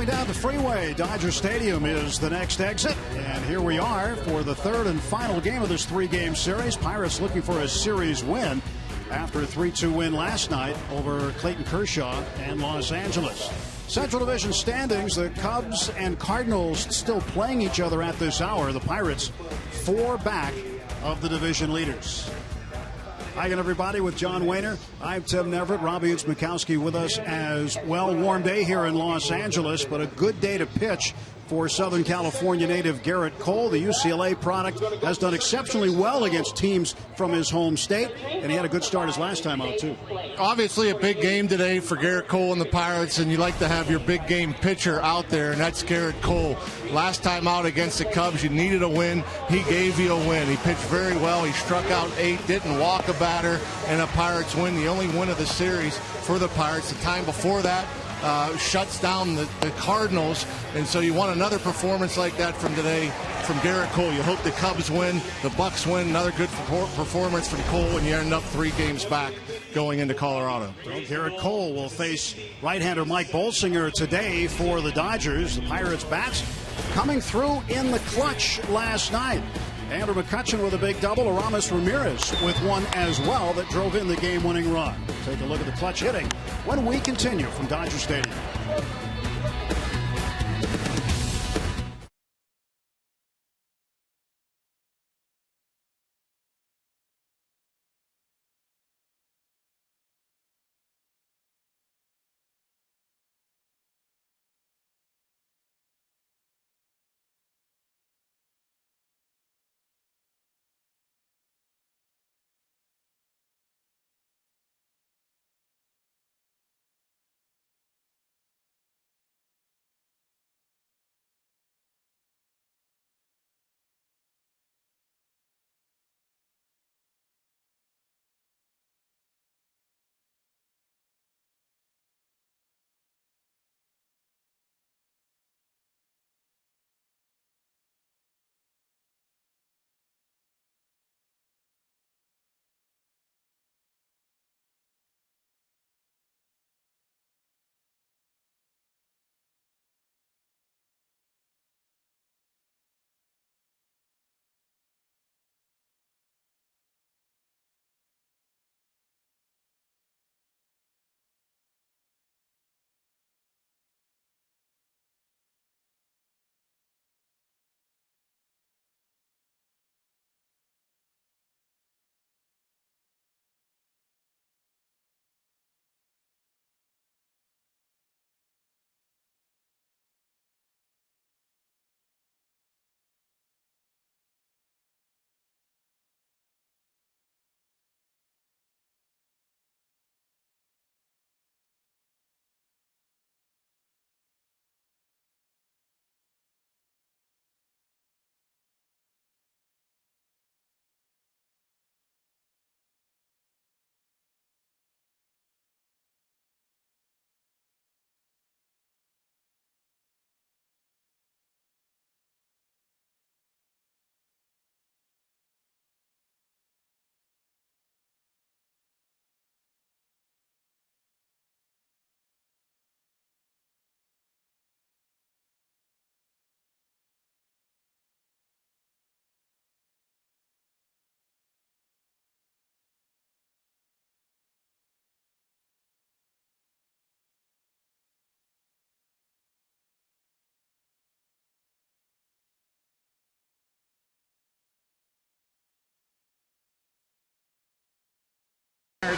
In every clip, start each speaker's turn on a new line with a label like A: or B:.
A: Coming down the freeway, Dodger Stadium is the next exit. And here we are for the third and final game of this three-game series. Pirates looking for a series win after a 3-2 win last night over Clayton Kershaw and Los Angeles. Central Division standings, the Cubs and Cardinals still playing each other at this hour. The Pirates 4 back of the division leaders. Hi again, everybody, with John Wehner. I'm Tim Neverett. Robbie Utz-Mikowski with us as well. Warm day here in Los Angeles, but a good day to pitch for Southern California native Garrett Cole. The UCLA product has done exceptionally well against teams from his home state, and he had a good start his last time out, too.
B: Obviously a big game today for Garrett Cole and the Pirates, and you like to have your big game pitcher out there, and that's Garrett Cole. Last time out against the Cubs, you needed a win. He gave you a win. He pitched very well. He struck out 8, didn't walk a batter, and the Pirates win, the only win of the series for the Pirates. The time before that, shuts down the Cardinals, and so you want another performance like that from today from Garrett Cole. You hope the Cubs win, the Bucks win, another good performance from Cole, and you end up 3 games back going into Colorado.
A: Well, Garrett Cole will face right-hander Mike Bolsinger today for the Dodgers. The Pirates bats coming through in the clutch last night. Andrew McCutchen with a big double. Aramis Ramirez with one as well that drove in the game-winning run. Take a look at the clutch hitting when we continue from Dodger Stadium.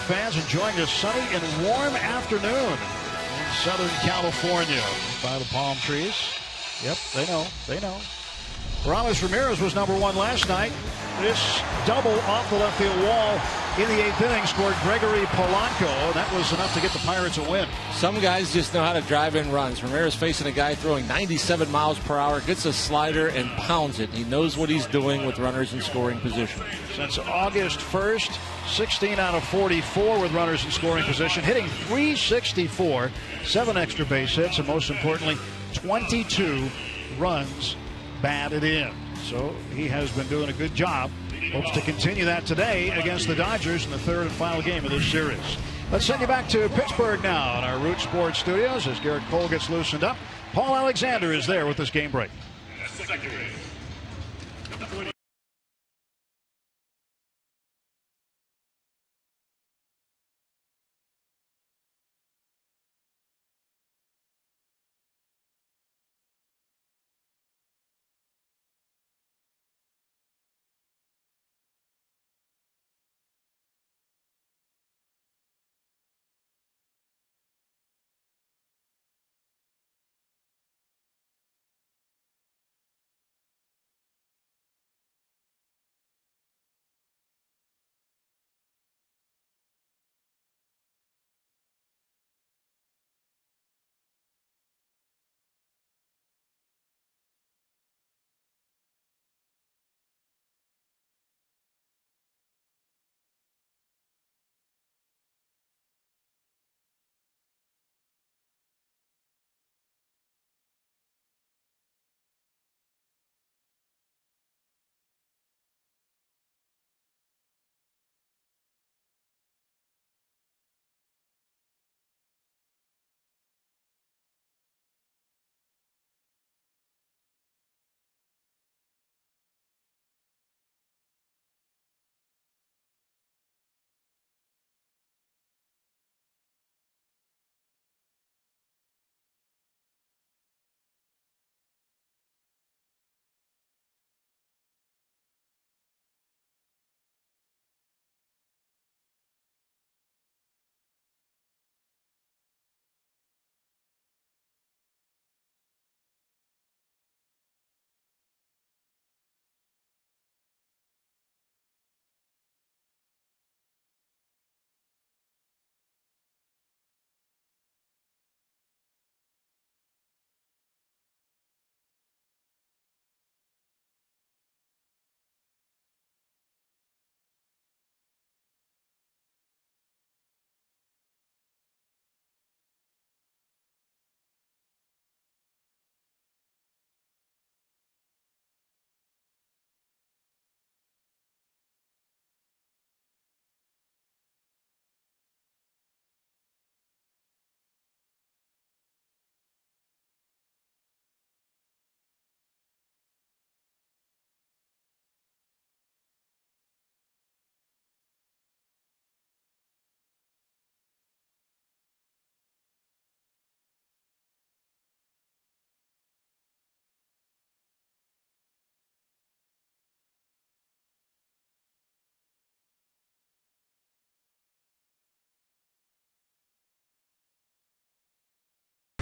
A: Fans enjoying a sunny and warm afternoon in Southern California by the palm trees. Yep, they know. Aramis Ramirez was number 1 last night. This double off the left field wall in the 8th inning scored Gregory Polanco. That was enough to get the Pirates a win.
C: Some guys just know how to drive in runs. Ramirez facing a guy throwing 97 miles per hour, gets a slider and pounds it. He knows what he's doing with runners in scoring position.
A: Since August 1st, 16 out of 44 with runners in scoring position, hitting .364, 7 extra base hits, and most importantly, 22 runs batted in. So he has been doing a good job. Hopes to continue that today against the Dodgers in the third and final game of this series. Let's send you back to Pittsburgh now in our Root Sports studios as Garrett Cole gets loosened up. Paul Alexander is there with this game break.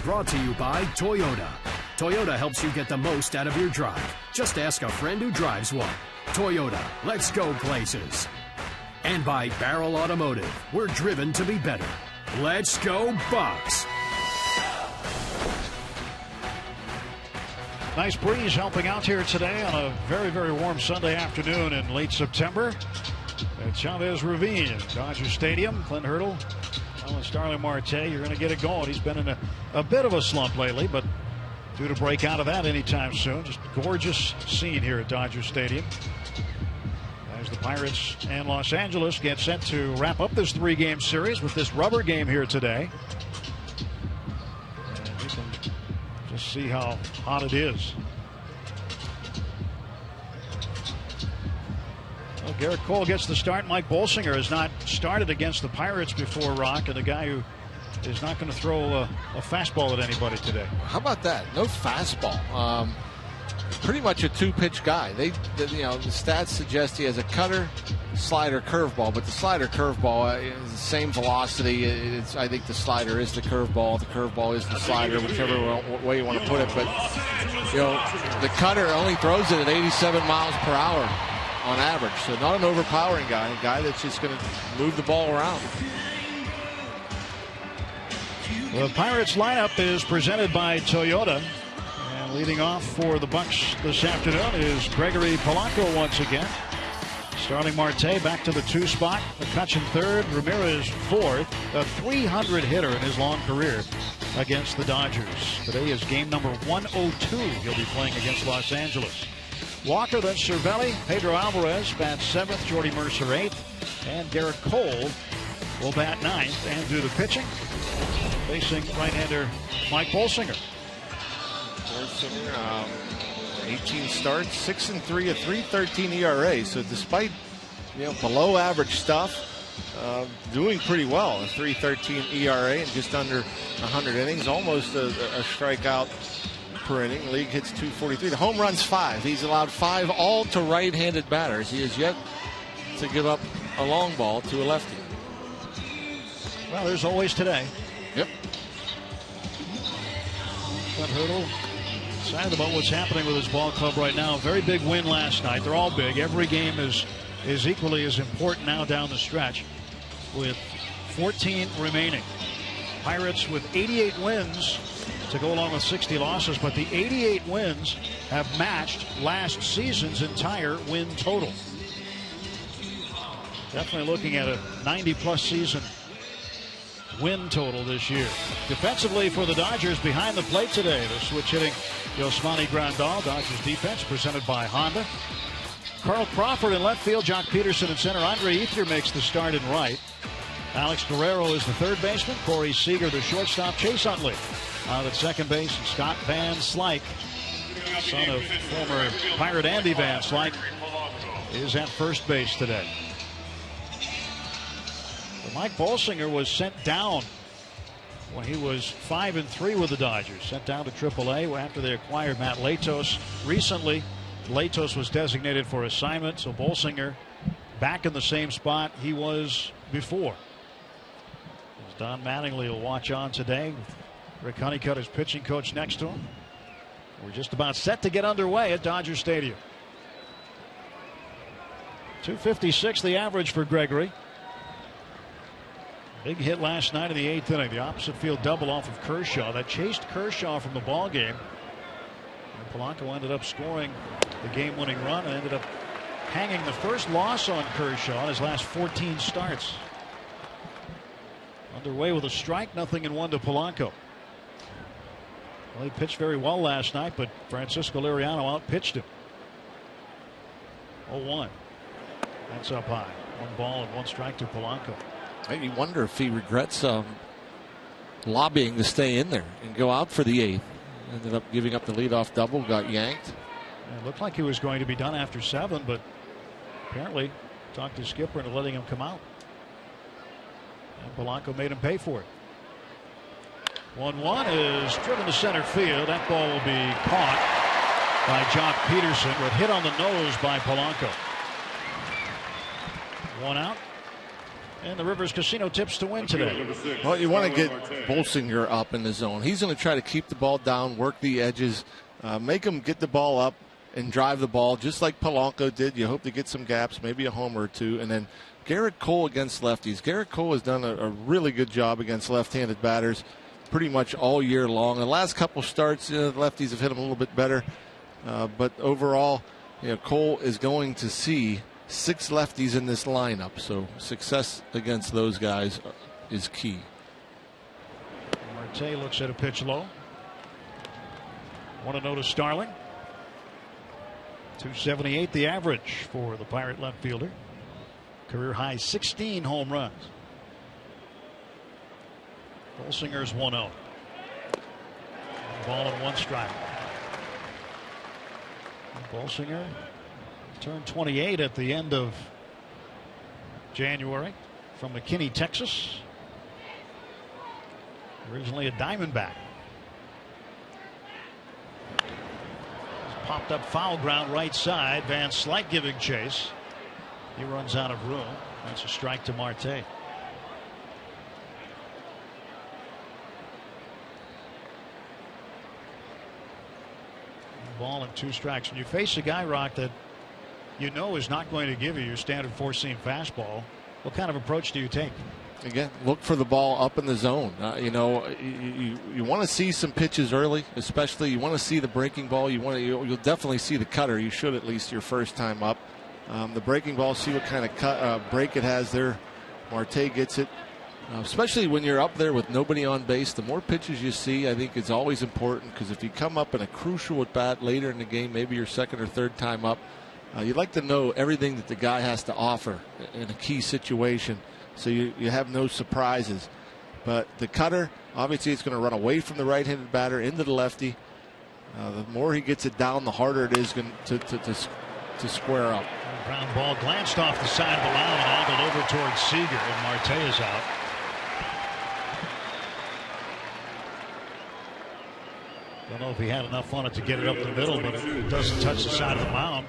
D: Brought to you by Toyota. Toyota helps you get the most out of your drive. Just ask a friend who drives one. Toyota, let's go places. And by Barrel Automotive. We're driven to be better. Let's go Bucks.
A: Nice breeze helping out here today on a very, very warm Sunday afternoon in late September at Chavez Ravine, Dodger Stadium. Clint Hurdle, Starling Marte, you're going to get it going. He's been in a bit of a slump lately, but due to break out of that anytime soon. Just a gorgeous scene here at Dodger Stadium as the Pirates and Los Angeles get set to wrap up this 3-game series with this rubber game here today. And you can just see how hot it is. Well, Garrett Cole gets the start. Mike Bolsinger has not started against the Pirates before, Rock, and a guy who is not going to throw a fastball at anybody today.
C: How about that? No fastball. Pretty much a two-pitch guy. The stats suggest he has a cutter, slider, curveball, but the slider, curveball is the same velocity. I think the slider is the curveball. The curveball is the slider, whichever way you want to put it. But the cutter only throws it at 87 miles per hour on average. So not an overpowering guy, a guy that's just going to move the ball around.
A: The Pirates lineup is presented by Toyota. And leading off for the Bucks this afternoon is Gregory Polanco once again. Starling Marte back to the 2 spot. McCutchen third, Ramirez fourth. A 300 hitter in his long career against the Dodgers. Today is game number 102. He'll be playing against Los Angeles. Walker, then Cervelli, Pedro Alvarez bats 7th, Jordy Mercer 8th, and Garrett Cole will bat ninth and do the pitching, facing right-hander Mike Bolsinger.
C: 18 starts, 6-3, a 3.13 ERA. So despite below average stuff, doing pretty well. A 3.13 ERA and just under 100 innings, almost a strikeout per inning. League hits 243. The home runs 5. He's allowed 5 all to right-handed batters. He has yet to give up a long ball to a lefty.
A: Well, there's always today.
C: Yep.
A: Clint Hurdle excited about what's happening with his ball club right now. Very big win last night. They're all big. Every game is equally as important now down the stretch with 14 remaining. Pirates with 88 wins to go along with 60 losses, but the 88 wins have matched last season's entire win total. Definitely looking at a 90-plus season win total this year. Defensively for the Dodgers behind the plate today, the switch hitting Yasmani Grandal. Dodgers defense presented by Honda. Carl Crawford in left field, Jock Peterson in center. Andre Ethier makes the start in right. Alex Guerrero is the third baseman. Corey Seager the shortstop. Chase Utley out at second base. And Scott Van Slyke, son of former Pirate Andy Van Slyke, is at first base today. Mike Bolsinger was sent down when he was 5-3 with the Dodgers. Sent down to AAA after they acquired Matt Latos recently. Latos was designated for assignment, so Bolsinger back in the same spot he was before. As Don Mattingly will watch on today, Rick Honeycutt, his pitching coach, next to him. We're just about set to get underway at Dodger Stadium. 256 the average for Gregory. Big hit last night in the 8th inning. The opposite field double off of Kershaw. That chased Kershaw from the ball game. And Polanco ended up scoring the game-winning run and ended up hanging the first loss on Kershaw in his last 14 starts. Underway with a strike, 0-1 to Polanco. Well, he pitched very well last night, but Francisco Liriano outpitched him. 0-1. That's up high. 1 ball and 1 strike to Polanco.
C: You wonder if he regrets lobbying to stay in there and go out for the 8th. Ended up giving up the leadoff double, got yanked.
A: It looked like he was going to be done after 7, but apparently talked to Skipper into letting him come out. And Polanco made him pay for it. 1-1 is driven to center field. That ball will be caught by Jock Peterson, but hit on the nose by Polanco. 1 out. And the Rivers Casino tips to win today.
C: Well, you want to get Bolsinger up in the zone. He's going to try to keep the ball down, work the edges, make him get the ball up and drive the ball just like Polanco did. You hope to get some gaps, maybe a homer or two. And then Garrett Cole against lefties. Garrett Cole has done a really good job against left-handed batters pretty much all year long. The last couple starts, the lefties have hit him a little bit better. But overall, Cole is going to see 6 lefties in this lineup, so success against those guys is key.
A: Marte looks at a pitch low. 1-0 to Starling. 278 the average for the Pirate left fielder. Career high 16 home runs. Bolsinger's 1-0. 1 ball and 1 strike. Bolsinger turned 28 at the end of January from McKinney, Texas. Originally a Diamondback. Popped up foul ground right side. Van Slyke giving chase. He runs out of room. That's a strike to Marte. Ball and 2 strikes. When you face a guy, Rock, that is not going to give you your standard 4-seam fastball, what kind of approach do you take?
C: Again, look for the ball up in the zone. You want to see some pitches early, especially you want to see the breaking ball. You'll definitely see the cutter. You should at least your first time up. The breaking ball, see what kind of break it has there. Marte gets it. Especially when you're up there with nobody on base, the more pitches you see, I think it's always important, because if you come up in a crucial at bat later in the game, maybe your second or third time up, you'd like to know everything that the guy has to offer in a key situation. so you have no surprises. But the cutter, obviously, it's going to run away from the right-handed batter into the lefty. The more he gets it down, the harder it is to square up.
A: Ground ball glanced off the side of the line and angled over towards Seager, and Marte is out. Don't know if he had enough on it to get it up the middle, but it doesn't touch the side of the mound.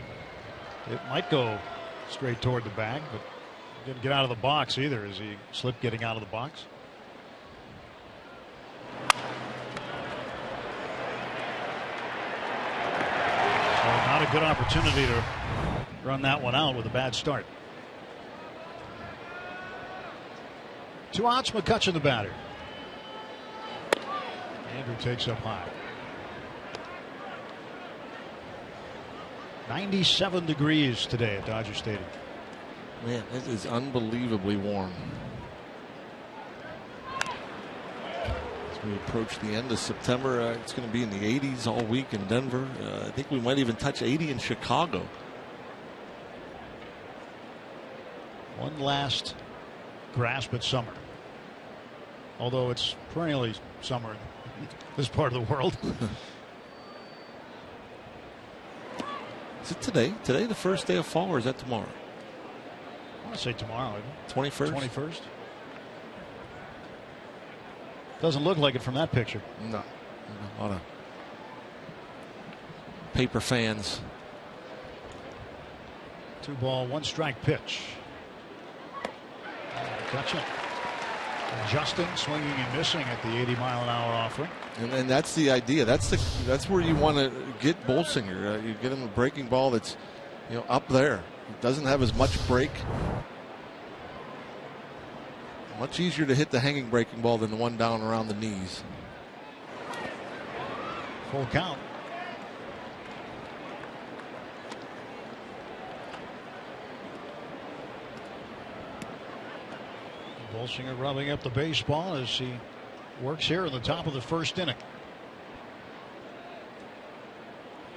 A: It might go straight toward the bag, but didn't get out of the box either as he slipped getting out of the box. So not a good opportunity to run that one out with a bad start. 2 outs, McCutchen the batter. Andrew takes up high. 97 degrees today at Dodger Stadium.
C: Man, it is unbelievably warm. As we approach the end of September, it's going to be in the 80s all week in Denver. I think we might even touch 80 in Chicago.
A: One last grasp at summer. Although it's perennially summer in this part of the world.
C: Is it today? Today the first day of fall, or is that tomorrow?
A: I want to say tomorrow.
C: 21st?
A: 21st. Doesn't look like it from that picture.
C: No. A lot of paper fans.
A: 2 ball, 1 strike pitch. McCutchen adjusting, swinging and missing at the 80-mile-an-hour offering.
C: And that's the idea. That's where you want to get Bolsinger. You get him a breaking ball that's, up there. It doesn't have as much break. Much easier to hit the hanging breaking ball than the one down around the knees.
A: Full count. Bolsinger rubbing up the baseball as he works here in the top of the first inning.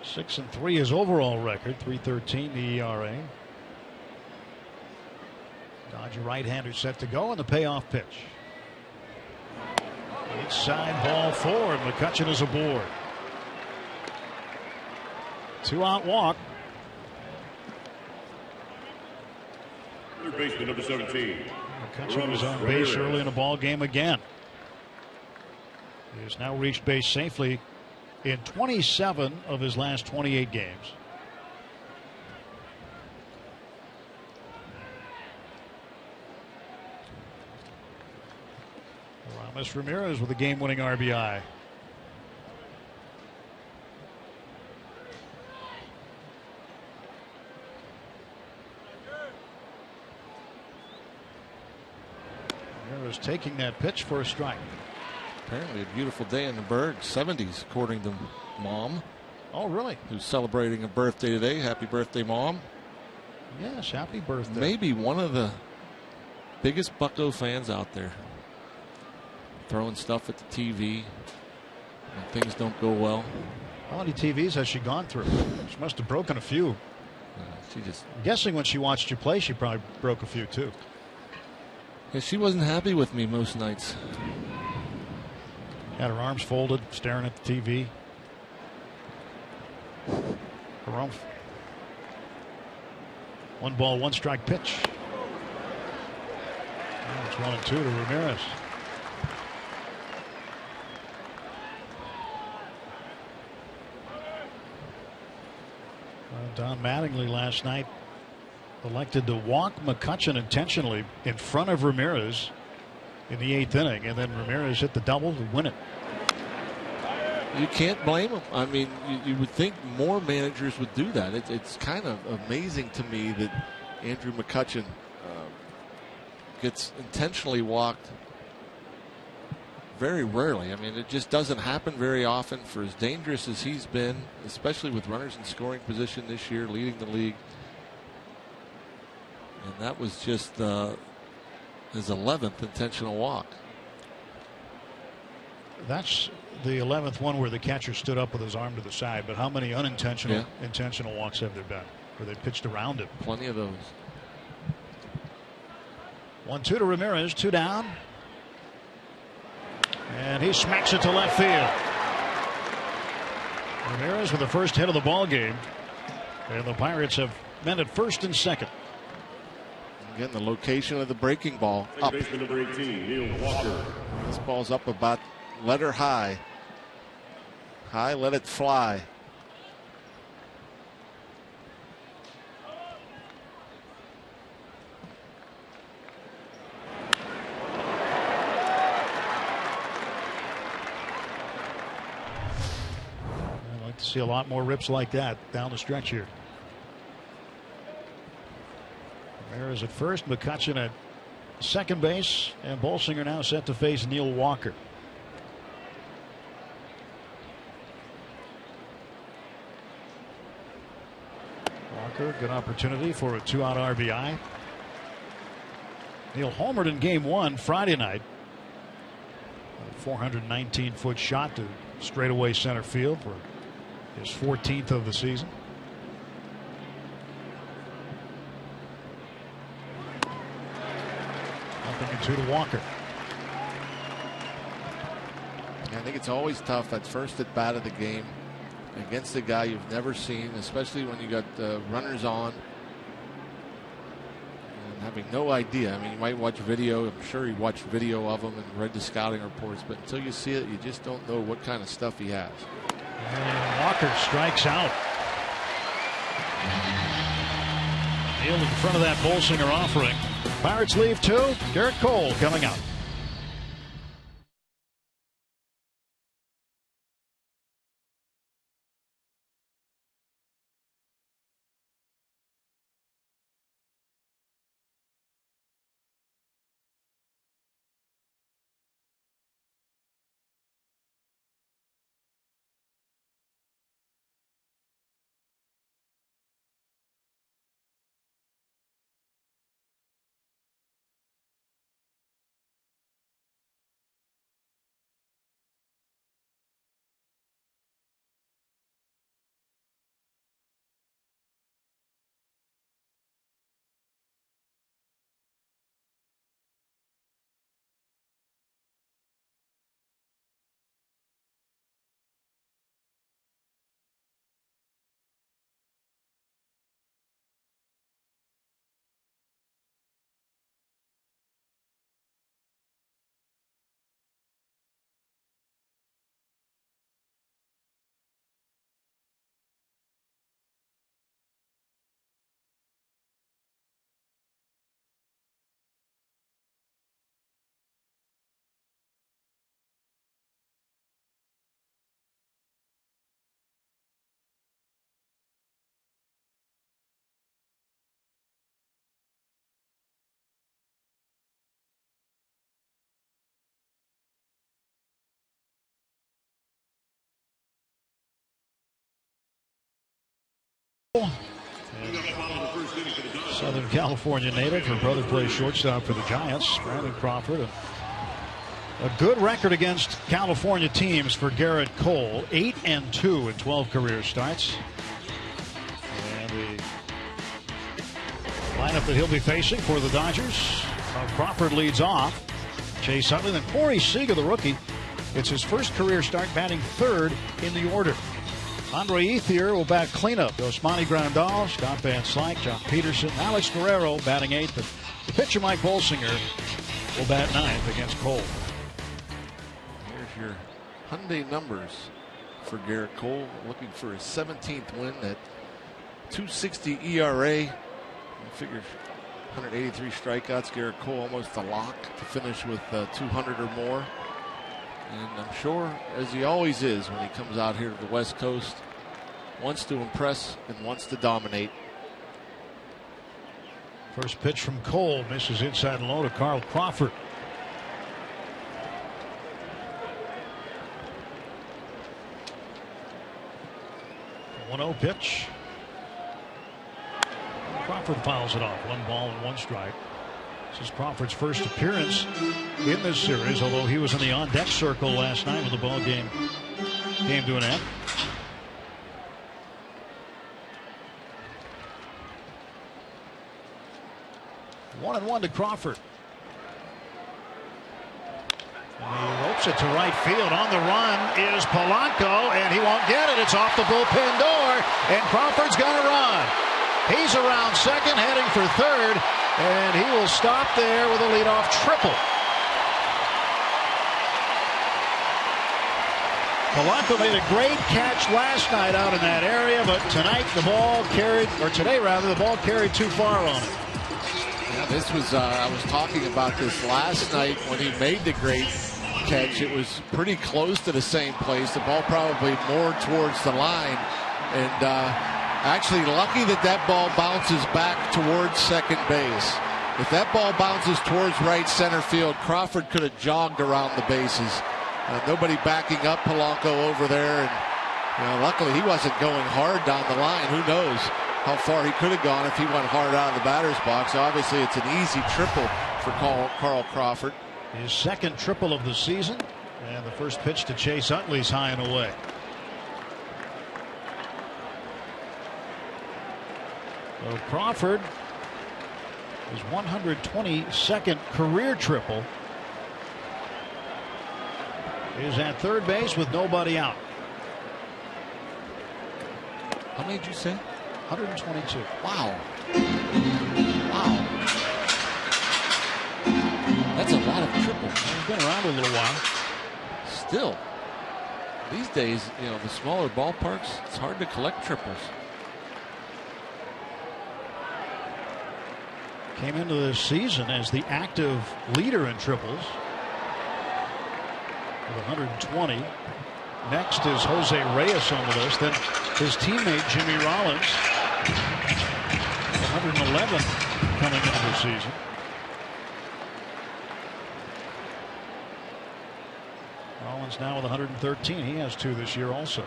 A: 6-3 his overall record, 3.13 the ERA. Dodger right-hander set to go, and the payoff pitch. Inside ball 4, and McCutchen is aboard. 2-out walk.
E: Third baseman number 17.
A: McCutchen was on base early in the ball game again. He has now reached base safely in 27 of his last 28 games. Aramis Ramirez with a game-winning RBI. Ramirez taking that pitch for a strike.
C: Apparently a beautiful day in the Berg, 70s according to Mom.
A: Oh, really?
C: Who's celebrating a birthday today. Happy birthday, Mom.
A: Yes, happy birthday.
C: Maybe one of the biggest Bucko fans out there. Throwing stuff at the TV when things don't go well.
A: How many TVs has she gone through? She must have broken a few.
C: I'm
A: guessing when she watched you play, she probably broke a few too.
C: Yeah, she wasn't happy with me most nights.
A: Had her arms folded, staring at the TV. Harumph. 1 ball, 1 strike pitch. Oh, it's 1-2 to Ramirez. Don Mattingly last night elected to walk McCutchen intentionally in front of Ramirez in the 8th inning, and then Ramirez hit the double to win it.
C: You can't blame him. I mean, you would think more managers would do that. It's kind of amazing to me that Andrew McCutchen gets intentionally walked very rarely. I mean, it just doesn't happen very often. For as dangerous as he's been, especially with runners in scoring position this year, leading the league. And that was just his 11th intentional walk.
A: That's the 11th one where the catcher stood up with his arm to the side. But how many unintentional intentional walks have there been where they pitched around him?
C: Plenty of those.
A: 1-2 to Ramirez, 2 down. And he smacks it to left field. Ramirez with the first hit of the ball game. And the Pirates have men at first and second.
C: Again, the location of the breaking ball up.
E: Baseman number 18, Neil Walker.
C: This ball's up about letter high. High, let it fly.
A: I'd like to see a lot more rips like that down the stretch here. Ramirez at first, McCutchen at second base, and Bolsinger now set to face Neil Walker. Walker, good opportunity for a 2-out RBI. Neil homered in game 1 Friday night. A 419-foot shot to straightaway center field for his 14th of the season. To Walker.
C: I think it's always tough that first at bat of the game against a guy you've never seen, especially when you got runners on and having no idea. I mean, you might watch video. I'm sure you watched video of him and read the scouting reports, but until you see it, you just don't know what kind of stuff he has.
A: And Walker strikes out. Field in front of that Bolsinger offering. Pirates leave 2. Garrett Cole coming up. Southern California native. Her brother plays shortstop for the Giants. Brandon Crawford. A good record against California teams for Garrett Cole. 8-2 in 12 career starts. And the lineup that he'll be facing for the Dodgers. Crawford leads off. Chase Utley, then Corey Seager, the rookie. It's his first career start, batting third in the order. Andre Ethier will bat cleanup. Osmani Grandal, Scott Van Slyke, John Peterson, Alex Guerrero batting eighth. But the pitcher Mike Bolsinger will bat ninth against Cole.
C: Here's your Hyundai numbers for Garrett Cole, looking for his 17th win at 2.60 ERA. You figure 183 strikeouts. Garrett Cole almost a lock to finish with 200 or more. And I'm sure, as he always is when he comes out here to the West Coast, wants to impress and wants to dominate.
A: First pitch from Cole misses inside low to Carl Crawford. 1-0 pitch. Crawford fouls it off. 1 ball and 1 strike. This is Crawford's first appearance in this series, although he was in the on-deck circle last night when the ball game came to an end. One and 1 to Crawford. And he ropes it to right field. On the run is Polanco, and he won't get it. It's off the bullpen door, and Crawford's going to run. He's around second, heading for third, and he will stop there with a leadoff triple. Polanco made a great catch last night out in that area, but tonight the ball carried, or today rather, the ball carried too far on it.
C: Yeah, this was, I was talking about this last night when he made the great catch. It was pretty close to the same place. The ball probably more towards the line. And actually lucky that that ball bounces back towards second base. If that ball bounces towards right center field, Crawford could have jogged around the bases. Nobody backing up Polanco over there. And luckily he wasn't going hard down the line. Who knows how far he could have gone if he went hard out of the batter's box. Obviously, it's an easy triple for Carl Crawford.
A: His second triple of the season, and the first pitch to Chase Utley's high and away. So Crawford, his 122nd career triple, is at third base with nobody out.
C: How many did you say?
A: 122.
C: Wow. Wow. That's a lot of triples.
A: He's been around a little while.
C: Still, these days, the smaller ballparks, it's hard to collect triples.
A: Came into this season as the active leader in triples with 120. Next is Jose Reyes on the list. Then his teammate Jimmy Rollins, 111 coming into the season. Rollins now with 113. He has 2 this year also.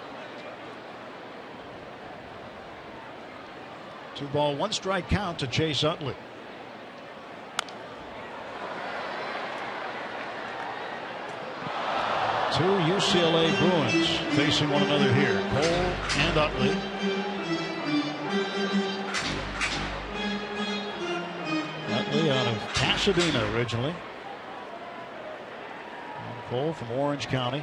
A: 2-ball, 1-strike count to Chase Utley. Two UCLA Bruins facing one another here. Cole and Utley. Utley out of Pasadena originally. And Cole from Orange County.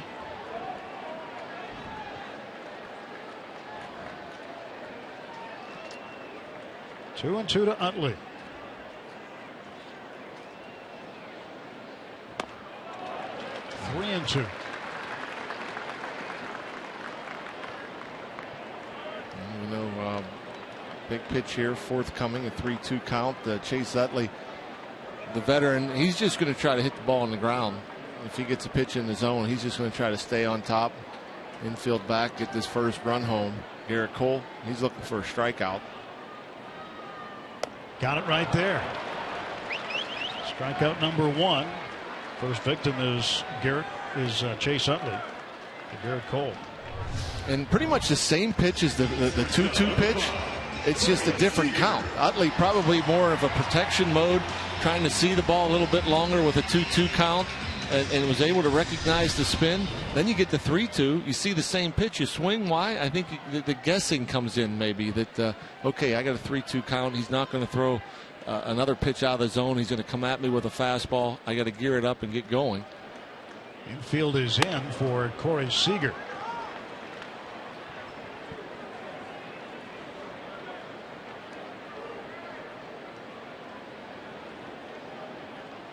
A: Two and 2 to Utley. 3 and 2.
C: Big pitch here, forthcoming, a 3-2 count. Chase Utley, the veteran, he's just going to try to hit the ball on the ground. If he gets a pitch in the zone, he's just going to try to stay on top, infield back, get this first run home. Garrett Cole, he's looking for a strikeout.
A: Got it right there. Strikeout number 1. First victim is Chase Utley to Garrett Cole.
C: And pretty much the same pitch as the 2-2 pitch. It's just a different count. Utley probably more of a protection mode, trying to see the ball a little bit longer with a 2-2 count, and was able to recognize the spin. Then you get the 3-2. You see the same pitch. You swing. Why? I think the guessing comes in maybe that, okay, I got a 3-2 count. He's not going to throw another pitch out of the zone. He's going to come at me with a fastball. I got to gear it up and get going.
A: Infield is in for Corey Seager.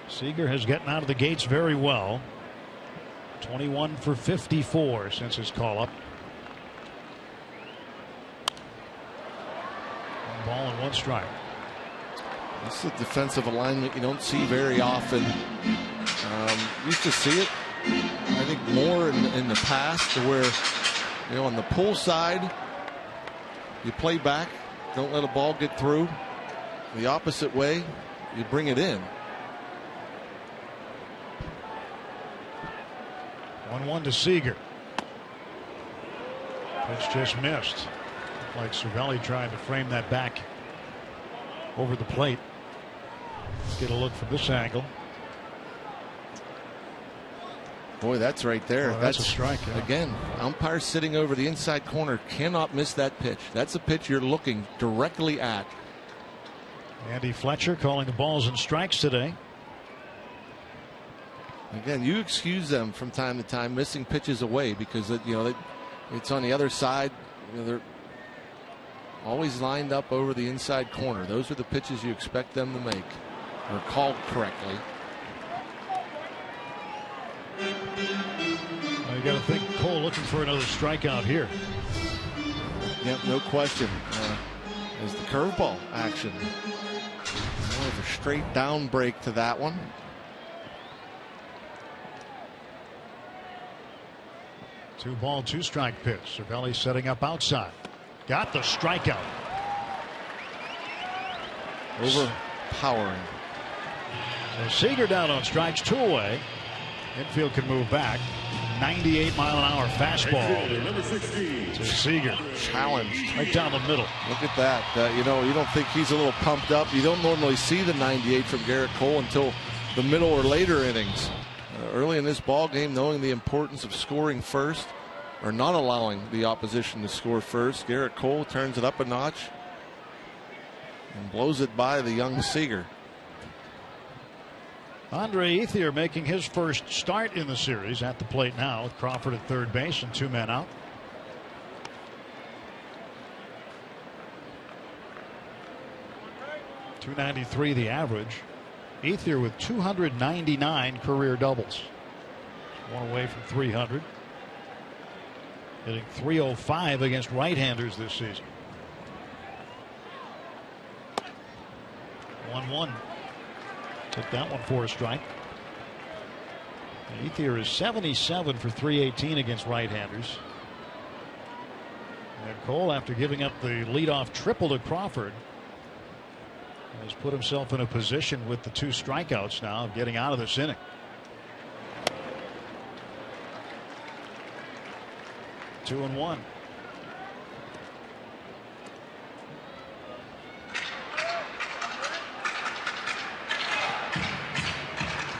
A: Seager has gotten out of the gates very well. 21 for 54 since his call-up. 1 ball and 1 strike.
C: This is a defensive alignment you don't see very often. Used to see it, I think, more in the past, to where, on the pull side, you play back, don't let a ball get through. The opposite way, you bring it in.
A: 1-1 to Seager. Pitch just missed. Like Cervelli trying to frame that back over the plate. Let's get a look from this angle.
C: Boy, that's right there.
A: Oh, that's a strike. Yeah.
C: Again, umpire sitting over the inside corner cannot miss that pitch. That's a pitch you're looking directly at.
A: Andy Fletcher calling the balls and strikes today.
C: Again, you excuse them from time to time missing pitches away because it's on the other side. They're always lined up over the inside corner. Those are the pitches you expect them to make or called correctly.
A: You got to think Cole looking for another strikeout here.
C: Yep, no question. As the curveball action. More of a straight down break to that one.
A: Two ball, two strike pitch. Cervelli setting up outside. Got the strikeout.
C: Overpowering.
A: So Seager down on strikes, 2 away. Infield can move back. 98-mile-an-hour fastball to Seager.
C: Challenged.
A: Right down the middle.
C: Look at that. You don't think he's a little pumped up. You don't normally see the 98 from Garrett Cole until the middle or later innings. Early in this ball game, knowing the importance of scoring first or not allowing the opposition to score first, Garrett Cole turns it up a notch and blows it by the young Seager.
A: Andre Ethier making his first start in the series at the plate now with Crawford at third base and 2 men out. .293 the average. Ethier with 299 career doubles. 1 away from 300. Hitting .305 against right-handers this season. 1-1. Took that one for a strike. Ethier is 77 for .318 against right-handers. And Cole, after giving up the leadoff triple to Crawford, has put himself in a position with the 2 strikeouts now of getting out of this inning. 2-1.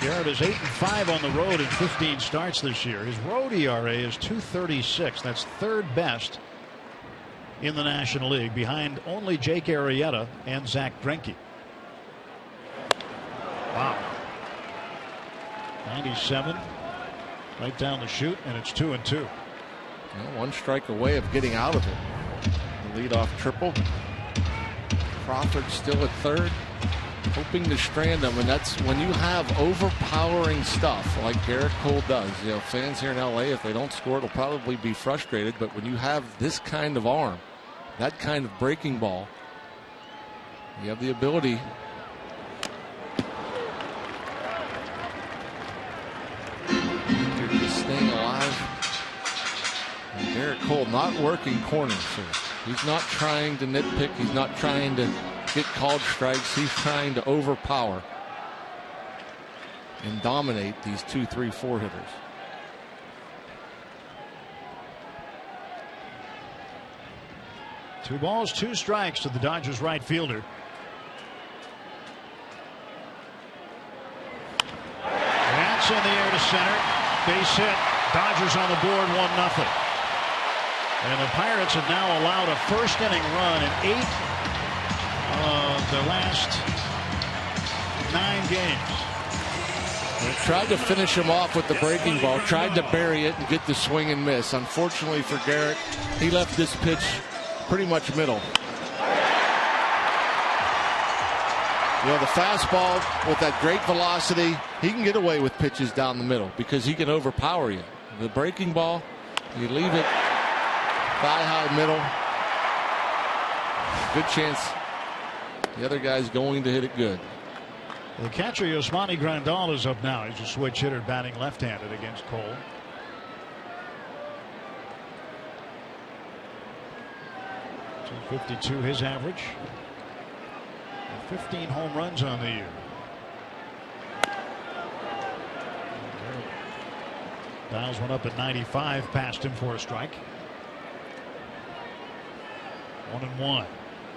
A: Garrett is 8-5 on the road in 15 starts this year. His road ERA is .236. That's 3rd best in the National League, behind only Jake Arrieta and Zach Greinke. Wow. 97 right down the chute, and it's 2-2.
C: Well, 1 strike away of getting out of it. The leadoff triple. Crawford still at third, hoping to strand him, and that's when you have overpowering stuff like Garrett Cole does. Fans here in LA, if they don't score, it'll probably be frustrated, but when you have this kind of arm, that kind of breaking ball, you have the ability to just staying alive. And Garrett Cole not working corners, so he's not trying to nitpick, he's not trying to get called strikes, he's trying to overpower and dominate these 2, 3, 4 hitters.
A: Two balls, 2 strikes to the Dodgers right fielder. That's in the air to center. Base hit. Dodgers on the board, 1-0. And the Pirates have now allowed a first inning run in 8 of their last 9 games.
C: They tried to finish him off with the breaking ball, tried to bury it and get the swing and miss. Unfortunately for Garrett, he left this pitch pretty much middle. The fastball with that great velocity, he can get away with pitches down the middle because he can overpower you. The breaking ball, you leave it thigh-high middle, good chance the other guy's going to hit it good.
A: The catcher Yasmani Grandal is up now. He's a switch hitter batting left-handed against Cole. .252 his average. 15 home runs on the year. Dials one up at 95, past him for a strike. 1-1.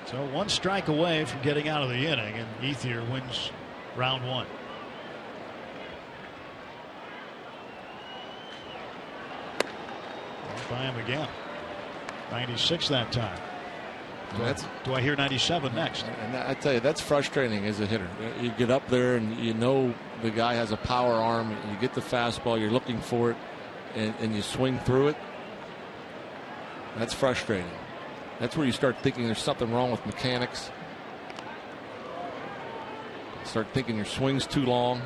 A: So 1 strike away from getting out of the inning, and Ethier wins round 1. By him again. 96 that time. Do I hear 97 next?
C: And I tell you, that's frustrating as a hitter. You get up there and you know the guy has a power arm. You get the fastball, you're looking for it, and you swing through it. That's frustrating. That's where you start thinking there's something wrong with mechanics. Start thinking your swing's too long.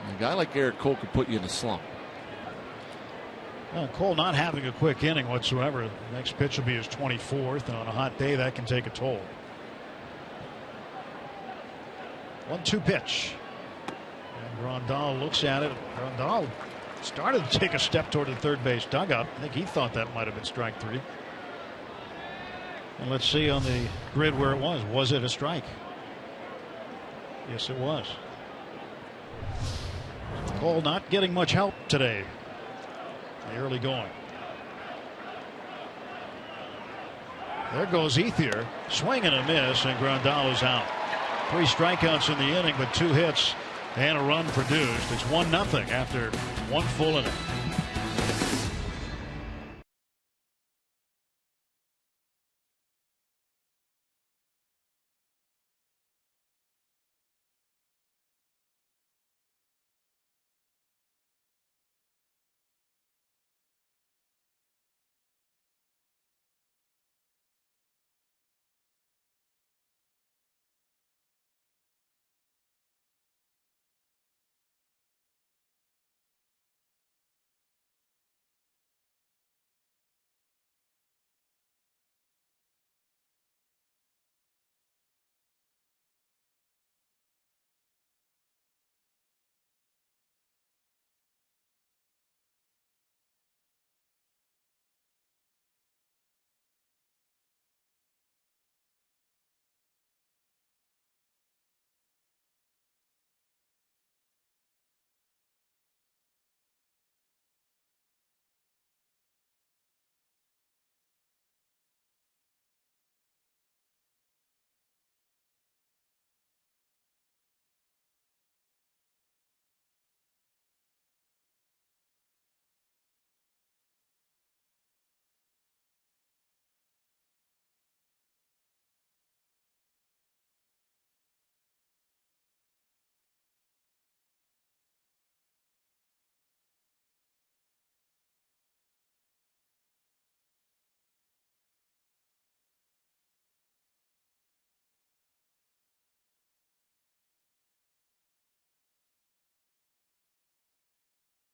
C: And a guy like Garrett Cole could put you in a slump.
A: Well, Cole not having a quick inning whatsoever. The next pitch will be his 24th, and on a hot day that can take a toll. 1-2 pitch. And Grandal looks at it. Grandal started to take a step toward the third base dugout. I think he thought that might have been strike 3. And let's see on the grid where it was. Was it a strike? Yes, it was. Cole not getting much help today. The early going. There goes Ethier. Swing and a miss, and Grandal is out. 3 strikeouts in the inning, but 2 hits and a run produced. It's 1-0 after 1 full inning.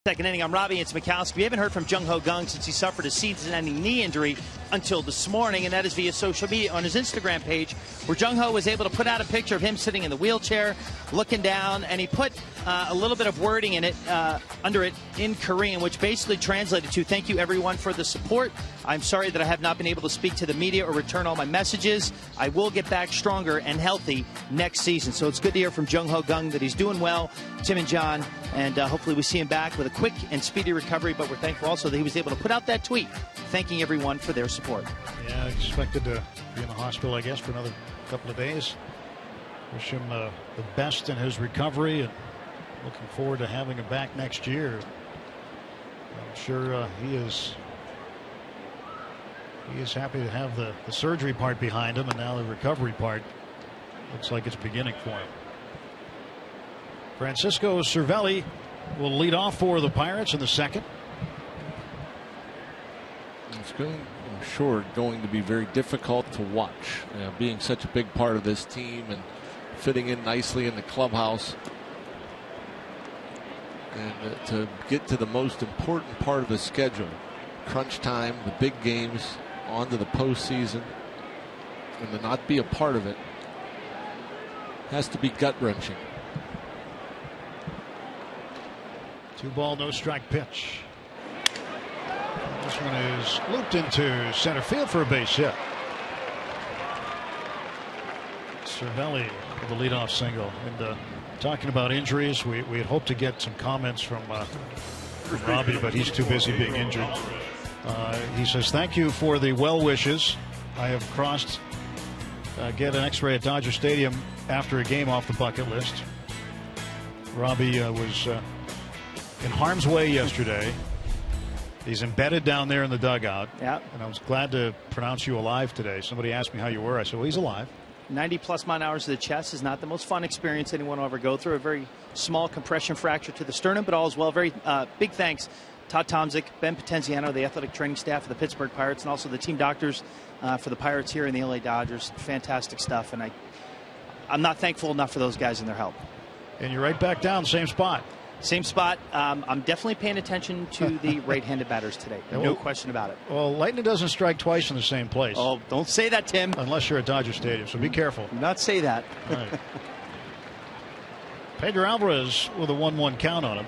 F: Second inning, I'm Robbie. It's Mikowski. We haven't heard from Jung Ho Kang since he suffered a season-ending knee injury until this morning, and that is via social media on his Instagram page, where Jung Ho was able to put out a picture of him sitting in the wheelchair, looking down, and he put a little bit of wording in it, under it in Korean, which basically translated to, "Thank you everyone for the support. I'm sorry that I have not been able to speak to the media or return all my messages. I will get back stronger and healthy next season." So it's good to hear from Jung Ho Kang that he's doing well, Tim and John, and hopefully we see him back with a quick and speedy recovery. But we're thankful also that he was able to put out that tweet thanking everyone for their support.
A: Yeah, expected to be in the hospital, I guess, for another couple of days. Wish him the best in his recovery, and looking forward to having him back next year. I'm sure he is happy to have the surgery part behind him, and now the recovery part looks like it's beginning for him. Francisco Cervelli will lead off for the Pirates in the second.
C: It's going, I'm sure, going to be very difficult to watch, being such a big part of this team and fitting in nicely in the clubhouse. And to get to the most important part of the schedule, crunch time, the big games, onto the postseason, and to not be a part of it has to be gut-wrenching.
A: 2-ball, no strike pitch. This one is looped into center field for a base hit. Cervelli with the leadoff single. And talking about injuries, we had hoped to get some comments from Robbie, but he's too busy being injured. He says, "Thank you for the well wishes. I have crossed get an X-ray at Dodger Stadium after a game off the bucket list." Robbie was in harm's way yesterday. He's embedded down there in the dugout.
F: Yeah.
A: And I was glad to pronounce you alive today. Somebody asked me how you were. I said, well, he's alive.
F: 90-plus man-hours to the chest is not the most fun experience anyone will ever go through. A very small compression fracture to the sternum, but all is well. Very big thanks, Todd Tomzik, Ben Potenziano, the athletic training staff of the Pittsburgh Pirates, and also the team doctors for the Pirates here in the LA Dodgers. Fantastic stuff, and I'm not thankful enough for those guys and their help.
A: And you're right back down, same spot.
F: Same spot. I'm definitely paying attention to the right-handed batters today. No question about it.
A: Well, lightning doesn't strike twice in the same place.
F: Oh, don't say that, Tim.
A: Unless you're at Dodger Stadium, so be careful.
F: Do not say that.
A: Right. Pedro Alvarez with a 1-1 count on him.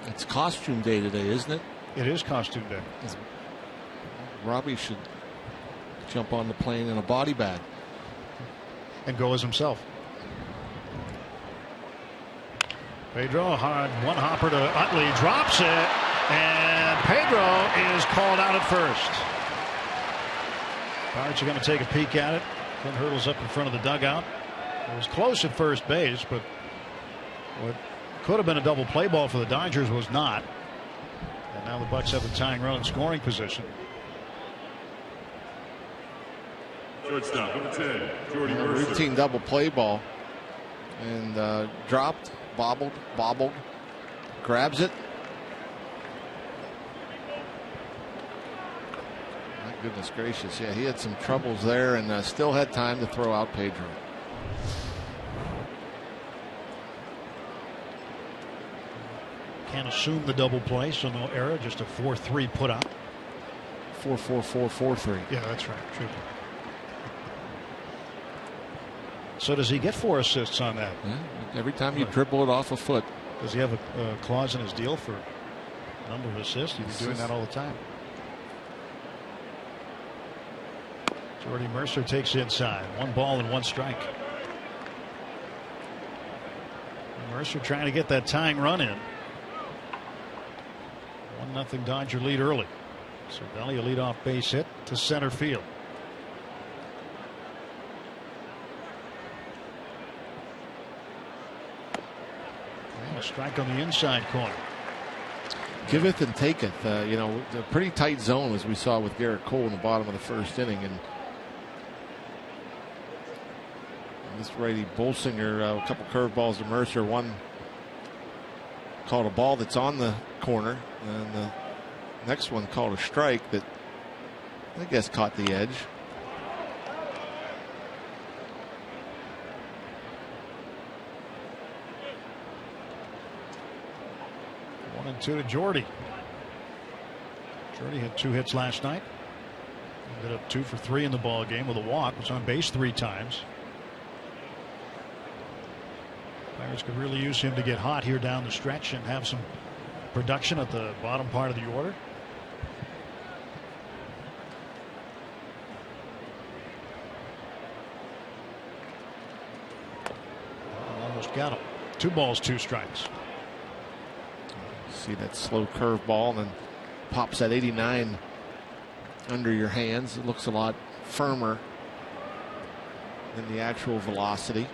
C: It's costume day today, isn't it?
A: It is costume day.
C: Robbie should jump on the plane in a body bag.
A: And go as himself. Pedro, hard one hopper to Utley, drops it, and Pedro is called out at first. Pirates are going to take a peek at it. Then hurdles up in front of the dugout. It was close at first base, but what could have been a double play ball for the Dodgers was not. And now the Bucks have the tying run in scoring position.
E: Shortstop, number 10, Jordy Mercer.
C: Routine double play ball. And dropped. Bobbled, grabs it. My goodness gracious. Yeah, he had some troubles there and still had time to throw out Pedro.
A: Can't assume the double play, so no error, just a 4-3 put out.
C: 4-4-4-4-3.
A: Yeah, that's right. True. So does he get 4 assists on that?
C: Yeah, every time you dribble it off a foot.
A: Does he have a clause in his deal for a number of assists? He'd be doing that all the time. Jordy Mercer takes inside. 1 ball and 1 strike. Mercer trying to get that tying run in. 1-0 Dodger lead early. Cervelli a leadoff base hit to center field. A strike on the inside corner.
C: Giveth and taketh. You know, a pretty tight zone as we saw with Garrett Cole in the bottom of the first inning. And this righty Bolsinger, a couple curveballs to Mercer. One called a ball that's on the corner. And the next one called a strike that I guess caught the edge.
A: And 2 to Jordy. Jordy had 2 hits last night. Ended up 2 for 3 in the ball game with a walk. Was on base 3 times. Pirates could really use him to get hot here down the stretch and have some production at the bottom part of the order. Almost got him. 2 balls, 2 strikes.
C: See that slow curve ball and then pops at 89 under your hands. It looks a lot firmer than the actual velocity.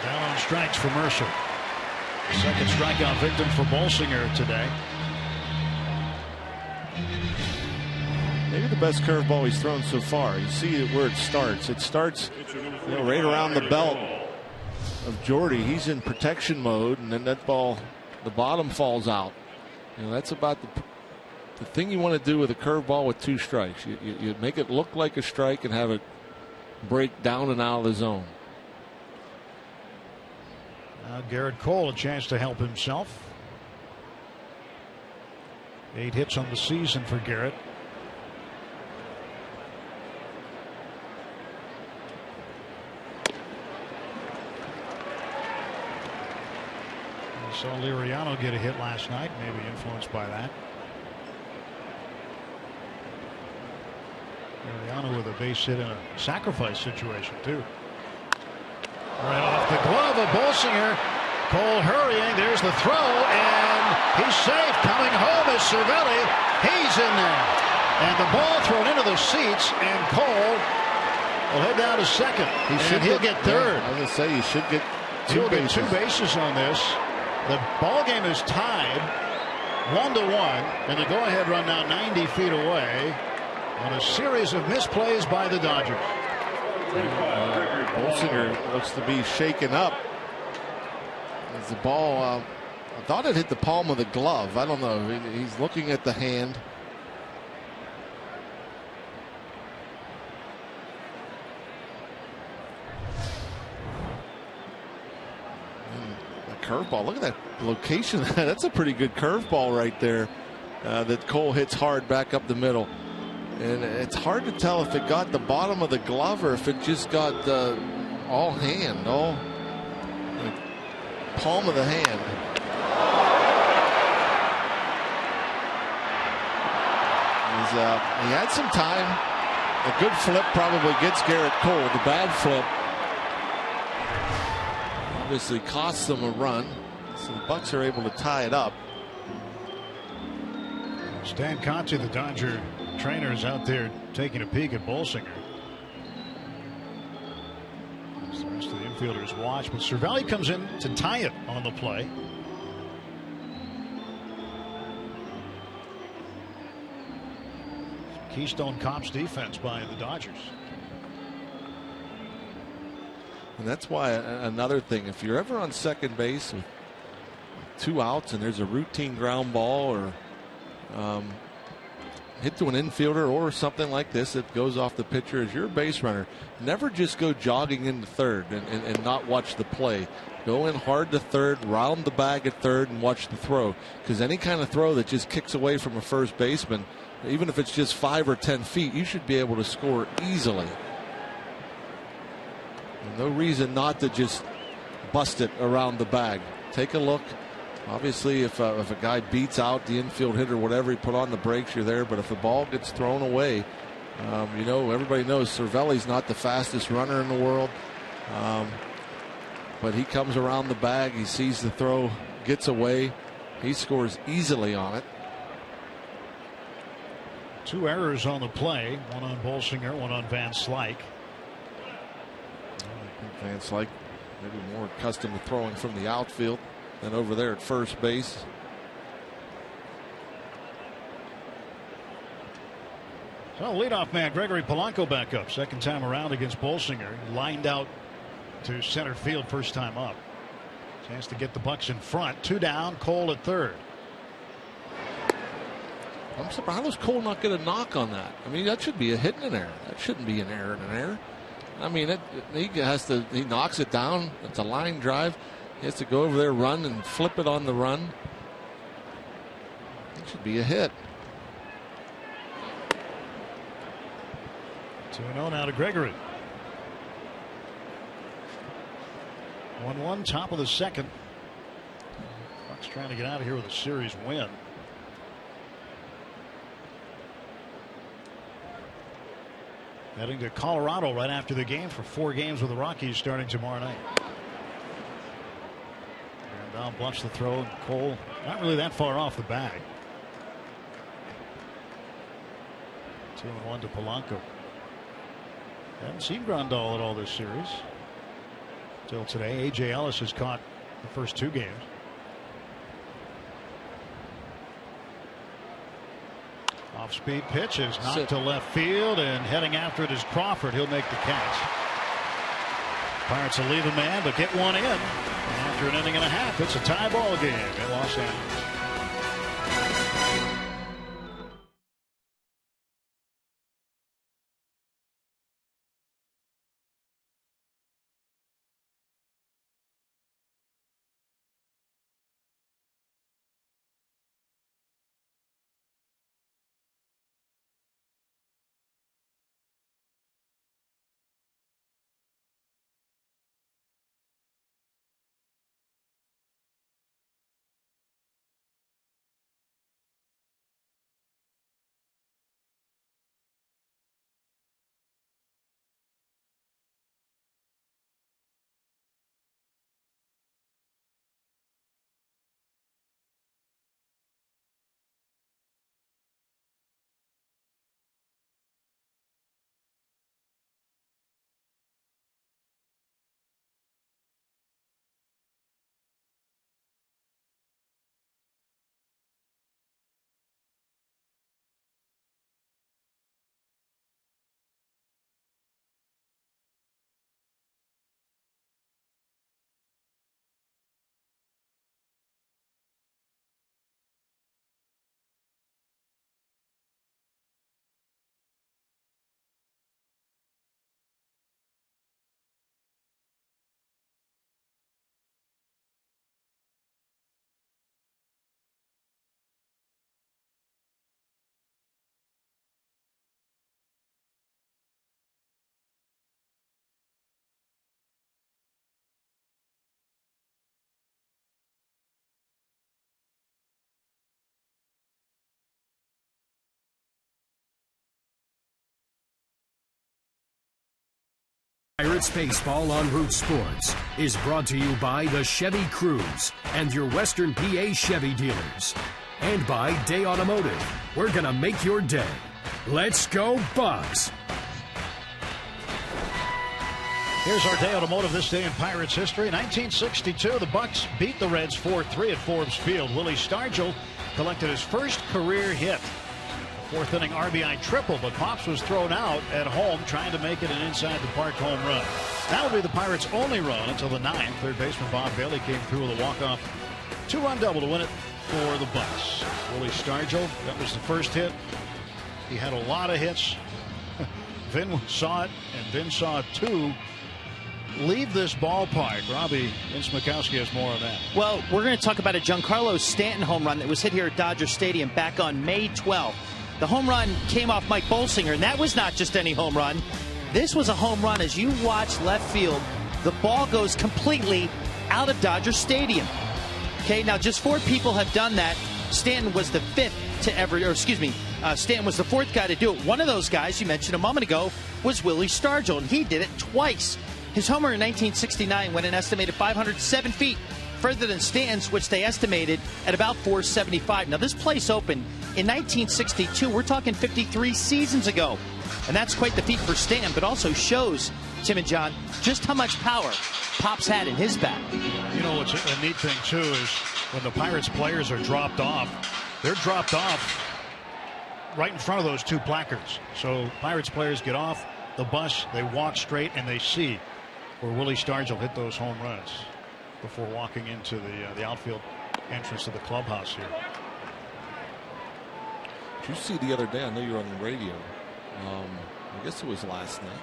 A: Down on strikes for Mercer. Second strikeout victim for Bolsinger today.
C: Maybe the best curveball he's thrown so far. You see where it starts. It starts, you know, right around the belt of Jordy. He's in protection mode, and then that ball, the bottom falls out. You know, that's about the thing you want to do with a curveball with 2 strikes. You make it look like a strike and have it break down and out of the zone.
A: Now Garrett Cole a chance to help himself. 8 hits on the season for Garrett. Saw Liriano get a hit last night, maybe influenced by that. Liriano with a base hit in a sacrifice situation, too. Right off the glove of Bolsinger. Cole hurrying. There's the throw, and he's safe. Coming home is Cervelli. He's in there. And the ball thrown into the seats, and Cole will head down to second. He'll get third.
C: I was going to say, you should get
A: He'll get 2 bases on this. The ball game is tied 1-1, and the go-ahead run now 90 feet away on a series of misplays by the Dodgers.
C: Bolsinger looks to be shaken up. As the ball, I thought it hit the palm of the glove. I don't know. He's looking at the hand. Curveball. Look at that location. That's a pretty good curveball right there that Cole hits hard back up the middle. And it's hard to tell if it got the bottom of the glove or if it just got all hand, all palm of the hand. He had some time. A good flip probably gets Garrett Cole. The bad flip obviously costs them a run, so the Bucks are able to tie it up.
A: Stan Conte, the Dodger trainer, is out there taking a peek at Bolsinger. As the rest of the infielders watch, but Cervelli comes in to tie it on the play. Keystone Cops defense by the Dodgers.
C: And that's why another thing, if you're ever on second base with 2 outs and there's a routine ground ball or hit to an infielder or something like this that goes off the pitcher, as your base runner, never just go jogging into third and not watch the play. Go in hard to third, round the bag at third, and watch the throw. Because any kind of throw that just kicks away from a first baseman, even if it's just 5 or 10 feet, you should be able to score easily. No reason not to just bust it around the bag. Take a look. Obviously, if a guy beats out the infield hitter, whatever, he put on the brakes, you're there. But if the ball gets thrown away, everybody knows Cervelli's not the fastest runner in the world. But he comes around the bag, he sees the throw, gets away, he scores easily on it.
A: 2 errors on the play, one on Bolsinger, one on Van Slyke.
C: Van Slyke maybe more accustomed to throwing from the outfield than over there at first base.
A: So leadoff man Gregory Polanco back up, second time around against Bolsinger. Lined out to center field first time up. Chance to get the Bucks in front. 2 down, Cole at third.
C: I'm surprised. How does Cole not get a knock on that? I mean, that should be a hit and an error. That shouldn't be an error and an error. I mean, he knocks it down. It's a line drive. He has to go over there, run, and flip it on the run. It should be a hit.
A: 2-0 now to Gregory. 1-1, top of the second. Bucks trying to get out of here with a series win. Heading to Colorado right after the game for 4 games with the Rockies starting tomorrow night. Down bluffs the throw, and Cole not really that far off the bag. 2-1 to Polanco. Haven't seen Grandal at all this series until today. A.J. Ellis has caught the first 2 games. Off-speed pitch is knocked to left field, and heading after it is Crawford. He'll make the catch. Pirates will leave a man, but get one in. And after an inning and a half, it's a tie ball game in Los Angeles.
D: Pirates Baseball on Root Sports is brought to you by the Chevy Cruze and your Western PA Chevy dealers. And by Day Automotive. We're going to make your day. Let's go, Bucks!
A: Here's our Day Automotive this day in Pirates history. 1962, the Bucks beat the Reds 4-3 at Forbes Field. Willie Stargell collected his first career hit. Fourth inning RBI triple, but Pops was thrown out at home trying to make it an inside the park home run. That will be the Pirates' only run until the ninth. Third baseman Bob Bailey came through with a walk-off two-run double to win it for the Bucks. Willie Stargell, that was the first hit. He had a lot of hits. Vin saw it, and Vin saw it too. Leave this ballpark. Robbie Ince-Mikowski has more on that.
F: Well, we're going to talk about a Giancarlo Stanton home run that was hit here at Dodger Stadium back on May 12th. The home run came off Mike Bolsinger, and that was not just any home run. This was a home run. As you watch left field, the ball goes completely out of Dodger Stadium. Okay, now just 4 people have done that. Stanton was the Stanton was the 4th guy to do it. One of those guys you mentioned a moment ago was Willie Stargell, and he did it twice. His homer in 1969 went an estimated 507 feet, further than Stanton's, which they estimated at about 475. Now, this place opened in 1962. We're talking 53 seasons ago. And that's quite the feat for Stanton, but also shows, Tim and John, just how much power Pops had in his bat.
A: You know what's a neat thing, too, is when the Pirates players are dropped off, they're dropped off right in front of those 2 placards. So Pirates players get off the bus, they walk straight, and they see where Willie Stargell hit those home runs before walking into the outfield entrance of the clubhouse here.
C: Did you see the other day? I know you were on the radio. I guess it was last night.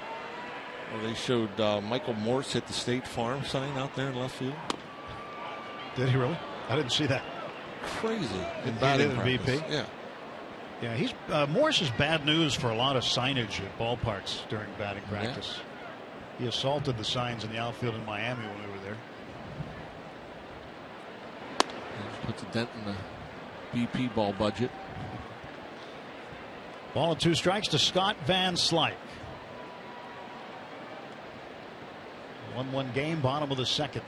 C: Where they showed Michael Morse hit the State Farm sign out there in left field.
A: Did he really? I didn't see that.
C: Crazy.
A: In batting practice. VP?
C: Yeah.
A: Yeah, he's Morse is bad news for a lot of signage at ballparks during batting practice. Yeah. He assaulted the signs in the outfield in Miami when we were there.
C: Puts a dent in the BP ball budget.
A: Ball and 2 strikes to Scott Van Slyke. 1-1 game, bottom of the second.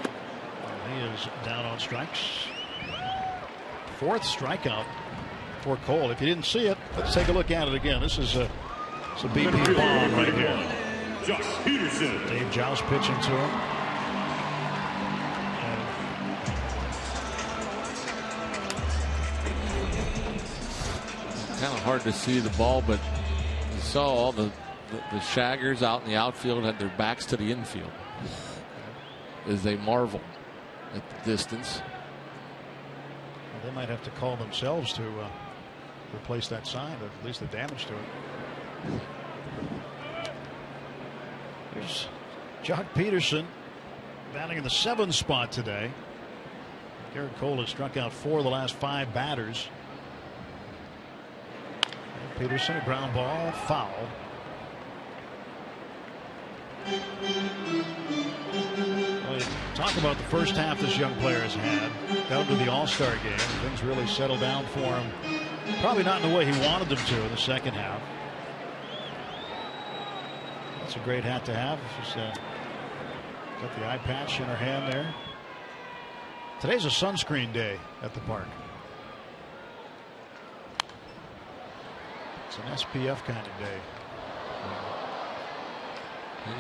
A: He is down on strikes. 4th strikeout for Cole. If you didn't see it, let's take a look at it again. This is a BP bomb right here.
E: Josh Peterson.
A: Dave Joust pitching to him.
C: Kind of hard to see the ball, but you saw all the shaggers out in the outfield had their backs to the infield as they marvel at the distance.
A: Well, they might have to call themselves to replace that sign, or at least the damage to it. Here's Jock Peterson batting in the 7th spot today. Garrett Cole has struck out 4 of the last 5 batters. And Peterson, a ground ball, foul. Well, you talk about the first half this young player has had. Got him to the All-Star game. Things really settled down for him. Probably not in the way he wanted them to in the second half. That's a great hat to have. She's got the eye patch in her hand there. Today's a sunscreen day at the park. It's an SPF kind of day.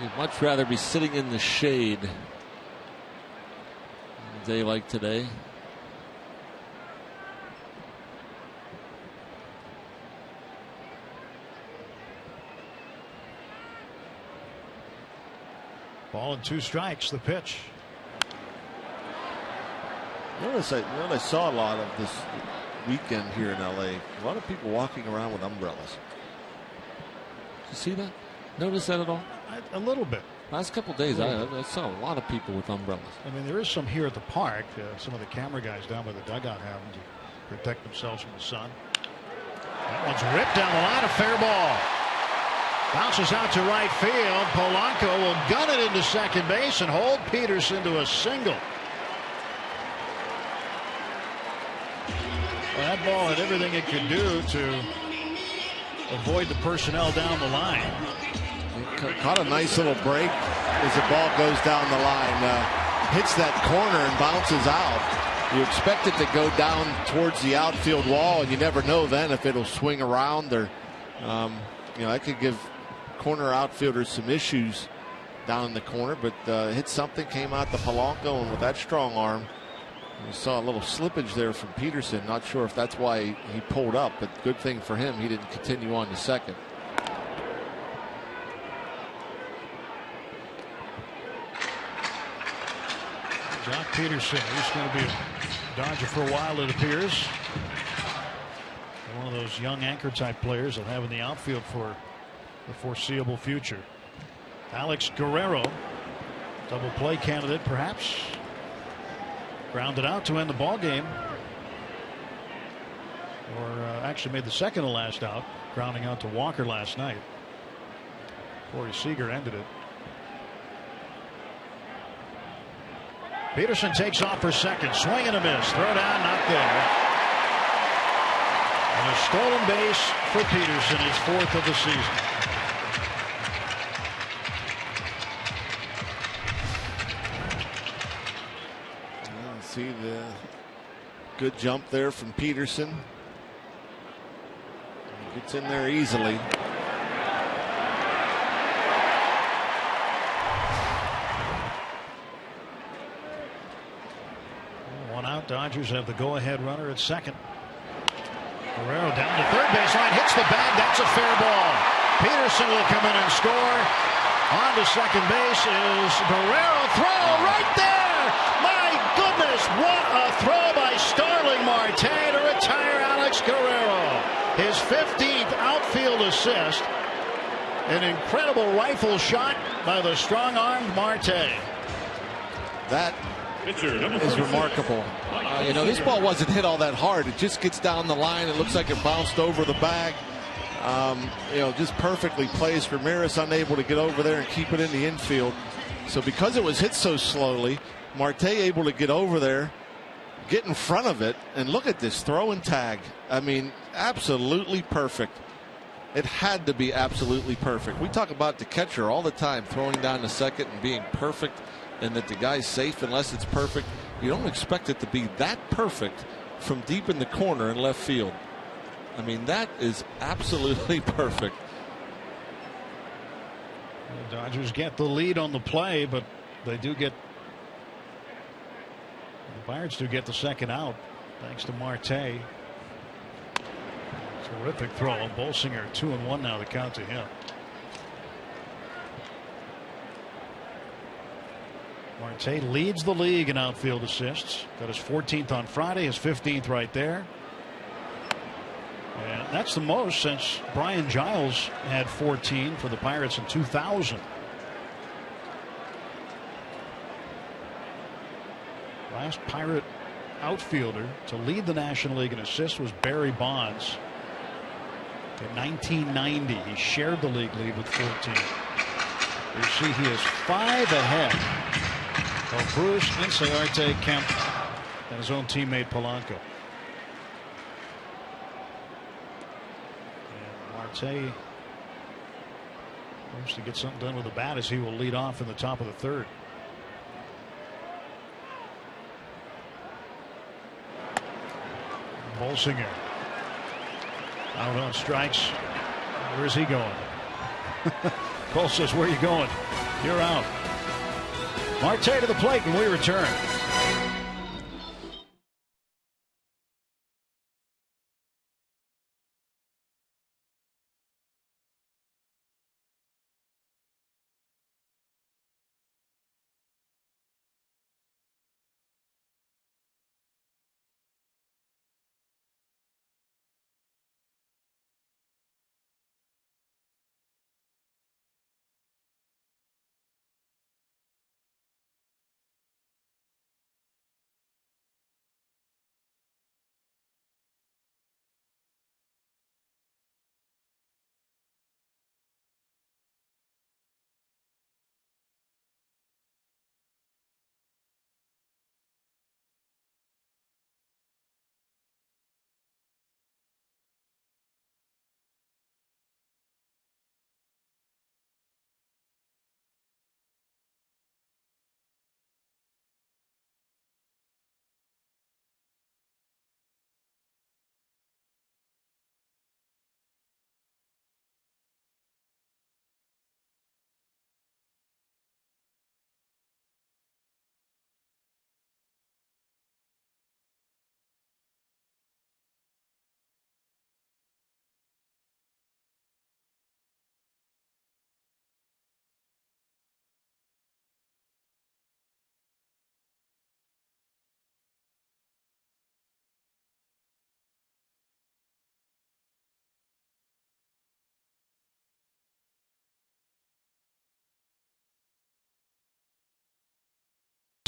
C: You'd much rather be sitting in the shade on a day like today.
A: Ball and 2 strikes, the pitch.
C: Notice I saw a lot of this weekend here in LA. A lot of people walking around with umbrellas. Did you see that? Notice that at all?
A: A little bit.
C: Last couple of days, I saw a lot of people with umbrellas.
A: I mean, there is some here at the park. Some of the camera guys down by the dugout have them to protect themselves from the sun. That one's ripped down the line, a fair ball. Bounces out to right field. Polanco will gun it into second base and hold Peterson to a single. Well, that ball had everything it could do to avoid the personnel down the line.
C: Caught a nice little break as the ball goes down the line. Hits that corner and bounces out. You expect it to go down towards the outfield wall, and you never know then if it'll swing around or, that could give corner outfielders some issues down in the corner. But hit something, came out the Polanco, and with that strong arm, you saw a little slippage there from Peterson. Not sure if that's why he pulled up, but good thing for him he didn't continue on to second.
A: Jock Peterson, he's going to be a Dodger for a while, it appears. One of those young anchor type players they'll have in the outfield for the foreseeable future. Alex Guerrero, double play candidate perhaps. Grounded out to end the ball game. Or actually made the second to last out, grounding out to Walker last night. Corey Seager ended it. Peterson takes off for second. Swing and a miss. Throw down, not there. And a stolen base for Peterson, his fourth of the season.
C: See the good jump there from Peterson. He gets in there easily.
A: One out. Dodgers have the go-ahead runner at second. Guerrero down to third base line, hits the bag. That's a fair ball. Peterson will come in and score. On to second base is Guerrero. Throw right there. My goodness, what a throw by Starling Marte to retire Alex Guerrero. His 15th outfield assist. An incredible rifle shot by the strong-armed Marte.
C: That is remarkable. This ball wasn't hit all that hard. It just gets down the line. It looks like it bounced over the bag. Just perfectly placed. Ramirez unable to get over there and keep it in the infield. So because it was hit so slowly, Marte able to get over there, get in front of it, and look at this throw and tag. I mean, absolutely perfect. It had to be absolutely perfect. We talk about the catcher all the time, throwing down to second and being perfect, and that the guy's safe unless it's perfect. You don't expect it to be that perfect from deep in the corner in left field. I mean, that is absolutely perfect.
A: The Dodgers get the lead on the play, but they do get, the Pirates do get the second out thanks to Marte. Terrific throw. Bolsinger 2-1 now, the count to him. Marte leads the league in outfield assists. Got his 14th on Friday, his 15th right there. And that's the most since Brian Giles had 14 for the Pirates in 2000. Last Pirate outfielder to lead the National League in assists was Barry Bonds. In 1990, he shared the league lead with 14. You see he is 5 ahead of Bruce, Inciarte, Kemp, and his own teammate Polanco. And Marte hopes to get something done with the bat as he will lead off in the top of the third. Bolsinger out on strikes. Where's he going? Cole says, where are you going? You're out. Marte to the plate when we return.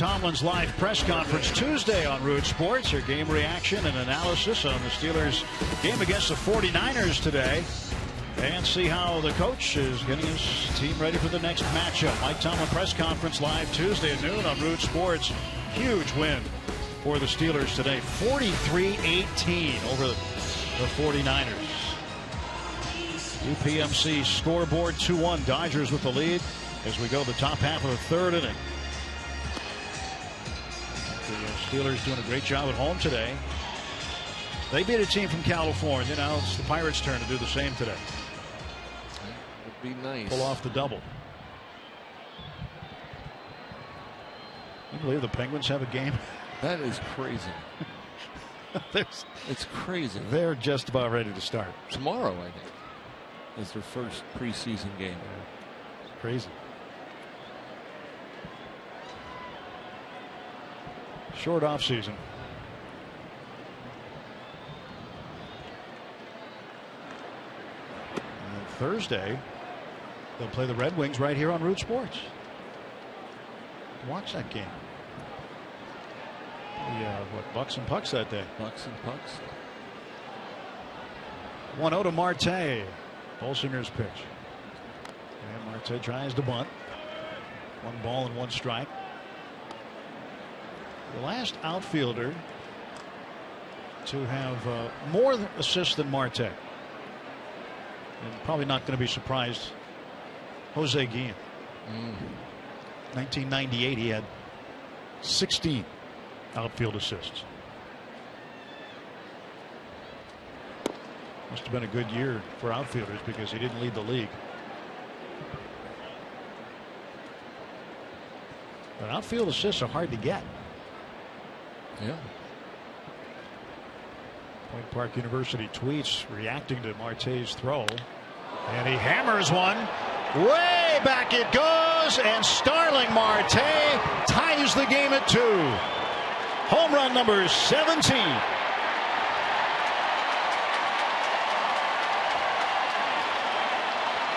A: Tomlin's live press conference Tuesday on Root Sports. Your game reaction and analysis on the Steelers' game against the 49ers today. And see how the coach is getting his team ready for the next matchup. Mike Tomlin press conference live Tuesday at noon on Root Sports. Huge win for the Steelers today. 43-18 over the 49ers. UPMC scoreboard 2-1. Dodgers with the lead as we go to the top half of the third inning. The Steelers doing a great job at home today. They beat a team from California. Now it's the Pirates' turn to do the same today.
C: Would be nice.
A: Pull off the double. Can you believe the Penguins have a game?
C: That is crazy. It's crazy.
A: They're just about ready to start.
C: Tomorrow, I think, is their first preseason game.
A: It's crazy. Short off season. And Thursday, they'll play the Red Wings right here on Root Sports. Watch that game. What, Bucks and Pucks that day?
C: Bucks and Pucks.
A: 1-0 to Marte. Bolsinger's pitch. And Marte tries to bunt. 1 ball and 1 strike. The last outfielder to have more assists than Marte. And probably not going to be surprised. Jose Guillen. 1998, he had 16 outfield assists. Must have been a good year for outfielders because he didn't lead the league. But outfield assists are hard to get.
C: Yeah.
A: Point Park University tweets reacting to Marte's throw. And he hammers one. Way back it goes. And Starling Marte ties the game at 2. Home run number 17.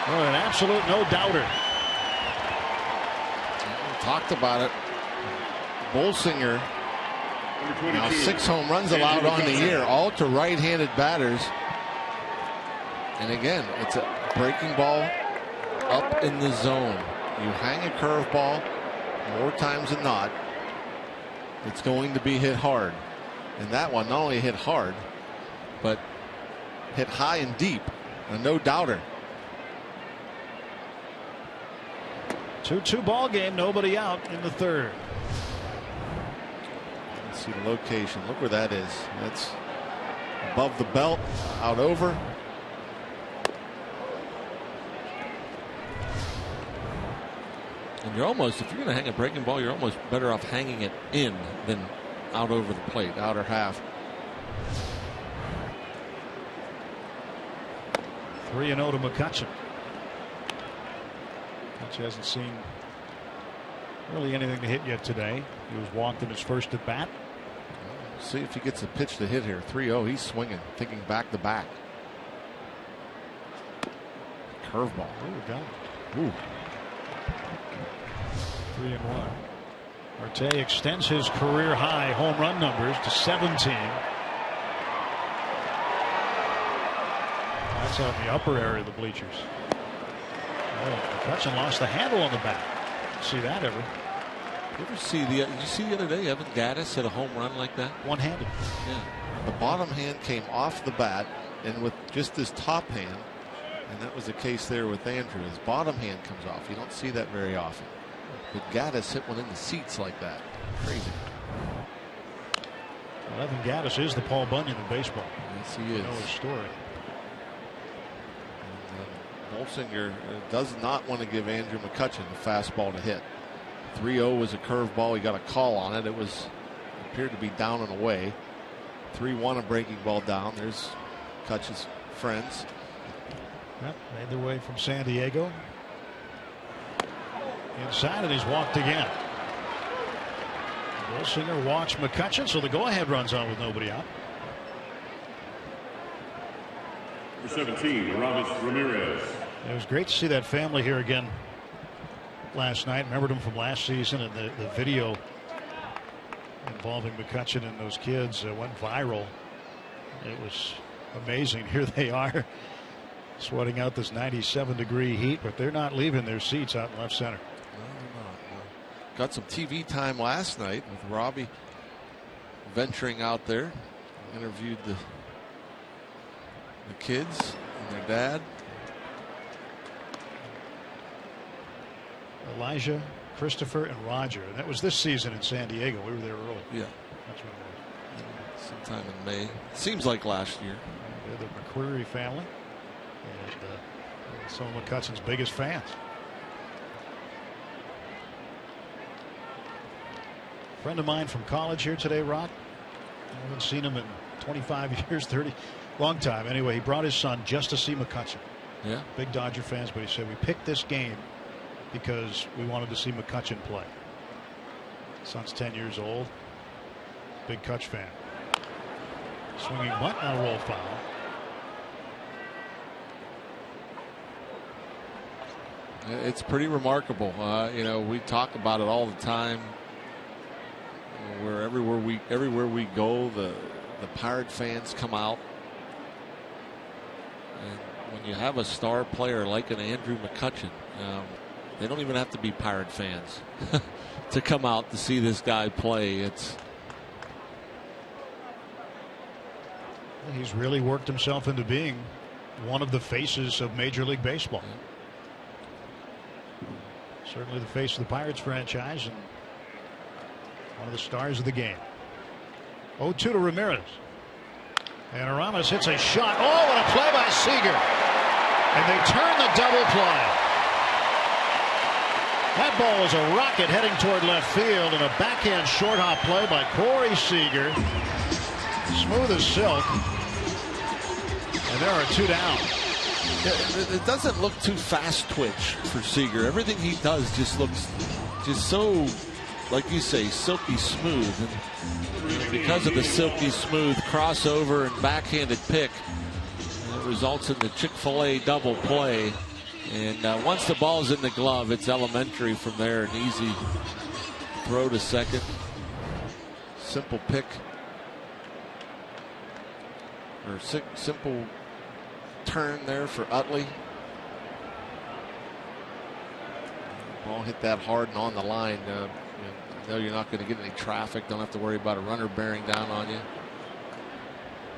A: Oh, an absolute no-doubter.
C: We talked about it. Bolsinger. Now 6 home runs allowed on the year, all to right-handed batters. And again, it's a breaking ball up in the zone. You hang a curveball more times than not, it's going to be hit hard. And that one not only hit hard, but hit high and deep. A no-doubter.
A: 2-2 ball game. Nobody out in the third.
C: Let's see the location. Look where that is. That's above the belt, out over. And you're almost, if you're going to hang a breaking ball, you're almost better off hanging it in than out over the plate, outer half.
A: 3-0 to McCutchen. Which hasn't seen really anything to hit yet today. He was walked in his first at bat.
C: See if he gets a pitch to hit here. 3-0. He's swinging, thinking back to back. Curveball.
A: Ooh, got it.
C: Ooh.
A: 3-1. Marte extends his career high home run numbers to 17. That's out in the upper area of the bleachers. Oh, McCutchen lost the handle on the bat. See that ever?
C: You ever see did you see the other day Evan Gattis hit a home run like that?
A: One-handed.
C: Yeah. The bottom hand came off the bat and with just his top hand, and that was the case there with Andrew. His bottom hand comes off. You don't see that very often. But Gattis hit one in the seats like that. Crazy.
A: Well, Evan Gattis is the Paul Bunyan of baseball.
C: Yes, he is.
A: You know his story.
C: Bolsinger does not want to give Andrew McCutchen a fastball to hit. 3-0 was a curveball. He got a call on it. It appeared to be down and away. 3-1 a breaking ball down. There's McCutchen's friends.
A: Yep, made their way from San Diego. Inside, and he's walked again. Bolsinger walks McCutchen, so the go-ahead runs on with nobody out.
E: For 17, Aramis Ramirez.
A: It was great to see that family here again last night. Remembered them from last season, and the video involving McCutchen and those kids went viral. It was amazing. Here they are sweating out this 97-degree heat, but they're not leaving their seats out in left center.
C: No, they're not. Got some TV time last night with Robbie venturing out there. Interviewed the kids and their dad.
A: Elijah, Christopher, and Roger. And that was this season in San Diego. We were there early.
C: Yeah.
A: That's when it was.
C: Sometime in May. Seems like last year.
A: They're the McQuarrie family. And some of McCutchen's biggest fans. Friend of mine from college here today, Rock. I haven't seen him in 25 years, 30, long time. Anyway, he brought his son just to see McCutchen.
C: Yeah.
A: Big Dodger fans, but he said we picked this game because we wanted to see McCutchen play. Son's 10 years old. Big Kutch fan. Swinging bunt on a roll foul.
C: It's pretty remarkable. You know, we talk about it all the time. Where everywhere we go, the Pirate fans come out. And when you have a star player like an Andrew McCutchen, they don't even have to be Pirate fans to come out to see this guy play.
A: He's really worked himself into being one of the faces of Major League Baseball. Certainly the face of the Pirates franchise and one of the stars of the game. 0-2 to Ramirez. And Aramis hits a shot. Oh, and a play by Seager. And they turn the double play. That ball is a rocket heading toward left field, and a backhand short hop play by Corey Seager. Smooth as silk. And there are two down.
C: It doesn't look too fast twitch for Seager. Everything he does just looks just so, like you say, silky smooth. And because of the silky smooth crossover and backhanded pick, it results in the Chick-fil-A double play. And once the ball's in the glove, it's elementary from there. An easy throw to second. Simple pick. Or simple turn there for Utley. Ball hit that hard and on the line. You know you're not going to get any traffic. Don't have to worry about a runner bearing down on you.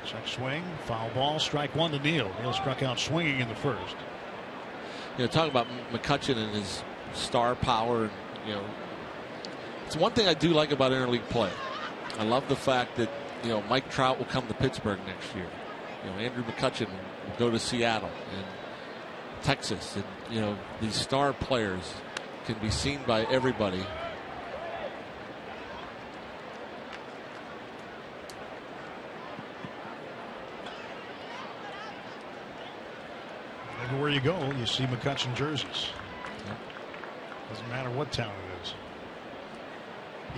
A: Check swing, foul ball, strike one to Neal. Neal struck out swinging in the first.
C: You know, talking about McCutchen and his star power. You know, it's one thing I do like about interleague play. I love the fact that, you know, Mike Trout will come to Pittsburgh next year. You know, Andrew McCutchen will go to Seattle and Texas, and you know, these star players can be seen by everybody.
A: Everywhere you go, you see McCutchen jerseys. Doesn't matter what town it is.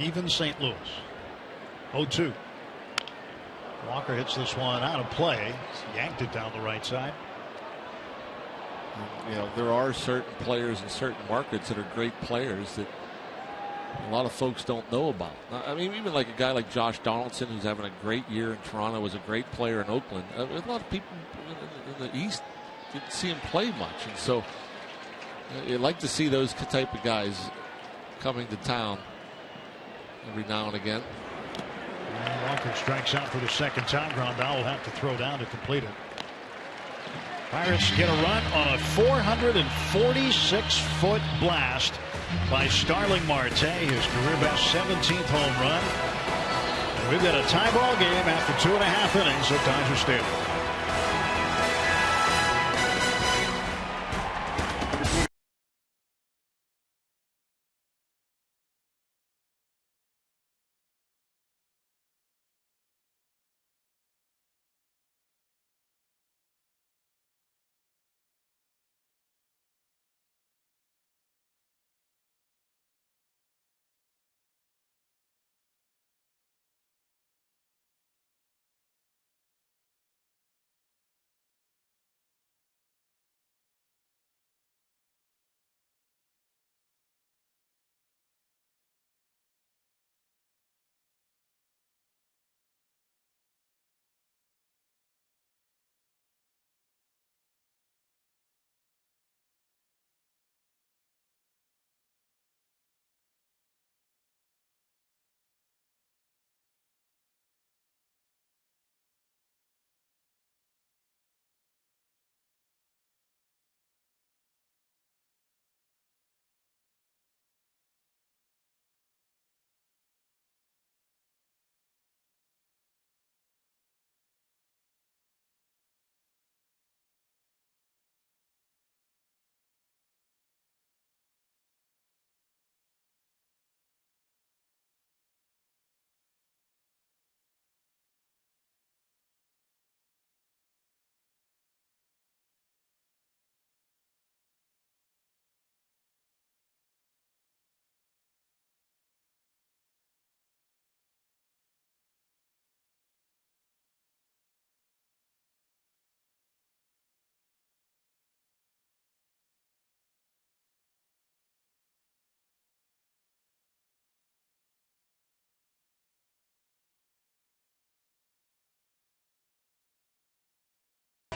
A: Even St. Louis. 0-2. Walker hits this one out of play. Yanked it down the right side.
C: You know, there are certain players in certain markets that are great players that a lot of folks don't know about. I mean, even like a guy like Josh Donaldson, who's having a great year in Toronto, was a great player in Oakland. A lot of people in the East didn't see him play much, and so you like to see those type of guys coming to town every now and again.
A: Walker strikes out for the second time. Grandal will have to throw down to complete it. Pirates get a run on a 446-foot blast by Starling Marte, his career best 17th home run. And we've got a tie ball game after 2.5 innings at Dodger Stadium.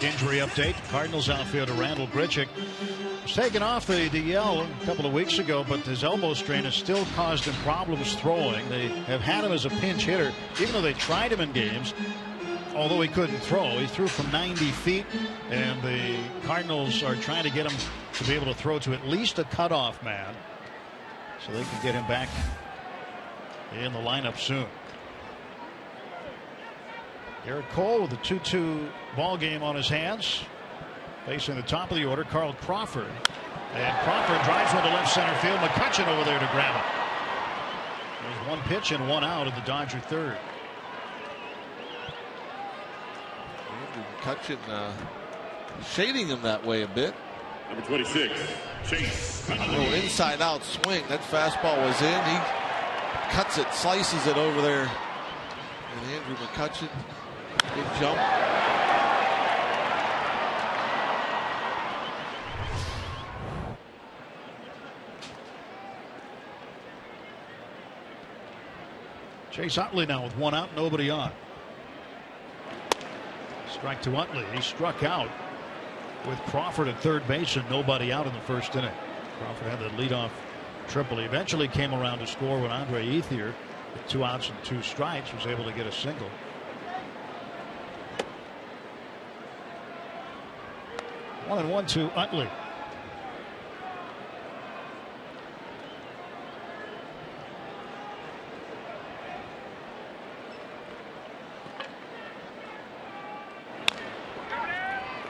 A: Injury update. Cardinals outfielder Randall Grichuk was taken off the DL a couple of weeks ago, but his elbow strain has still caused him problems throwing. They have had him as a pinch hitter, even though they tried him in games. Although he couldn't throw, he threw from 90 feet, and the Cardinals are trying to get him to be able to throw to at least a cutoff man so they can get him back in the lineup soon. Garrett Cole with a 2-2 ball game on his hands, facing the top of the order, Carl Crawford. And Crawford drives one to left center field. McCutchen over there to grab it. There's one pitch and one out of the Dodger third.
C: McCutchen shading him that way a bit.
E: Number 26, Chase.
C: A little inside out swing. That fastball was in. He cuts it, slices it over there. And Andrew McCutchen, big jump.
A: Chase Utley now with one out, nobody on. Strike to Utley. He struck out with Crawford at third base and nobody out in the first inning. Crawford had the leadoff triple. He eventually came around to score when Andre Ethier, with 2 outs and 2 strikes, was able to get a single. 1-1 to Utley.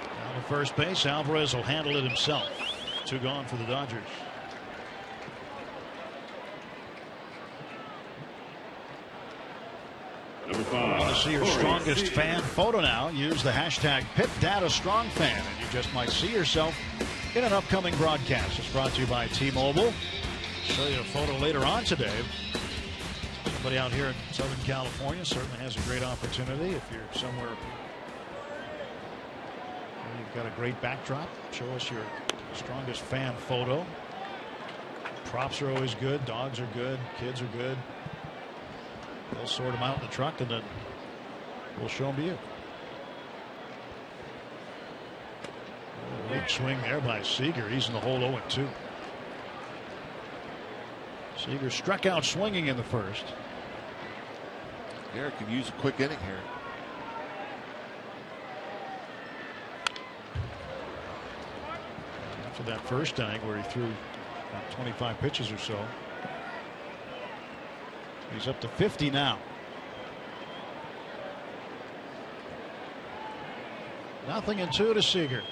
A: Down to first base. Alvarez will handle it himself. 2 gone for the Dodgers. Want to see your strongest fan photo now? Use the hashtag PittDataStrongFan, and you just might see yourself in an upcoming broadcast. It's brought to you by T-Mobile. Show you a photo later on today. Somebody out here in Southern California certainly has a great opportunity. If you're somewhere, you've got a great backdrop, show us your strongest fan photo. Props are always good. Dogs are good. Kids are good. They'll sort them out in the truck and then we'll show them to you. Big swing there by Seager. He's in the hole 0-2. Seager struck out swinging in the first.
C: Garrett could use a quick inning here.
A: After that first inning where he threw about 25 pitches or so. He's up to 50 now. 0-2 to Seager.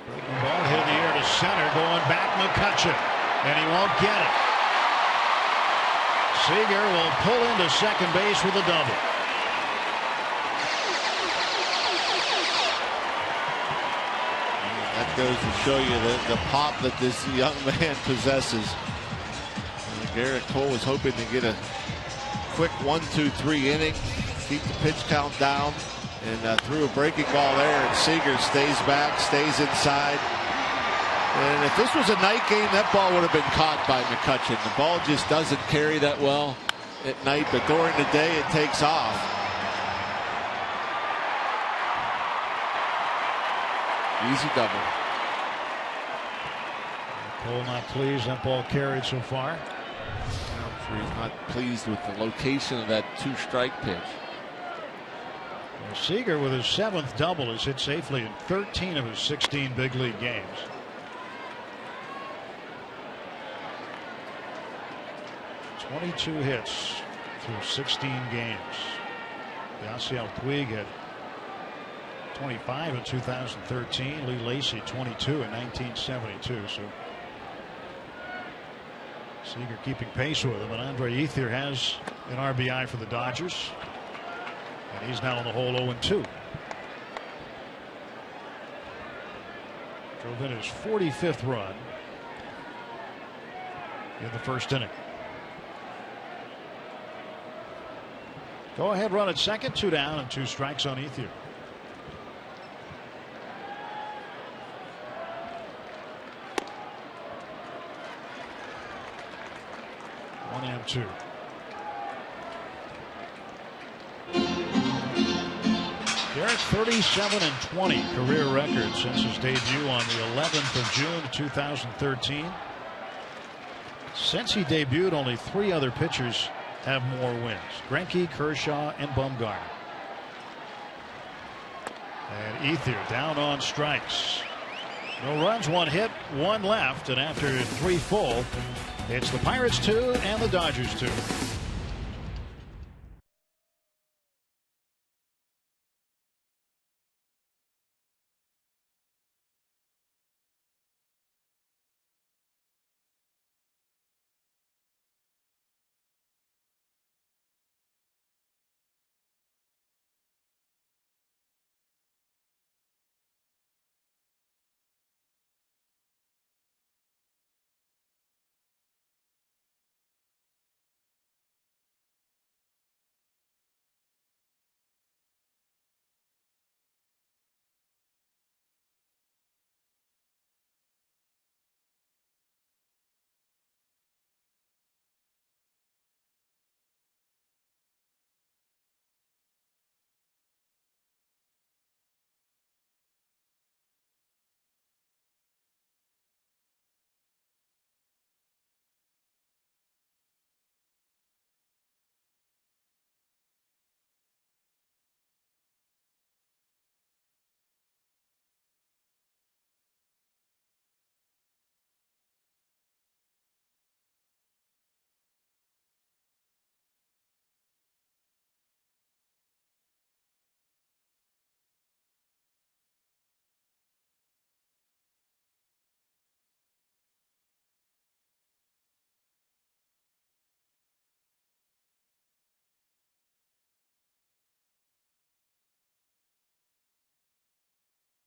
A: Breaking ball hit in the air to center, going back McCutchen, and he won't get it. Seager will pull into second base with a double.
C: That goes to show you the pop that this young man possesses. Garrett Cole was hoping to get a quick 1-2-3 inning, keep the pitch count down, and threw a breaking ball there, and Seager stays back, stays inside. And if this was a night game, that ball would have been caught by McCutchen. The ball just doesn't carry that well at night, but during the day it takes off. Easy double.
A: Cole not pleased. That ball carried so far.
C: I'm sure he's not pleased with the location of that 2-strike pitch.
A: Well, Seager with his 7th double has hit safely in 13 of his 16 big league games. .22 hits through 16 games. Yasiel Puig had 25 in 2013. Lee Lacy 22 in 1972. So Seager keeping pace with him, and Andre Ethier has an RBI for the Dodgers, and he's now in the hole 0-2. Drove in his 45th run in the first inning. Go ahead run at second, 2 down and 2 strikes on Ethier. One and 2. Garrett 37-20 career record since his debut on the 11th of June 2013. Since he debuted, only 3 other pitchers have more wins: Greinke, Kershaw, and Bumgarner. And Ether down on strikes. No runs, 1 hit, 1 left, and after 3 full, it's the Pirates 2 and the Dodgers 2.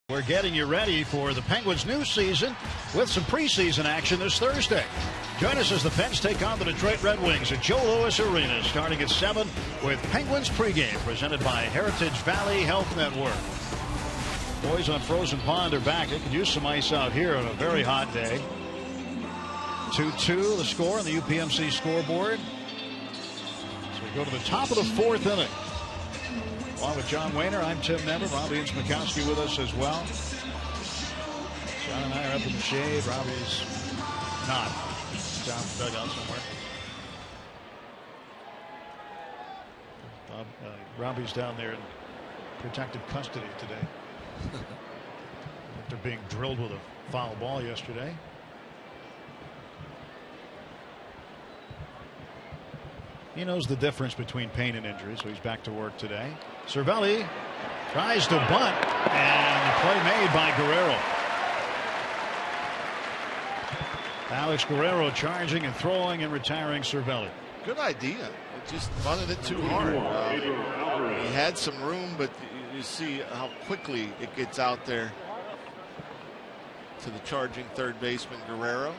A: We're getting you ready for the Penguins' new season with some preseason action this Thursday. Join us as the Pens take on the Detroit Red Wings at Joe Louis Arena starting at 7 with Penguins pregame presented by Heritage Valley Health Network. Boys on Frozen Pond are back. They could use some ice out here on a very hot day. 2-2 the score on the UPMC scoreboard. So we go to the top of the 4th inning. Along with John Wayner, I'm Tim Nemmer. Robbie and Smikowski with us as well. John and I are up in the shade. Robbie's not. Down the dugout somewhere. Robbie's down there in protective custody today. After being drilled with a foul ball yesterday. He knows the difference between pain and injury, so he's back to work today. Cervelli tries to bunt, and the play made by Guerrero. Alex Guerrero charging and throwing and retiring Cervelli.
C: Good idea. It just bunted it too hard. He had some room, but you see how quickly it gets out there to the charging third baseman Guerrero.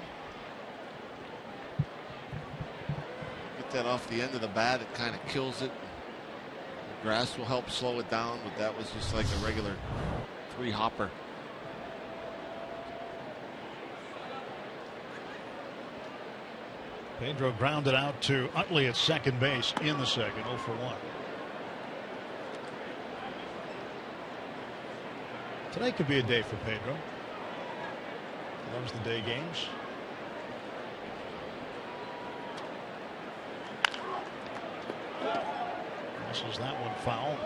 C: That off the end of the bat, it kind of kills it. The grass will help slow it down, but that was just like a regular 3-hopper.
A: Pedro grounded out to Utley at second base in the second, 0 for 1. Today could be a day for Pedro. He loves the day games. Misses that one foul. 1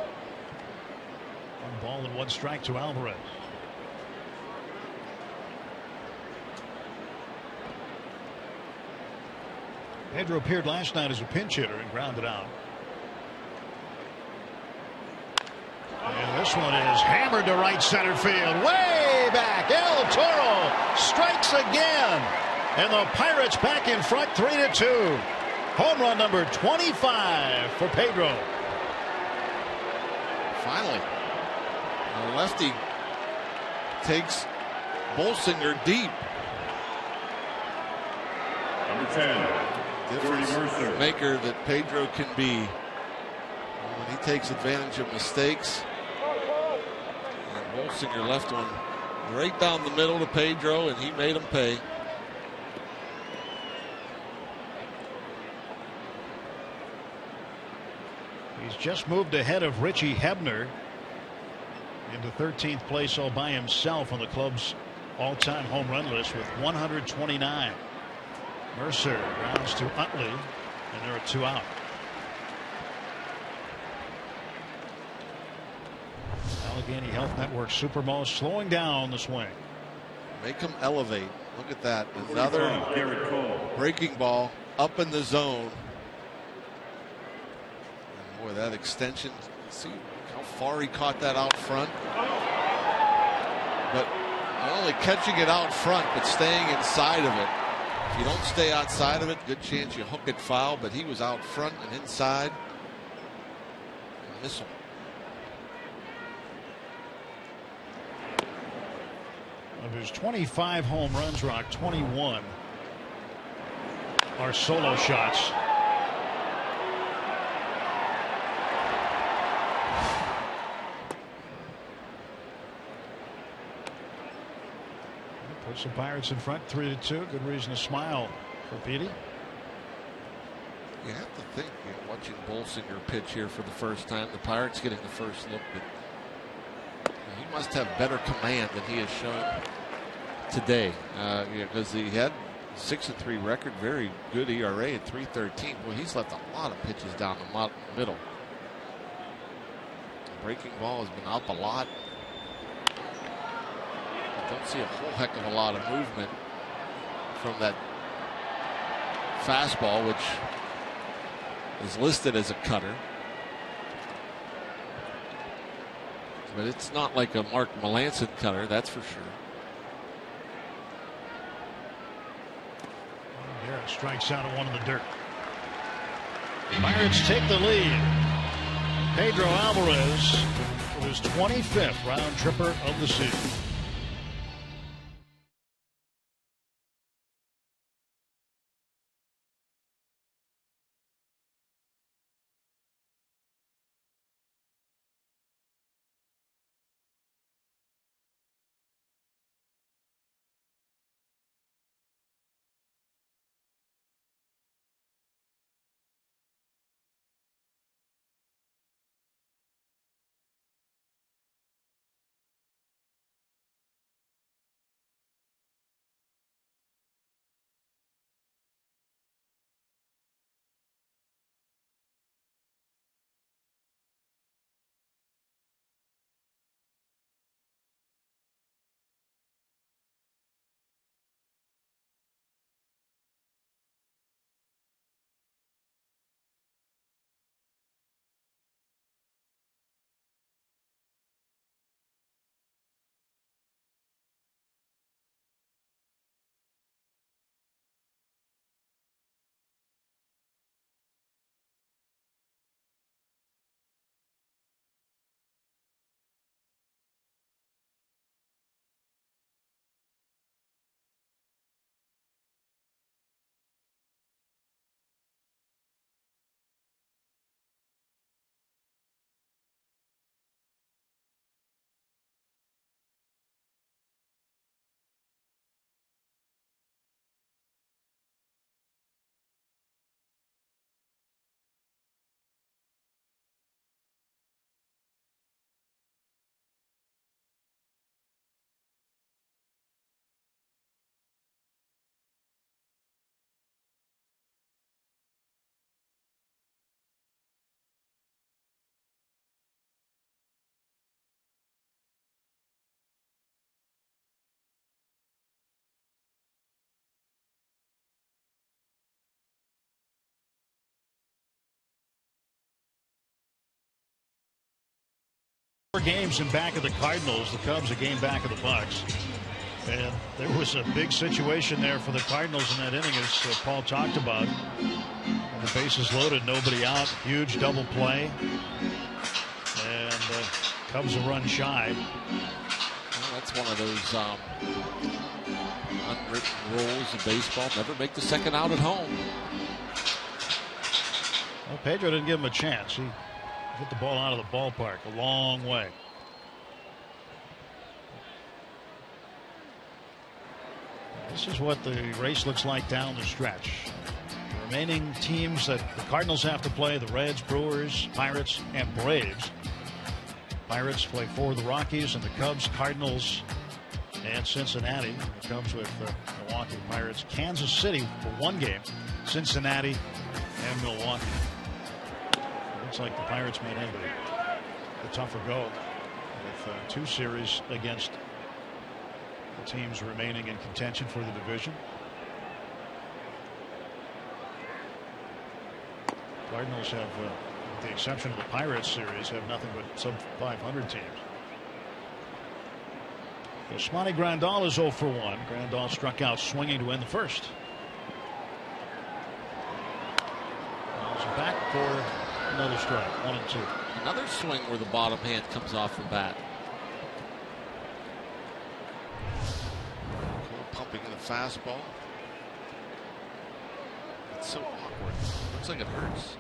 A: ball and 1 strike to Alvarez. Pedro appeared last night as a pinch hitter and grounded out. And this one is hammered to right center field. Way back. El Toro strikes again. And the Pirates back in front 3-2. Home run number 25 for Pedro.
C: Finally, the lefty takes Bolsinger deep.
E: Number 10.
C: Difference maker that Pedro can be when he takes advantage of mistakes. And Bolsinger left one right down the middle to Pedro, and he made him pay.
A: He's just moved ahead of Richie Hebner into 13th place all by himself on the club's all-time home run list with 129. Mercer grounds to Utley, and there are 2 out. Allegheny Health Network Supermo slowing down the swing.
C: Make him elevate. Look at that. Another breaking ball up in the zone. And boy, that extension. See how far he caught that out front. But not only catching it out front, but staying inside of it. If you don't stay outside of it, good chance you hook it foul. But he was out front and inside. Missile.
A: Of his 25 home runs, Rock, 21 are solo shots. Puts the Pirates in front 3-2. Good reason to smile for Petey.
C: You have to think, watching Bolsinger pitch here for the first time, the Pirates getting the first look, but he must have better command than he has shown today, because he had 6-3 record, very good ERA at 3.13. Well, he's left a lot of pitches down the middle. The breaking ball has been up a lot. I don't see a whole heck of a lot of movement from that fastball, which is listed as a cutter. But it's not like a Mark Melancon cutter, that's for sure.
A: Garrett strikes out at 1 in the dirt. The Pirates take the lead. Pedro Alvarez with his 25th round tripper of the season. Games in back of the Cardinals. The Cubs a game back of the Bucks. And there was a big situation there for the Cardinals in that inning, as Paul talked about. And the bases loaded, nobody out. Huge double play. And Cubs a run shy.
C: Well, that's one of those unwritten rules of baseball. Never make the second out at home.
A: Well, Pedro didn't give him a chance. He hit the ball out of the ballpark a long way. This is what the race looks like down the stretch. The remaining teams that the Cardinals have to play: the Reds, Brewers, Pirates, and Braves. Pirates play for the Rockies, and the Cubs, Cardinals, and Cincinnati. The Cubs with Milwaukee. Pirates, Kansas City for one game, Cincinnati and Milwaukee. Looks like the Pirates may have the tougher go with 2 series against the teams remaining in contention for the division. Cardinals have, with the exception of the Pirates series, have nothing but sub 500 teams. Yasmani Grandal is 0 for 1. Grandal struck out swinging to end the first. He's back for another strike. 1 and 2.
C: Another swing where the bottom hand comes off the bat. Cole pumping in the fastball. It's so awkward. Looks like it hurts.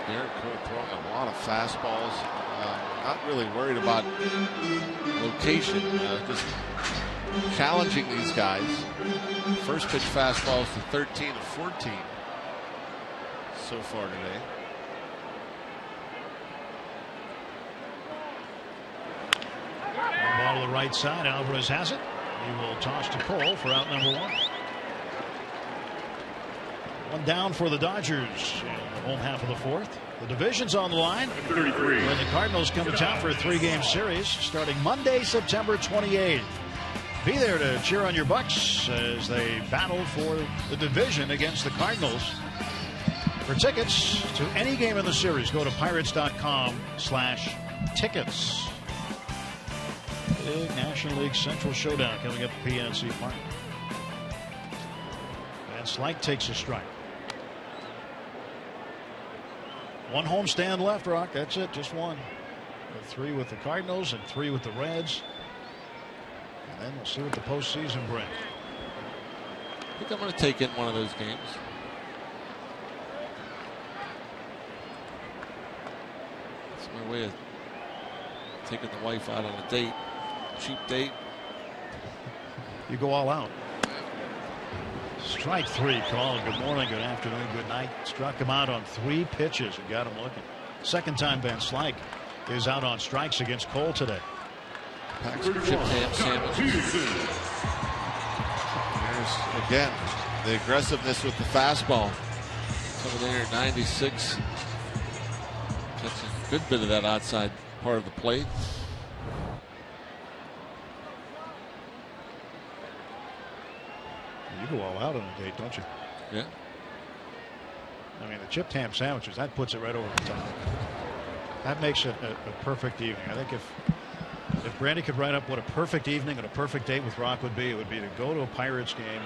C: Garrett Cole throwing a lot of fastballs. Not really worried about location. Just challenging these guys. First pitch fastballs to 13 of 14 so far today.
A: Ball to the right side. Alvarez has it. He will toss to Cole for out number 1. One down for the Dodgers in the home half of the 4th. The division's on the line.
E: 33.
A: When the Cardinals come to town for a 3-game series starting Monday, September 28th. Be there to cheer on your Bucks as they battle for the division against the Cardinals. For tickets to any game in the series, go to pirates.com/tickets. Big National League Central Showdown coming up at PNC Park. And Slight takes a strike. 1 homestand left, Rock. That's it, just 1. 3 with the Cardinals and 3 with the Reds. And then we'll see what the postseason brings.
C: I think I'm going to take in one of those games. It's my way of taking the wife out on a date. Cheap date.
A: You go all out. Strike 3 called. Good morning, good afternoon, good night. Struck him out on 3 pitches and got him looking. Second time Van Slyke is out on strikes against Cole today.
C: Packs chip ham sandwiches. There's again the aggressiveness with the fastball. Coming in here at 96. Gets a good bit of that outside part of the plate.
A: You go all out on a date, don't you?
C: Yeah.
A: I mean, the chipped ham sandwiches, that puts it right over the top. That makes it a perfect evening. I think if Brandy could write up what a perfect evening and a perfect date with Rock would be, it would be to go to a Pirates game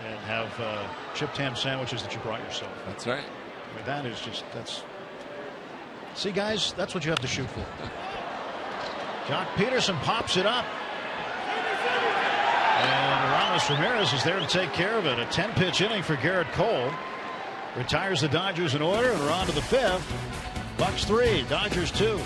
A: and have chipped ham sandwiches that you brought yourself.
C: That's right.
A: I mean, that is just, that's. See, guys, that's what you have to shoot for. Jock Peterson pops it up. And Ramos Ramirez is there to take care of it. A 10-pitch inning for Garrett Cole. Retires the Dodgers in order, and we're on to the 5th. Bucks 3, Dodgers 2.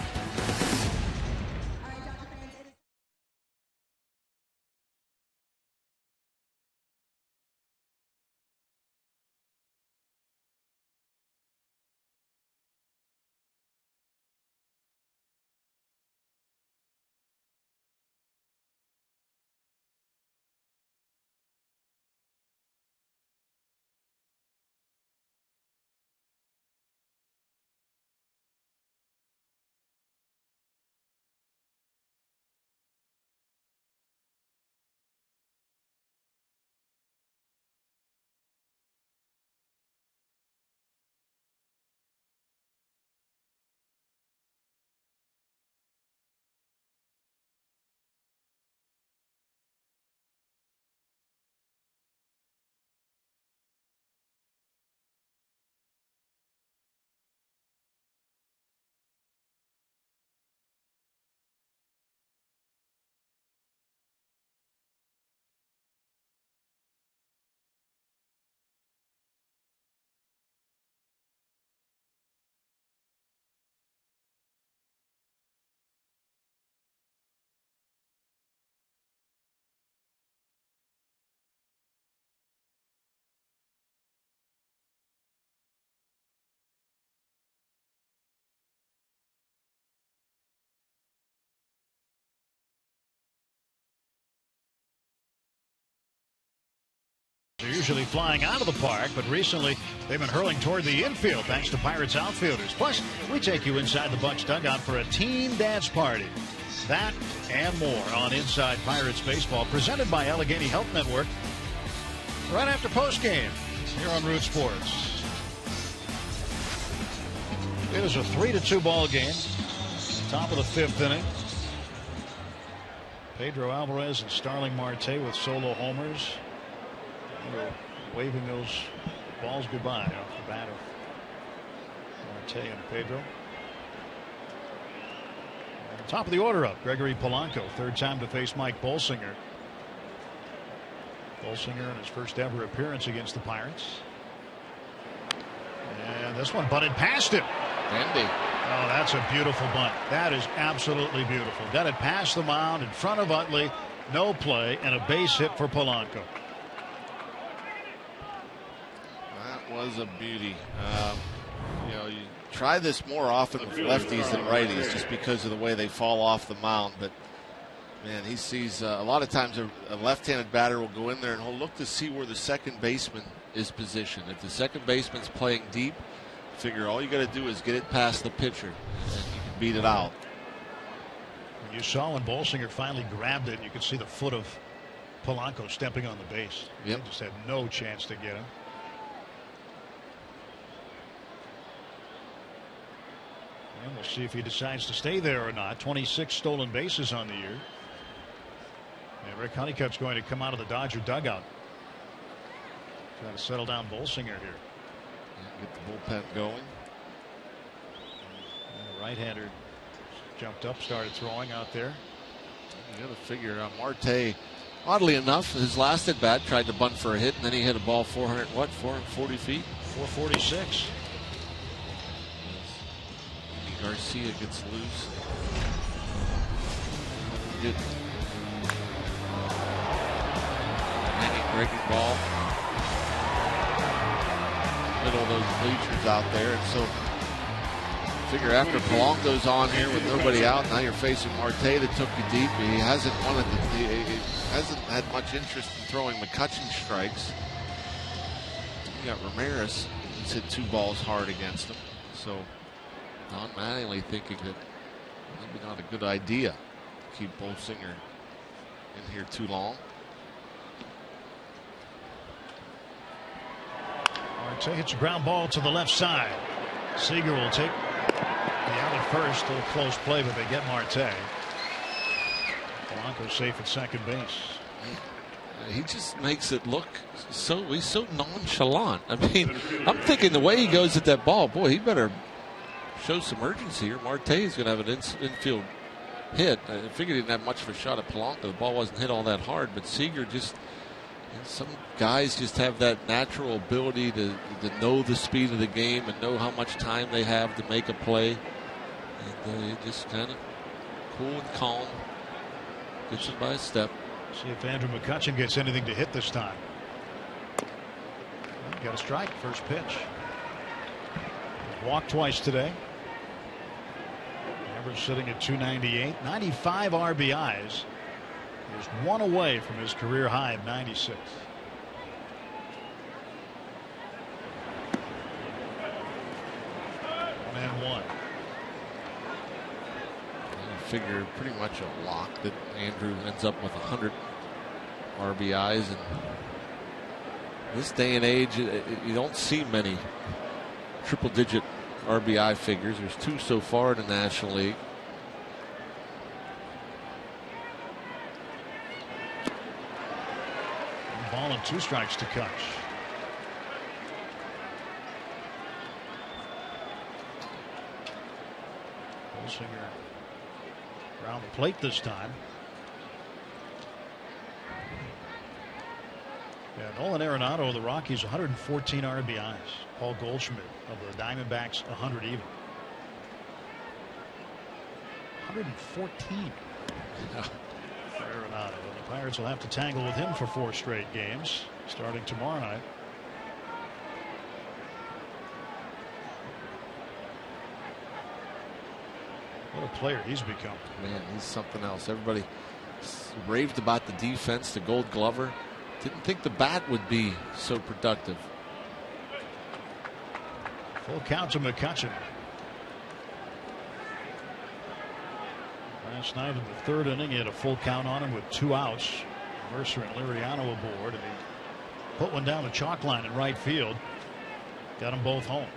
A: usually flying out of the park, but recently they've been hurling toward the infield thanks to Pirates outfielders. Plus, we take you inside the Bucs dugout for a team dance party. That and more on Inside Pirates Baseball, presented by Allegheny Health Network, right after postgame here on Root Sports. It is a 3-2 ball game. Top of the 5th inning. Pedro Alvarez and Starling Marte with solo homers. They're waving those balls goodbye off the bat of Marte and Pedro. And top of the order up, Gregory Polanco, third time to face Mike Bolsinger. Bolsinger in his first ever appearance against the Pirates. And this one butted past him.
C: Andy.
A: Oh, that's a beautiful bunt. That is absolutely beautiful. Got it past the mound in front of Utley. No play and a base hit for Polanco.
C: That was a beauty. You try this more often with lefties than righties just because of the way they fall off the mound. But, man, he sees a lot of times a left-handed batter will go in there and he'll look to see where the second baseman is positioned. If the second baseman's playing deep, figure all you got to do is get it past the pitcher and you can beat it out.
A: You saw when Bolsinger finally grabbed it, you could see the foot of Polanco stepping on the base.
C: Yep.
A: They just had no chance to get him. And we'll see if he decides to stay there or not. 26 stolen bases on the year. And Rick Honeycutt's going to come out of the Dodger dugout. Try to settle down Bolsinger here.
C: Get the bullpen going.
A: And the right-hander jumped up, started throwing out there.
C: You got to figure out Marte, oddly enough, his last at bat tried to bunt for a hit, and then he hit a ball 440 feet?
A: 446.
C: Garcia gets loose. Good. Hanging breaking ball. Middle of those bleachers out there, and so figure after Polanco's on here with nobody out, now you're facing Marte that took you deep. He hasn't had much interest in throwing McCutcheon strikes. You got Ramirez, he's hit 2 balls hard against him. So Don Mattingly thinking that maybe not a good idea to keep Bolsinger in here too long.
A: Marte hits a ground ball to the left side. Seager will take the out at first. A little close play, but they get Marte. Polanco safe at second base.
C: He just makes it look he's so nonchalant. I mean, I'm thinking the way he goes at that ball, boy, he better show some urgency here. Marte is going to have an infield hit. I figured he didn't have much of a shot at Polanco. The ball wasn't hit all that hard, but Seager just. Some guys just have that natural ability to know the speed of the game and know how much time they have to make a play. And they just kind of cool and calm. Gets it by a step.
A: See if Andrew McCutcheon gets anything to hit this time. Well, got a strike, first pitch. He's walked twice today. Average sitting at 298. 95 RBIs. He's one away from his career high of 96. And one.
C: I figure pretty much a lock that Andrew ends up with 100 RBIs. And this day and age, you don't see many triple-digit RBI figures. There's 2 so far in the National League.
A: Ball and 2 strikes to Kutch. Bolsinger around the plate this time. Yeah, Nolan Arenado of the Rockies, 114 RBIs. Paul Goldschmidt of the Diamondbacks, 100 even. 114. Arenado. The Pirates will have to tangle with him for 4 straight games starting tomorrow night. What a player he's become.
C: Man, he's something else. Everybody raved about the defense, the Gold Glover. Didn't think the bat would be so productive.
A: Full count to McCutchen. Last night in the third inning, he had a full count on him with 2 outs. Mercer and Liriano aboard, and he put one down the chalk line in right field. Got them both home.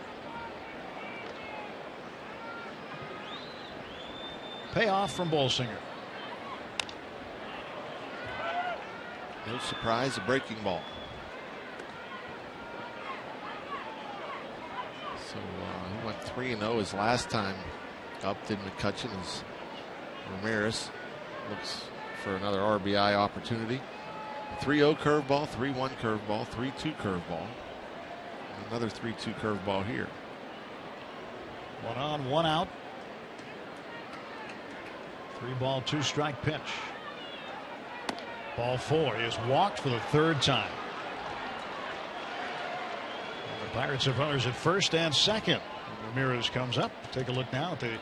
A: Payoff from Bolsinger.
C: No surprise, a breaking ball. So he went 3-0 his last time up, did McCutchen, as Ramirez looks for another RBI opportunity. 3-0 curveball, 3-1 curveball, 3-2 curveball. Another 3-2 curveball here.
A: 1 on, 1 out. 3-ball, 2-strike pitch. Ball 4. He has walked for the 3rd time. And the Pirates have runners at first and second. Ramirez comes up. Take a look now at the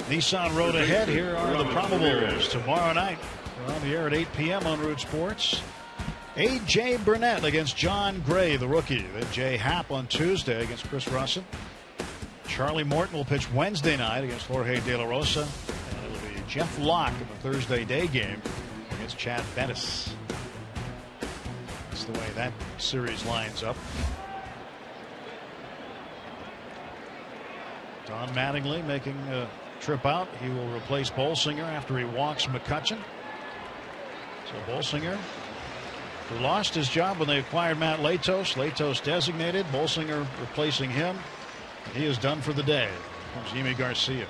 A: Nissan road ahead. Here are the probables tomorrow night. We're on the air at 8 p.m. on Root Sports. A.J. Burnett against John Gray, the rookie. Then Jay Happ on Tuesday against Chris Russell. Charlie Morton will pitch Wednesday night against Jorge De La Rosa. And it'll be Jeff Locke in the Thursday day game against Chad Bettis. That's the way that series lines up. Don Mattingly making a trip out. He will replace Bolsinger after he walks McCutchen. So Bolsinger, who lost his job when they acquired Matt Latos. Latos designated. Bolsinger replacing him. He is done for the day. Comes Yimi Garcia.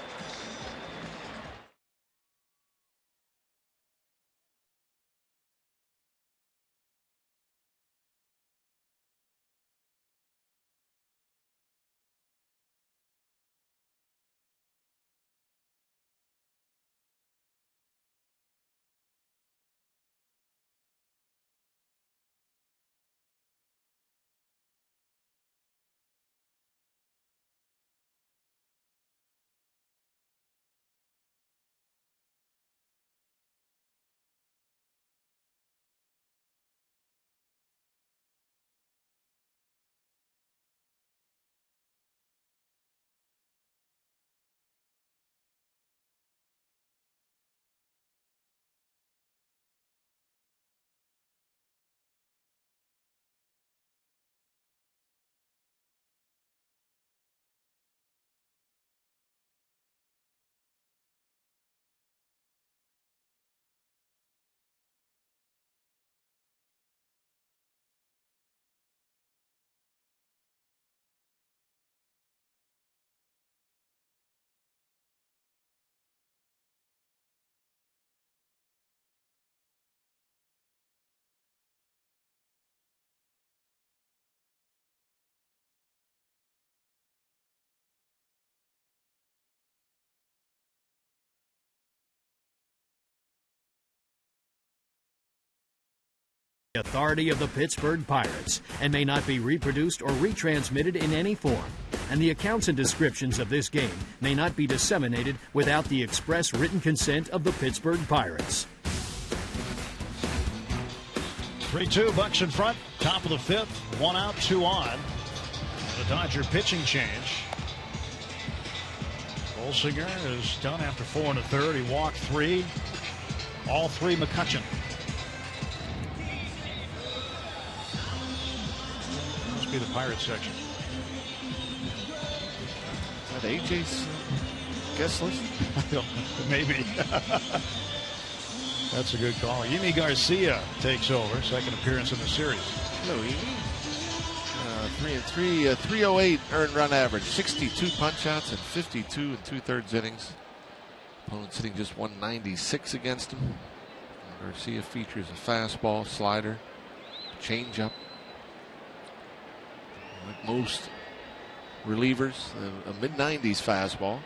D: Authority of the Pittsburgh Pirates and may not be reproduced or retransmitted in any form. And the accounts and descriptions of this game may not be disseminated without the express written consent of the Pittsburgh Pirates.
A: 3-2, Bucks in front, top of the 5th, 1 out, 2 on. The Dodger pitching change. Bolsinger is done after 4 1/3. He walked 3. All 3 McCutchen. Must be the Pirates section.
C: Is that AJ's guest list?
A: Maybe. That's a good call. Yimi Garcia takes over. Second appearance in the series.
C: Hello, Yimi. 3-3, 308 earned run average, 62 punch outs and 52 2/3 innings. Opponent's hitting just 196 against him. And Garcia features a fastball, slider, changeup. Like most relievers, a mid-90s fastball.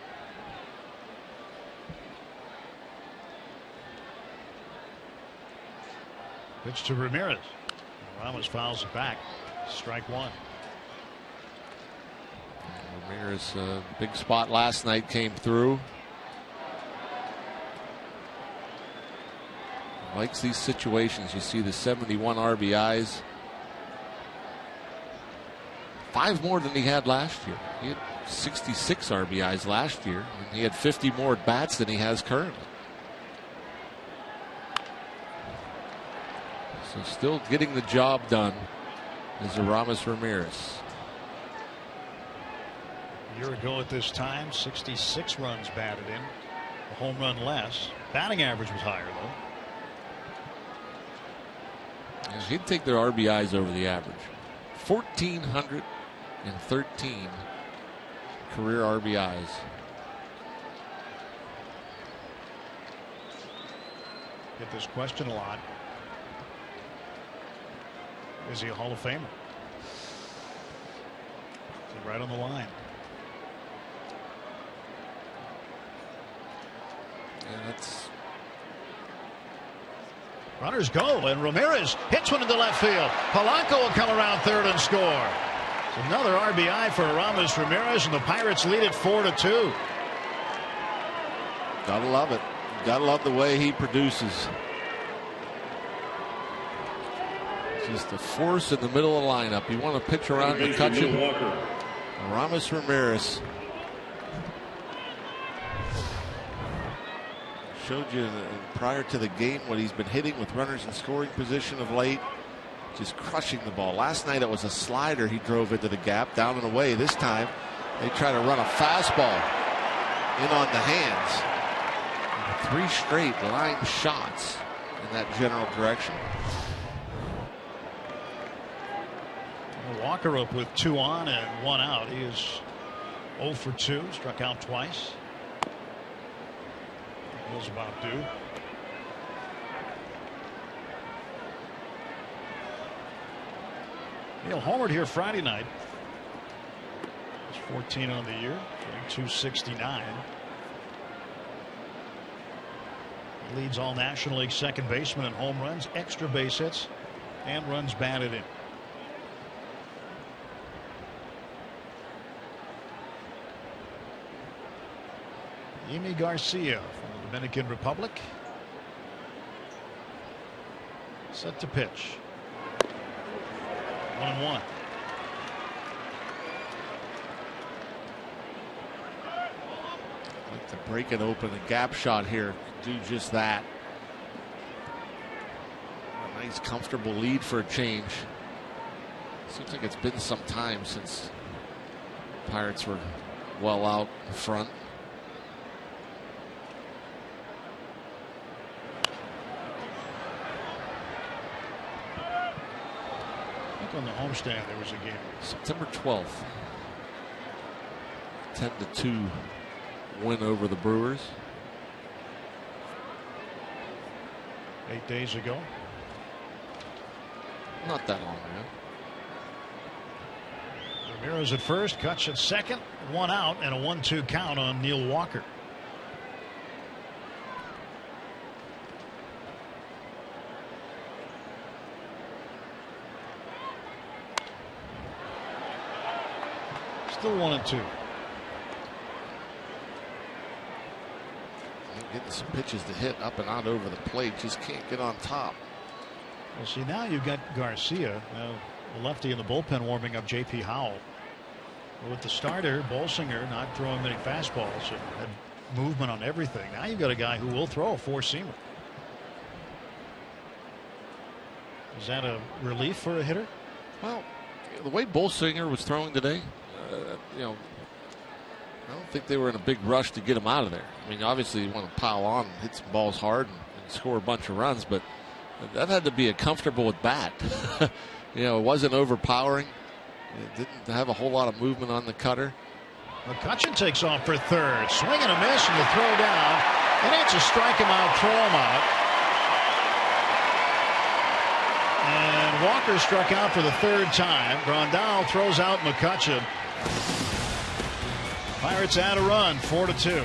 A: Pitch to Ramirez. Ramos fouls it back. Strike 1.
C: Ramirez, big spot last night came through. Likes these situations. You see the 71 RBIs. 5 more than he had last year. He had 66 RBIs last year, and he had 50 more at bats than he has currently. So still getting the job done is Aramis Ramirez.
A: A year ago at this time, 66 runs batted in, a home run less. Batting average was higher, though.
C: Yes, he'd take their RBIs over the average. 1,413 career RBIs.
A: Get this question a lot. Is he a Hall of Famer? Is he right on the line?
C: Yeah, that's...
A: Runners go, and Ramirez hits one into left field. Polanco will come around third and score. It's another RBI for Aramis Ramirez, and the Pirates lead it 4-2.
C: Gotta love it. Gotta love the way he produces. Just a force in the middle of the lineup. You want to pitch around McCutchen. Aramis Ramirez. Showed you prior to the game what he's been hitting with runners in scoring position of late. Just crushing the ball. Last night it was a slider he drove into the gap, down and away. This time they try to run a fastball in on the hands. And 3 straight line shots in that general direction.
A: Walker up with 2 on and 1 out. He is 0 for 2, struck out twice. Was about due. Neil homered here Friday night. He's 14 on the year, 269. Leads all National League second baseman in home runs, extra base hits, and runs batted in. Yimi Garcia from the Dominican Republic. Set to pitch. 1-1.
C: Like to break it open. A gap shot here. Do just that. A nice comfortable lead for a change. Seems like it's been some time since Pirates were well out in front.
A: On the homestand there was a game.
C: September 12th. 10-2 win over the Brewers.
A: 8 days ago.
C: Not that long ago.
A: Ramirez at first, Kutch at second, 1 out, and a 1-2 count on Neil Walker. Still 1-2.
C: Getting some pitches to hit up and out over the plate. Just can't get on top.
A: Well, see, now you've got Garcia, the lefty in the bullpen, warming up J.P. Howell. With the starter, Bolsinger, not throwing many fastballs and had movement on everything. Now you've got a guy who will throw a 4-seamer. Is that a relief for a hitter?
C: Well, the way Bolsinger was throwing today, I don't think they were in a big rush to get him out of there. I mean, obviously you want to pile on and hit some balls hard and score a bunch of runs, but that had to be a comfortable at bat. It wasn't overpowering. It didn't have a whole lot of movement on the cutter.
A: McCutchen takes off for third. Swing and a miss, and the throw down. And it's a strike him out, throw him out. And Walker struck out for the 3rd time. Grandal throws out McCutchen. Pirates add a run, 4-2.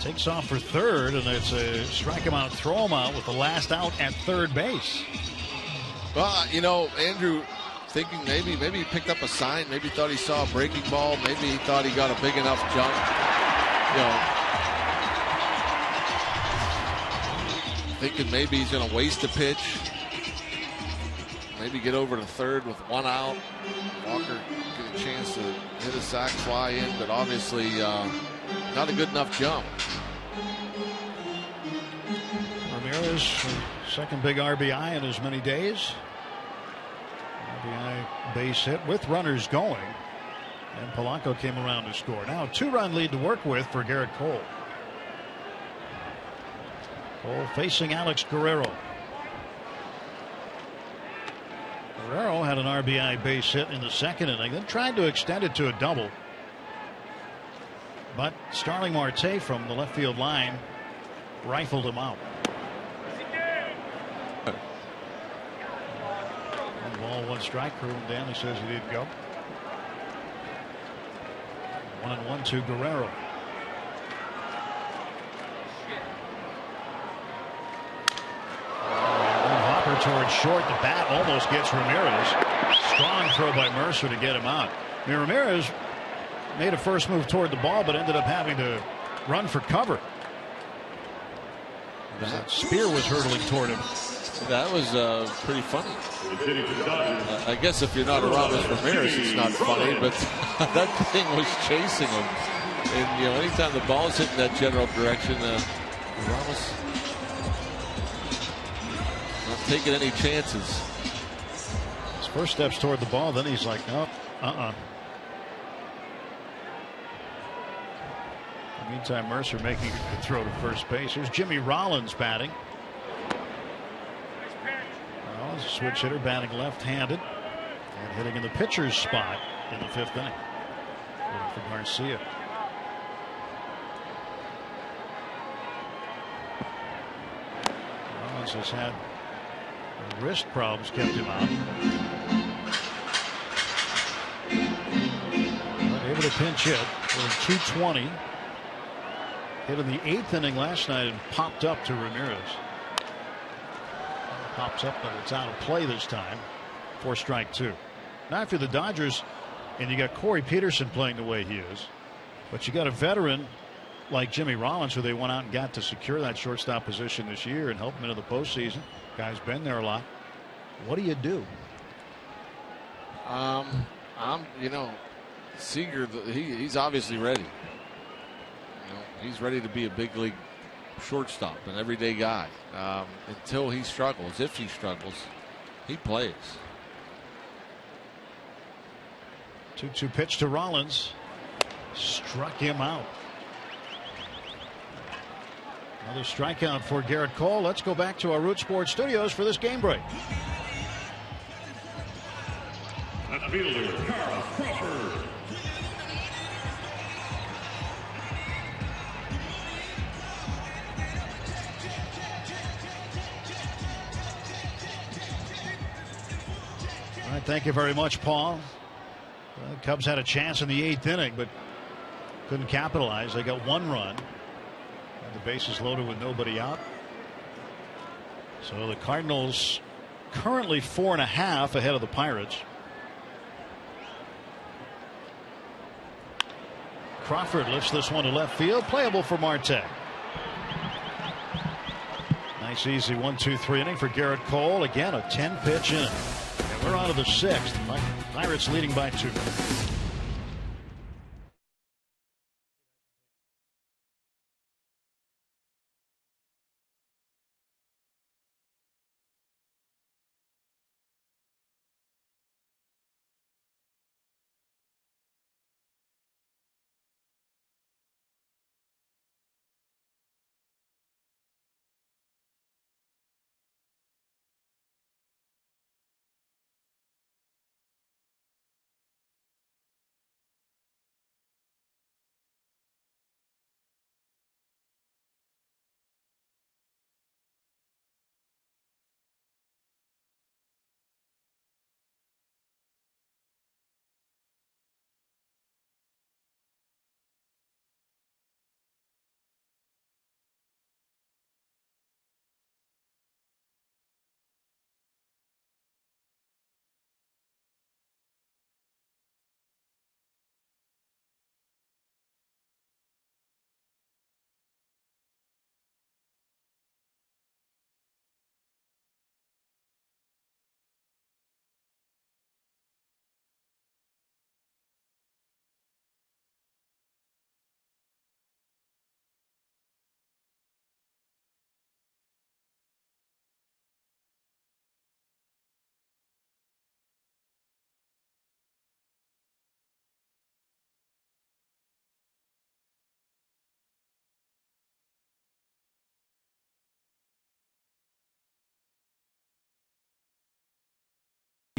A: Takes off for third, and it's a strike him out, throw him out with the last out at third base.
C: Well, you know, Andrew thinking maybe he picked up a sign, maybe thought he saw a breaking ball, maybe he thought he got a big enough jump. You know, thinking maybe he's going to waste a pitch. Maybe get over to third with one out. Walker get a chance to hit a sac fly in, but obviously not a good enough jump.
A: Ramirez, second big RBI in as many days. RBI base hit with runners going. And Polanco came around to score. Now a 2-run lead to work with for Garrett Cole. Cole facing Alex Guerrero. Guerrero had an RBI base hit in the second inning, then tried to extend it to a double. But Starling Marte from the left field line rifled him out. One ball, one strike. Kerwin Danley says he didn't go. 1-1 to Guerrero. Hopper towards short. The bat almost gets Ramirez. Strong throw by Mercer to get him out. I mean, Ramirez made a first move toward the ball, but ended up having to run for cover. That spear was hurtling toward him.
C: That was pretty funny. I guess if you're not around Ramirez, it's not funny, but that thing was chasing him. And, you know, anytime the ball is hitting that general direction, Ramos not taking any chances.
A: His first steps toward the ball, then he's like, no, Meantime, Mercer making a throw to first base. Here's Jimmy Rollins batting. Rollins, a switch hitter, batting left-handed and hitting in the pitcher's spot in the fifth inning. Waiting for Garcia. Rollins has had wrist problems, kept him out. But able to pinch hit for 220. Hit in the eighth inning last night and popped up to Ramirez. Pops up, but it's out of play this time for strike two. Now, if you're the Dodgers and you got Corey Peterson playing the way he is, but you got a veteran like Jimmy Rollins, who they went out and got to secure that shortstop position this year and help him into the postseason. Guy's been there a lot. What do you do?
C: You know, Seager, he's obviously ready. You know, he's ready to be a big league shortstop, an everyday guy. Until he struggles, if he struggles, he plays.
A: 2-2 pitch to Rollins. Struck him out. Another strikeout for Garrett Cole. Let's go back to our Root Sports studios for this game break.
E: Left fielder, Carl Crawford.
A: All right, thank you very much, Paul. The Cubs had a chance in the eighth inning, but couldn't capitalize. They got one run. And the bases loaded with nobody out. So the Cardinals currently 4.5 ahead of the Pirates. Crawford lifts this one to left field. Playable for Marte. Nice easy 1-2-3 inning for Garrett Cole. Again, a 10-pitch inning. And we're on to the sixth. Pirates leading by 2.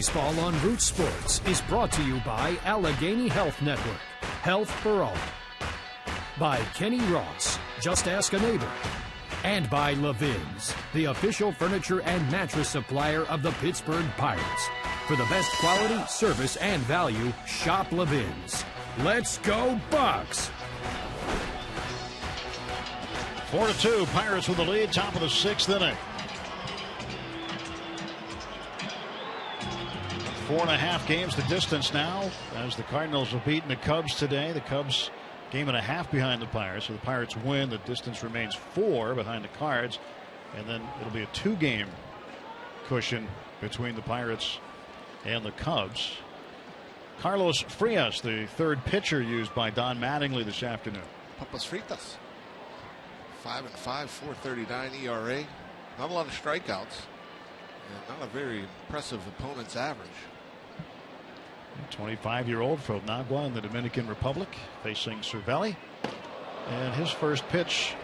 D: Baseball on Root Sports is brought to you by Allegheny Health Network. Health for all. By Kenny Ross. Just ask a neighbor. And by Levin's, the official furniture and mattress supplier of the Pittsburgh Pirates. For the best quality, service, and value, shop Levin's. Let's go Bucks!
A: 4-2, Pirates with the lead, top of the 6th inning. 4.5 games the distance now, as the Cardinals have beaten the Cubs today. The Cubs game and a half behind the Pirates, so the Pirates win. The distance remains 4 behind the Cards, and then it'll be a 2-game cushion between the Pirates and the Cubs. Carlos Frias, the third pitcher used by Don Mattingly this afternoon.
C: Papas Fritas. 5-5, 4.39 ERA. Not a lot of strikeouts. And not a very impressive opponent's average.
A: 25-year-old from Nagua in the Dominican Republic, facing Cervelli. And his first pitch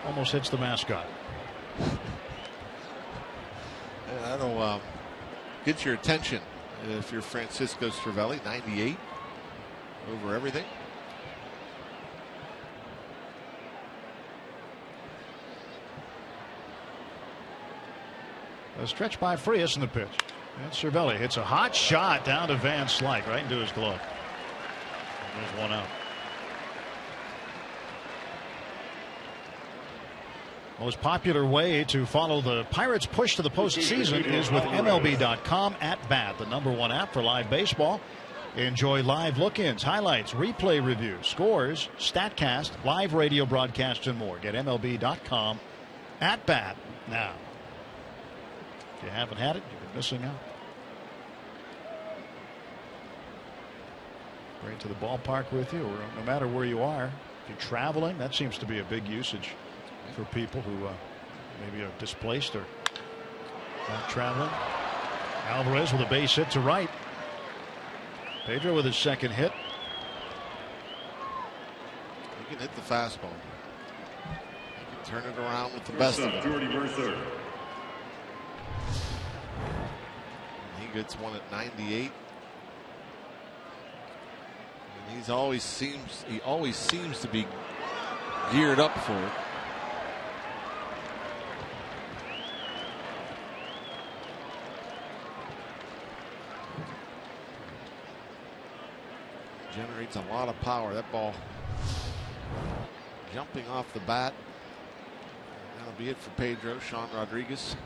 A: almost hits the mascot.
C: That'll get your attention if you're Francisco Cervelli. 98 over everything.
A: A stretch by Frias in the pitch. And Cervelli hits a hot shot down to Van Slyke, right into his glove. And there's one out. Most popular way to follow the Pirates' push to the postseason is with MLB.com at bat, the #1 app for live baseball. Enjoy live look-ins, highlights, replay reviews, scores, StatCast, live radio broadcasts, and more. Get MLB.com at bat now. If you haven't had it, you've been missing out. Right to the ballpark with you, or no matter where you are. If you're traveling, that seems to be a big usage for people who maybe are displaced or not traveling. Alvarez with a base hit to right. Pedro with his second hit.
C: You can hit the fastball. You can turn it around with the best of them. He gets one at 98. And he always seems to be geared up for it. Generates a lot of power. That ball jumping off the bat. That'll be it for Pedro. Sean Rodriguez.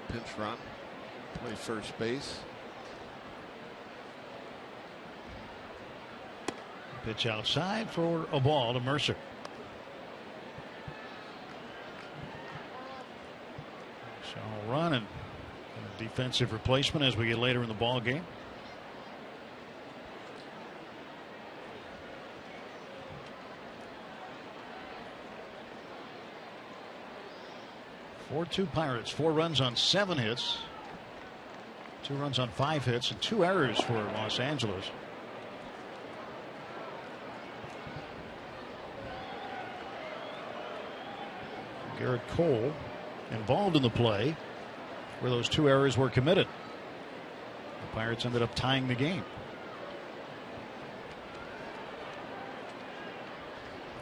C: Pinch run. Play first base.
A: Pitch outside for a ball to Mercer. So a run and a defensive replacement as we get later in the ball game. Two Pirates, 4 runs on 7 hits, 2 runs on 5 hits, and 2 errors for Los Angeles. Garrett Cole involved in the play where those 2 errors were committed. The Pirates ended up tying the game.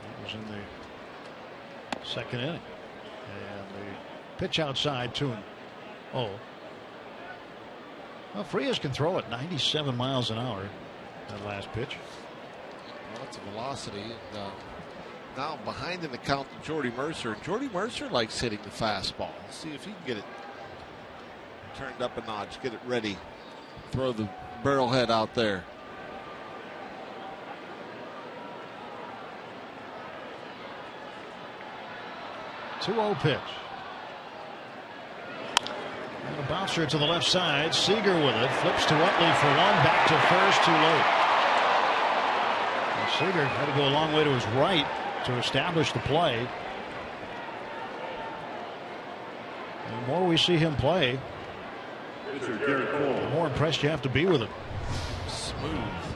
A: That was in the second inning. And the pitch outside, 2-0. Well, Frias can throw it 97 miles an hour. That last pitch.
C: Lots of velocity. And, now behind in the count to Jordy Mercer. Jordy Mercer likes hitting the fastball. Let's see if he can get it turned up a notch, get it ready, throw the barrel head out there.
A: Two-0 pitch. And a bouncer to the left side. Seager with it. Flips to Utley for one. Back to first. Too late. And Seager had to go a long way to his right to establish the play. And the more we see him play, the more impressed you have to be with him.
C: Smooth.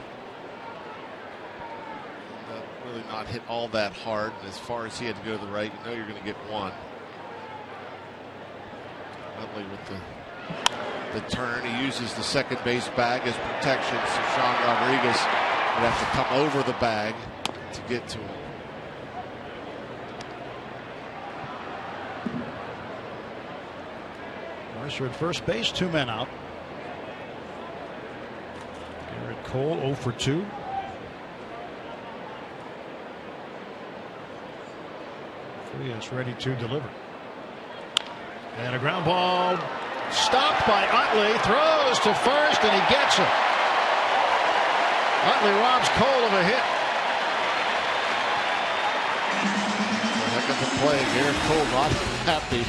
C: Really not hit all that hard. And as far as he had to go to the right, you know you're going to get one. Utley with the the turn. He uses the second base bag as protection, so Sean Rodriguez would have to come over the bag to get to him.
A: Mercer at first base, 2 men out. Garrett Cole 0 for 2. Frias ready to deliver. And a ground ball stopped by Utley. Throws to first and he gets it. Utley robs Cole of a hit.
C: Heck of a play. Garrett Cole not happy.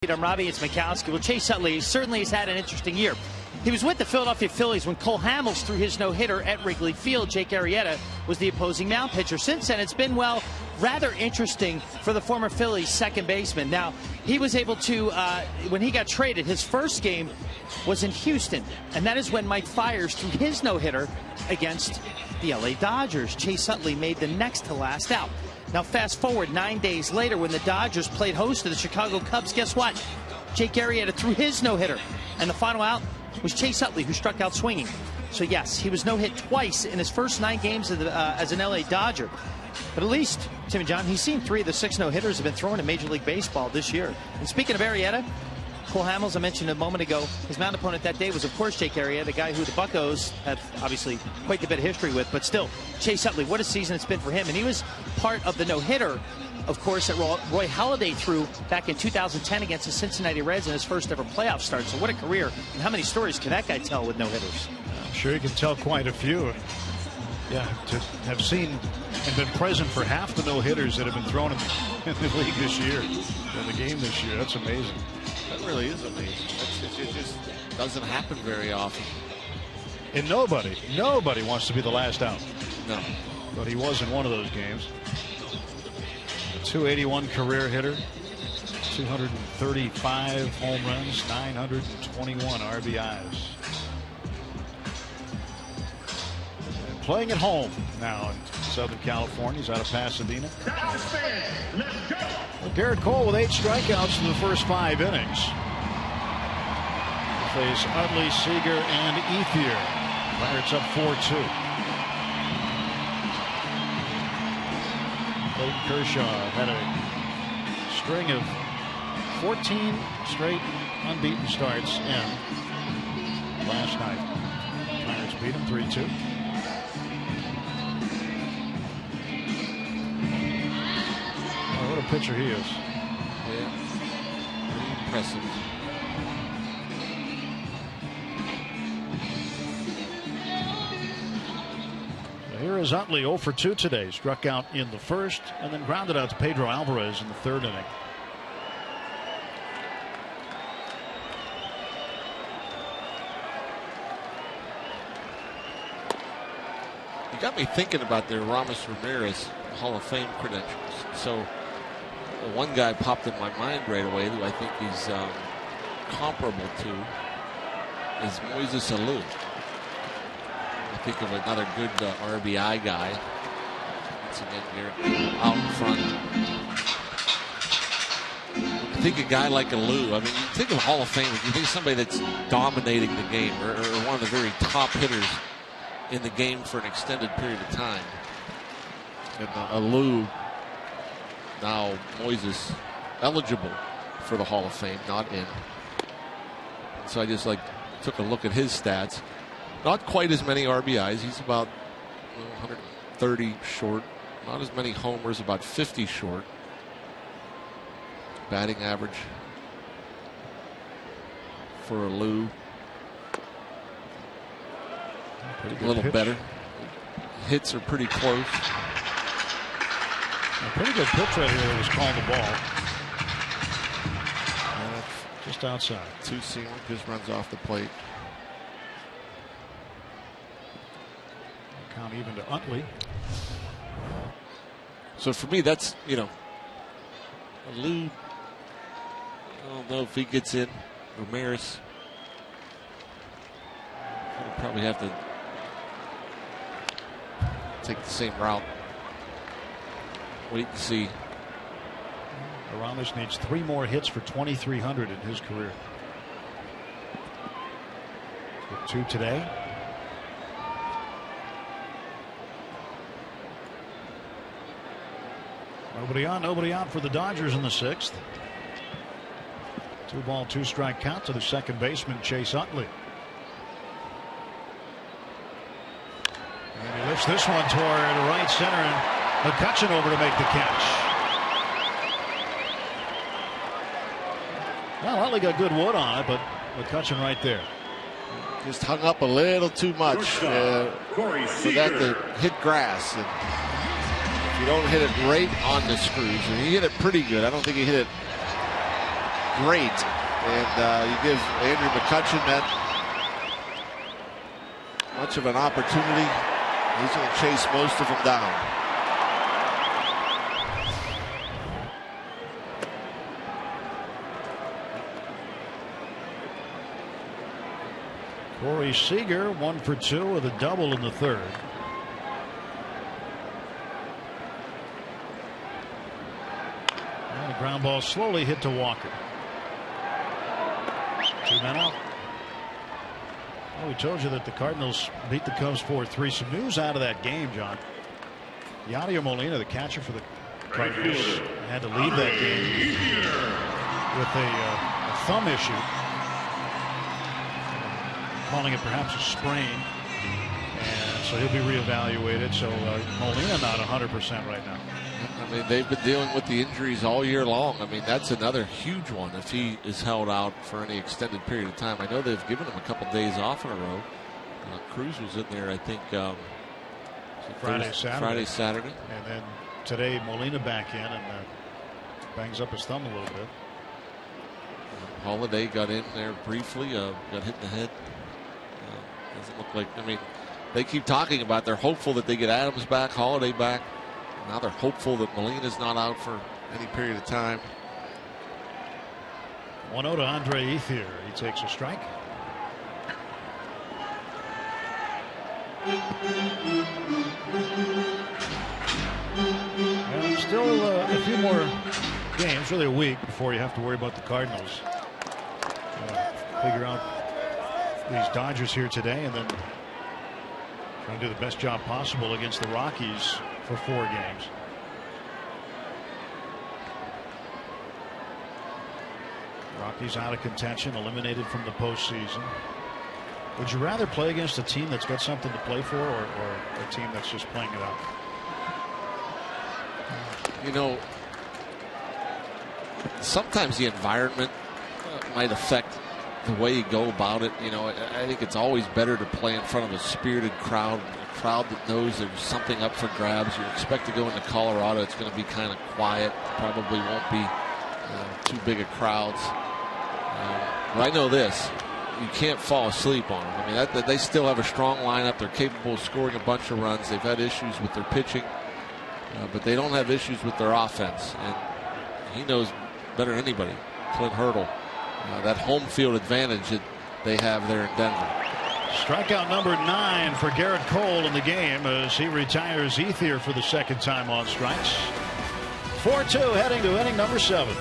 F: I'm Robbie. It's Mikowski. Well, Chase Utley certainly has had an interesting year. He was with the Philadelphia Phillies when Cole Hamels threw his no-hitter at Wrigley Field. Jake Arrieta was the opposing mound pitcher. Since then, it's been, well, rather interesting for the former Phillies second baseman. Now, he was able to, when he got traded, his first game was in Houston, and that is when Mike Fiers threw his no-hitter against the LA Dodgers. Chase Utley made the next to last out. Now, fast forward 9 days later when the Dodgers played host to the Chicago Cubs, guess what? Jake Arrieta threw his no-hitter, and the final out was Chase Utley, who struck out swinging. So, yes, he was no-hit twice in his first 9 games as an LA Dodger. But at least, Tim and John, he's seen 3 of the 6 no-hitters have been thrown in Major League Baseball this year. And speaking of Arrieta, Cole Hamels, I mentioned a moment ago, his mound opponent that day was, of course, Jake Arrieta, the guy who the Buccos have obviously quite a bit of history with. But still, Chase Utley, what a season it's been for him. And he was part of the no-hitter, of course, that Roy Halladay threw back in 2010 against the Cincinnati Reds in his first ever playoff start. So what a career. And how many stories can that guy tell with no-hitters?
A: I'm sure you can tell quite a few. Yeah, to have seen and been present for half the no-hitters that have been thrown in the league this year, in the game this year. That's amazing.
C: That really is amazing. It just doesn't happen very often.
A: And nobody wants to be the last out.
C: No.
A: But he was in one of those games. A 281 career hitter, 235 home runs, 921 RBIs. And playing at home now in Southern California. He's out of Pasadena. Well, Garrett Cole with 8 strikeouts in the first 5 innings. They face Utley, Seager, and Ethier. Pirates up 4-2. Clayton Kershaw had a string of 14 straight unbeaten starts in last night. Pirates beat him 3-2. Oh, what a pitcher he is.
C: Yeah. Impressive.
A: Here is Utley 0 for 2 today. Struck out in the first and then grounded out to Pedro Alvarez in the 3rd inning.
C: You got me thinking about their Ramos Ramirez Hall of Fame credentials. So one guy popped in my mind right away who I think he's comparable to is Moises Alou. I think of another good RBI guy. Once again here out in front. I think a guy like Alou, I mean, you think of Hall of Fame, you think of somebody that's dominating the game or one of the very top hitters in the game for an extended period of time. And Alou, now Moises, eligible for the Hall of Fame, not in. So I just took a look at his stats. Not quite as many RBIs. He's about 130 short. Not as many homers, about 50 short. Batting average for Alou, a little better. Hits are pretty close.
A: A pretty good pitch right here that was called the ball. Just outside.
C: Two-seamer just runs off the plate.
A: Count even to Utley.
C: So for me, that's, Alou, I don't know if he gets in. Ramirez, he'll probably have to take the same route. Wait and see.
A: Ramos needs 3 more hits for 2,300 in his career. With 2 today. Nobody on, nobody out for the Dodgers in the 6th. 2-ball, 2-strike count to the second baseman, Chase Utley. And he lifts this one toward right center, and McCutchen over to make the catch. Well, Utley got good wood on it, but McCutchen right there.
C: Just hung up a little too much for that to hit grass. And if you don't hit it right on the screws, and he hit it pretty good. I don't think he hit it great. And you give Andrew McCutchen that much of an opportunity. He's going to chase most of them down.
A: Corey Seager 1 for 2 with a double in the 3rd. And a ground ball slowly hit to Walker. 2 men out. Well, we told you that the Cardinals beat the Cubs 4-3. Some news out of that game, John. Yadier Molina, the catcher for the Cardinals, had to leave that game with a thumb issue. Calling it perhaps a sprain, and so he'll be reevaluated. So Molina not 100% right now.
C: I mean, they've been dealing with the injuries all year long. I mean, that's another huge one if he is held out for any extended period of time. I know they've given him a couple days off in a row. Cruz was in there, I think,
A: Friday,
C: Saturday.
A: And then today Molina back in and bangs up his thumb a little bit.
C: Holiday got in there briefly, got hit in the head. Doesn't look like, I mean, they keep talking about they're hopeful that they get Adams back, Holiday back. Now they're hopeful that Molina's not out for any period of time.
A: 1-0 to Andre Ethier. He takes a strike. And still a few more games, really a week, before you have to worry about the Cardinals. Figure out these Dodgers here today, and then try to do the best job possible against the Rockies for 4 games. Rockies out of contention, eliminated from the postseason. Would you rather play against a team that's got something to play for, or a team that's just playing it out?
C: You know, sometimes the environment might affect the way you go about it. You know, I think it's always better to play in front of a spirited crowd, a crowd that knows there's something up for grabs. You expect to go into Colorado, it's going to be kind of quiet, probably won't be too big of crowds. But I know this, you can't fall asleep on them. I mean, they still have a strong lineup. They're capable of scoring a bunch of runs. They've had issues with their pitching, but they don't have issues with their offense. And he knows better than anybody, Clint Hurdle, that home field advantage that they have there in Denver.
A: Strikeout number 9 for Garrett Cole in the game as he retires Ethier for the second time on strikes. 4-2 heading to inning number 7.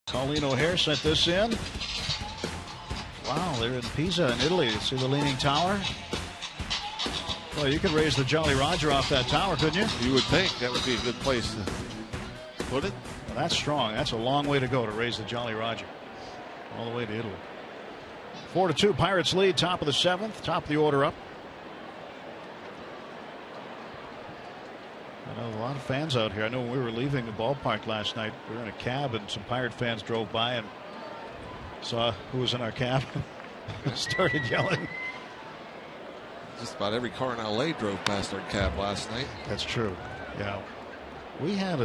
A: Colleen O'Hare sent this in. Wow, they're in Pisa in Italy. You see the Leaning Tower? Well, you could raise the Jolly Roger off that tower, couldn't you?
C: You would think that would be a good place to put it.
A: Well, that's strong. That's a long way to go to raise the Jolly Roger. All the way to Italy. 4-2, Pirates lead, top of the 7th, top of the order up. I know a lot of fans out here. I know when we were leaving the ballpark last night, we were in a cab and some Pirate fans drove by and saw who was in our cab and started yelling.
C: Just about every car in LA drove past our cab last night.
A: That's true. Yeah. We had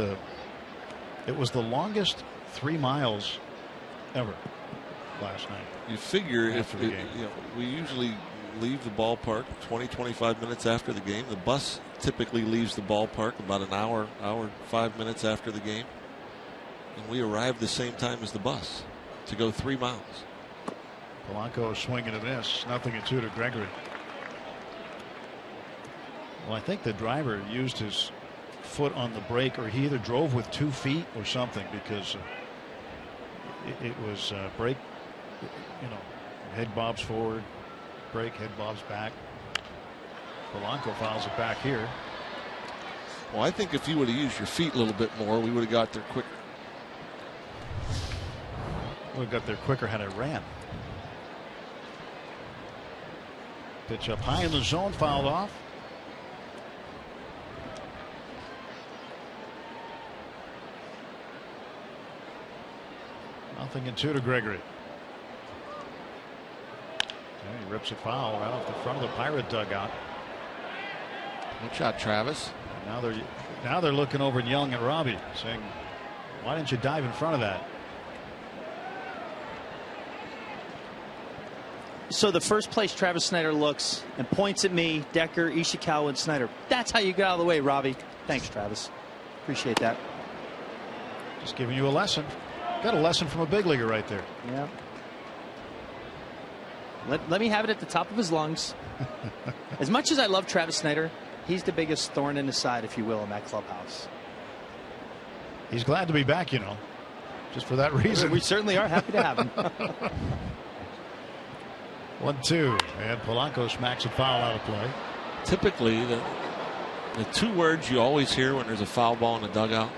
A: it was the longest 3 miles ever last night.
C: You figure if we usually leave the ballpark 20-25 minutes after the game. The bus typically leaves the ballpark about an hour 5 minutes after the game, and we arrived the same time as the bus to go 3 miles.
A: Polanco swinging a miss, 0-2 to Gregory. Well, I think the driver used his foot on the brake, or he either drove with 2 feet or something, because it was brake, head bobs forward, brake, head bobs back. Polanco fouls it back here.
C: Well, I think if you would have used your feet a little bit more, we would have got there quicker.
A: Would have got there quicker had it ran. Pitch up high in the zone, fouled off. Nothing in 2 to Gregory. And he rips it foul right off the front of the Pirate dugout.
C: Good shot, Travis.
A: Now they're looking over and yelling at Robbie, saying, "Why didn't you dive in front of that?"
F: So the first place Travis Snyder looks and points at me, Decker, Ishikawa, and Snyder. That's how you get out of the way, Robbie. Thanks, Travis. Appreciate that.
A: Just giving you a lesson. Got a lesson from a big leaguer right there.
F: Yeah. Let me have it at the top of his lungs. As much as I love Travis Snyder, he's the biggest thorn in his side, if you will, in that clubhouse.
A: He's glad to be back, just for that reason.
F: We certainly are happy to have him.
A: 1-2, and Polanco smacks a foul out of play.
C: Typically, the two words you always hear when there's a foul ball in the dugout: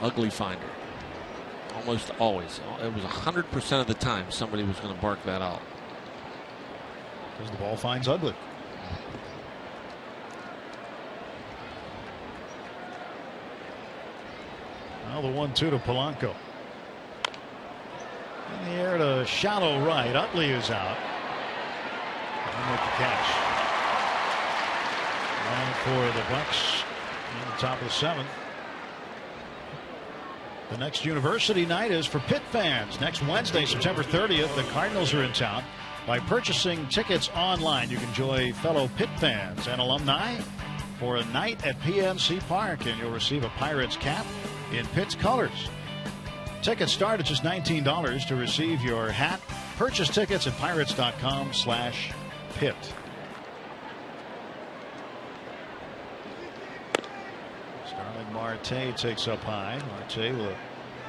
C: ugly finder. Almost always. It was 100% of the time somebody was going to bark that out.
A: Because the ball finds ugly. Now the 1-2 to Polanco. In the air to shallow right. Utley is out. And make the catch. And for the Bucks in the top of the 7th. The next University night is for Pitt fans. Next Wednesday, September 30th, the Cardinals are in town. By purchasing tickets online, you can enjoy fellow Pitt fans and alumni for a night at PNC Park, and you'll receive a Pirates cap in Pitt's colors. Tickets start at just $19 to receive your hat. Purchase tickets at pirates.com/Pitt. Starling Marte takes up high. Marte with a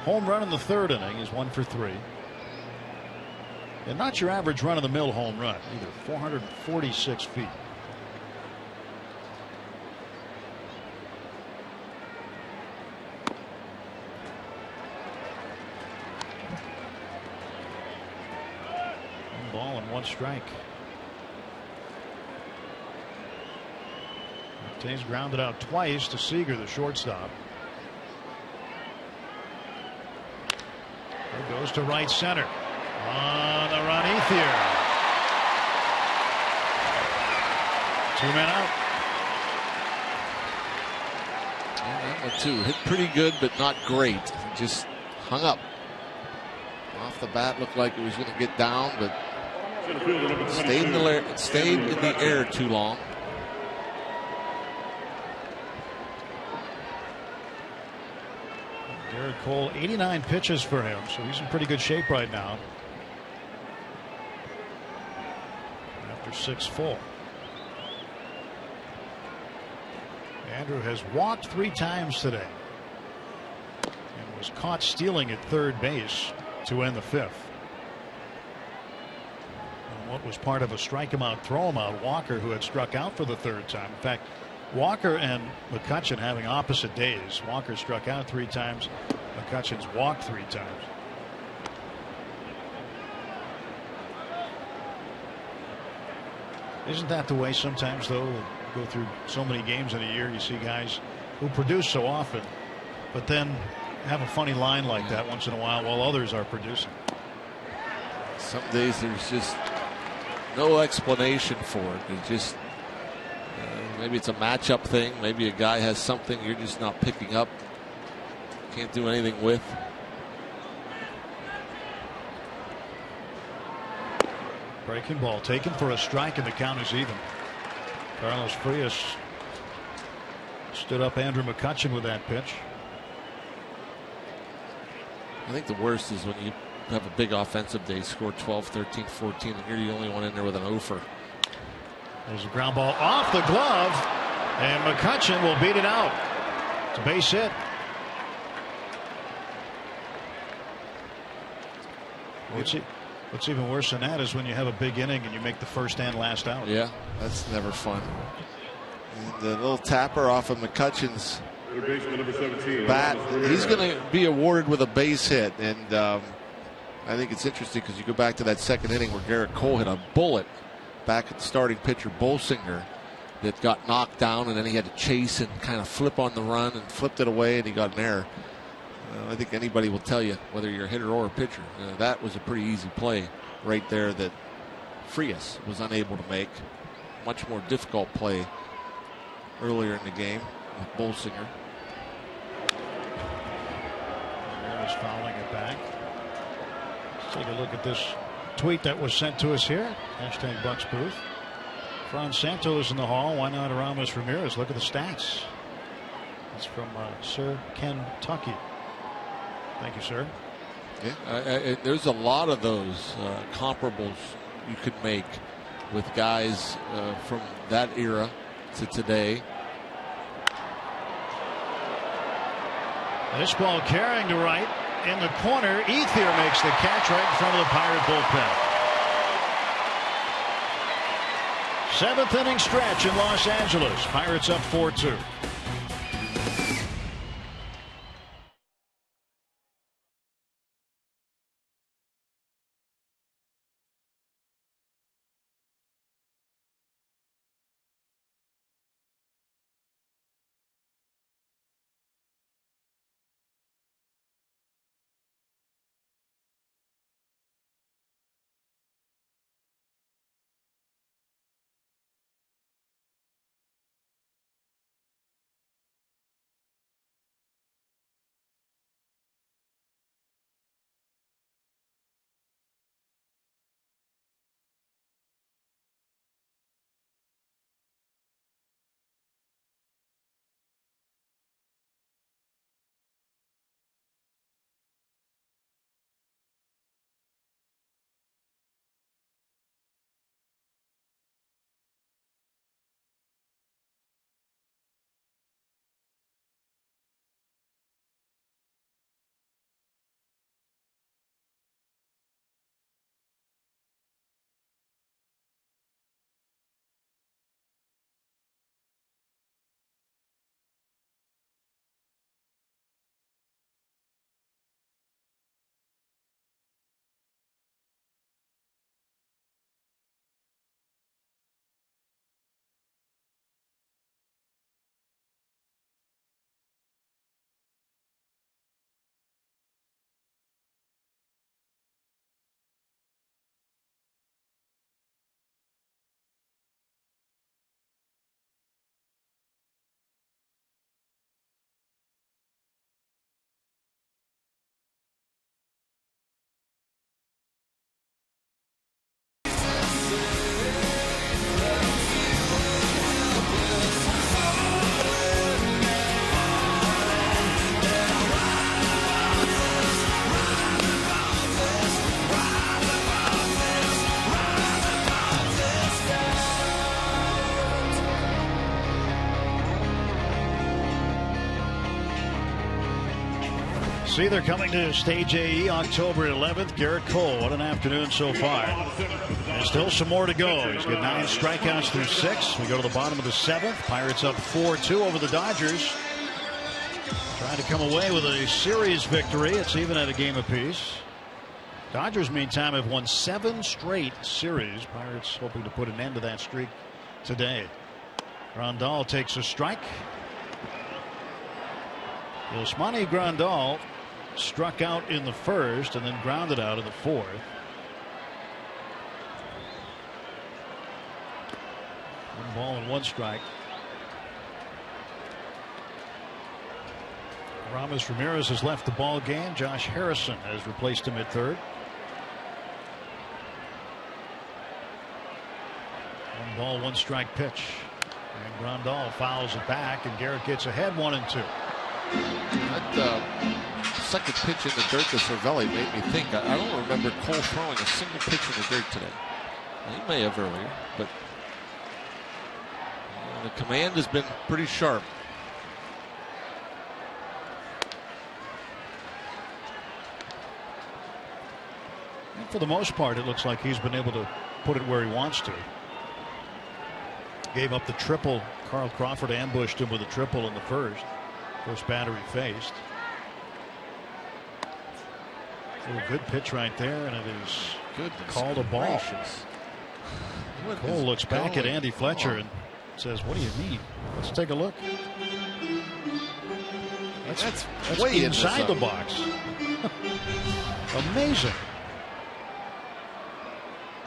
A: home run in the 3rd inning. He's 1 for 3. And not your average run-of-the-mill home run either. 446 feet. One ball and 1 strike. Marte's grounded out twice to Seager, the shortstop. It goes to right center. On the run, Ethier. 2 men out.
C: And that one too hit pretty good, but not great. Just hung up. Off the bat, looked like it was going to get down, but stayed in the air too long.
A: Garrett Cole, 89 pitches for him, so he's in pretty good shape right now. After 6 full. Andrew has walked 3 times today and was caught stealing at 3rd base to end the 5th. And what was part of a strike him out, throw him out, Walker, who had struck out for the 3rd time. In fact, Walker and McCutchen having opposite days. Walker struck out 3 times. McCutchen's walked 3 times. Isn't that the way sometimes, though? Go through so many games in a year, you see guys who produce so often, but then have a funny line like that once in a while others are producing.
C: Some days there's just no explanation for it. It's just maybe it's a matchup thing. Maybe a guy has something you're just not picking up. Can't do anything with.
A: Breaking ball taken for a strike, and the count is even. Carlos Frias stood up Andrew McCutchen with that pitch.
C: I think the worst is when you have a big offensive day, score 12, 13, 14, and you're the only one in there with an offer.
A: There's a ground ball off the glove, and McCutchen will beat it out. It's a base hit. What's even worse than that is when you have a big inning and you make the first and last out.
C: Yeah, that's never fun. And the little tapper off of McCutchen's bat, he's going to be awarded with a base hit. And I think it's interesting because you go back to that 2nd inning where Garrett Cole hit a bullet back at the starting pitcher Bolsinger that got knocked down, and then he had to chase and kind of flip on the run and flipped it away, and he got an error. I think anybody will tell you, whether you're a hitter or a pitcher, that was a pretty easy play right there that Frias was unable to make. Much more difficult play earlier in the game with Bolsinger.
A: There's fouling it back. Let's take a look at this tweet that was sent to us here. Hashtag Bucks Booth. Fran Santos in the hall. Why not Aramis Ramirez? Look at the stats. It's from Sir Kentucky. Thank you, sir.
C: Yeah, there's a lot of those comparables you could make with guys from that era to today.
A: This ball carrying to right in the corner. Ethier makes the catch right in front of the Pirate bullpen. Seventh inning stretch in Los Angeles. Pirates up 4-2. See, they're coming to Stage AE October 11th. Garrett Cole, what an afternoon so far. There's still some more to go. He's got 9 strikeouts through 6. We go to the bottom of the 7th. Pirates up 4-2 over the Dodgers. Trying to come away with a series victory. It's even at a game apiece. Dodgers, meantime, have won 7 straight series. Pirates hoping to put an end to that streak today. Grandal takes a strike. Yasmani Grandal struck out in the first and then grounded out in the 4th. 1 ball and 1 strike. Ramos Ramirez has left the ball game. Josh Harrison has replaced him at third. 1 ball, 1 strike pitch. And Grandal fouls it back, and Garrett gets ahead 1-2.
C: That second pitch in the dirt to Cervelli made me think. I don't remember Cole throwing a single pitch in the dirt today. He may have earlier, but the command has been pretty sharp.
A: And for the most part, it looks like he's been able to put it where he wants to. Gave up the triple. Carl Crawford ambushed him with a triple in the first. First batter he faced. A good pitch right there, and it is called a ball. Cole looks back at Andy Fletcher and says, "What do you mean? Let's take a look." That's way inside the box. Amazing.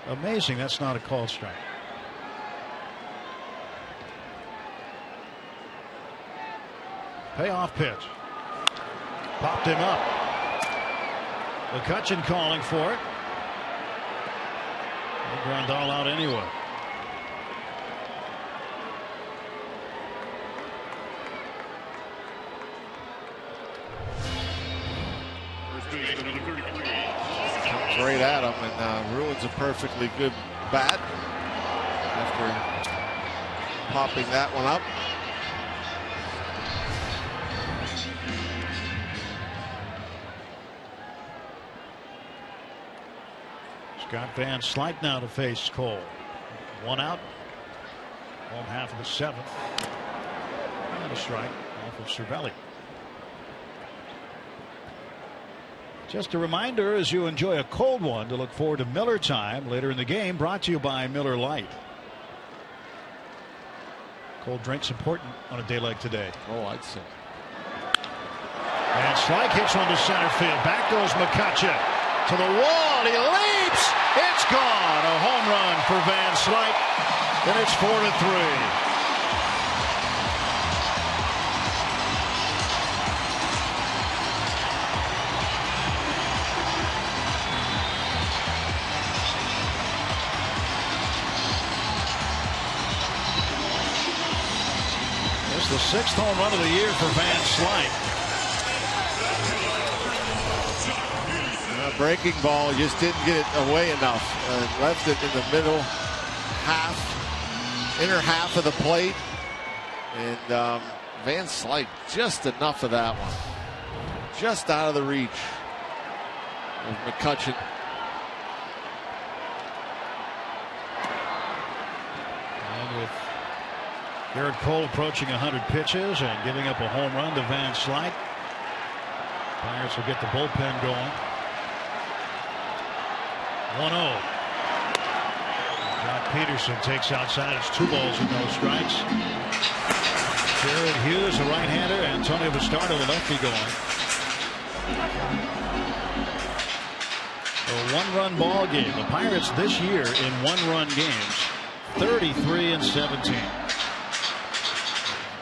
A: Amazing. That's not a called strike. Payoff pitch. Popped him up. McCutchen calling for it. And Grandal out anyway.
C: Comes right at him and ruins a perfectly good bat after popping that one up.
A: Scott Van Slyke now to face Cole. 1 out. Home half of the 7th. And a strike off of Cervelli. Just a reminder as you enjoy a cold one to look forward to Miller Time later in the game, brought to you by Miller Lite. Cold drinks important on a day like today.
C: Oh, I'd say.
A: And Slyke hits one to center field. Back goes McCutcheon to the wall. He leaps. It's gone. A home run for Van Slyke. And it's 4-3. The 6th home run of the year for Van Slyke.
C: Breaking ball just didn't get it away enough. Left it in the middle inner half of the plate. And Van Slyke, just enough of that one. Just out of the reach of McCutcheon.
A: And with Garrett Cole approaching 100 pitches and giving up a home run to Van Slyke, Pirates will get the bullpen going. 1-0. Jock Peterson takes outside. It's 2 balls and no strikes. Jared Hughes, a right-hander. Antonio Bastardo, the lefty, going. A 1-run ball game. The Pirates this year in 1-run games, 33-17.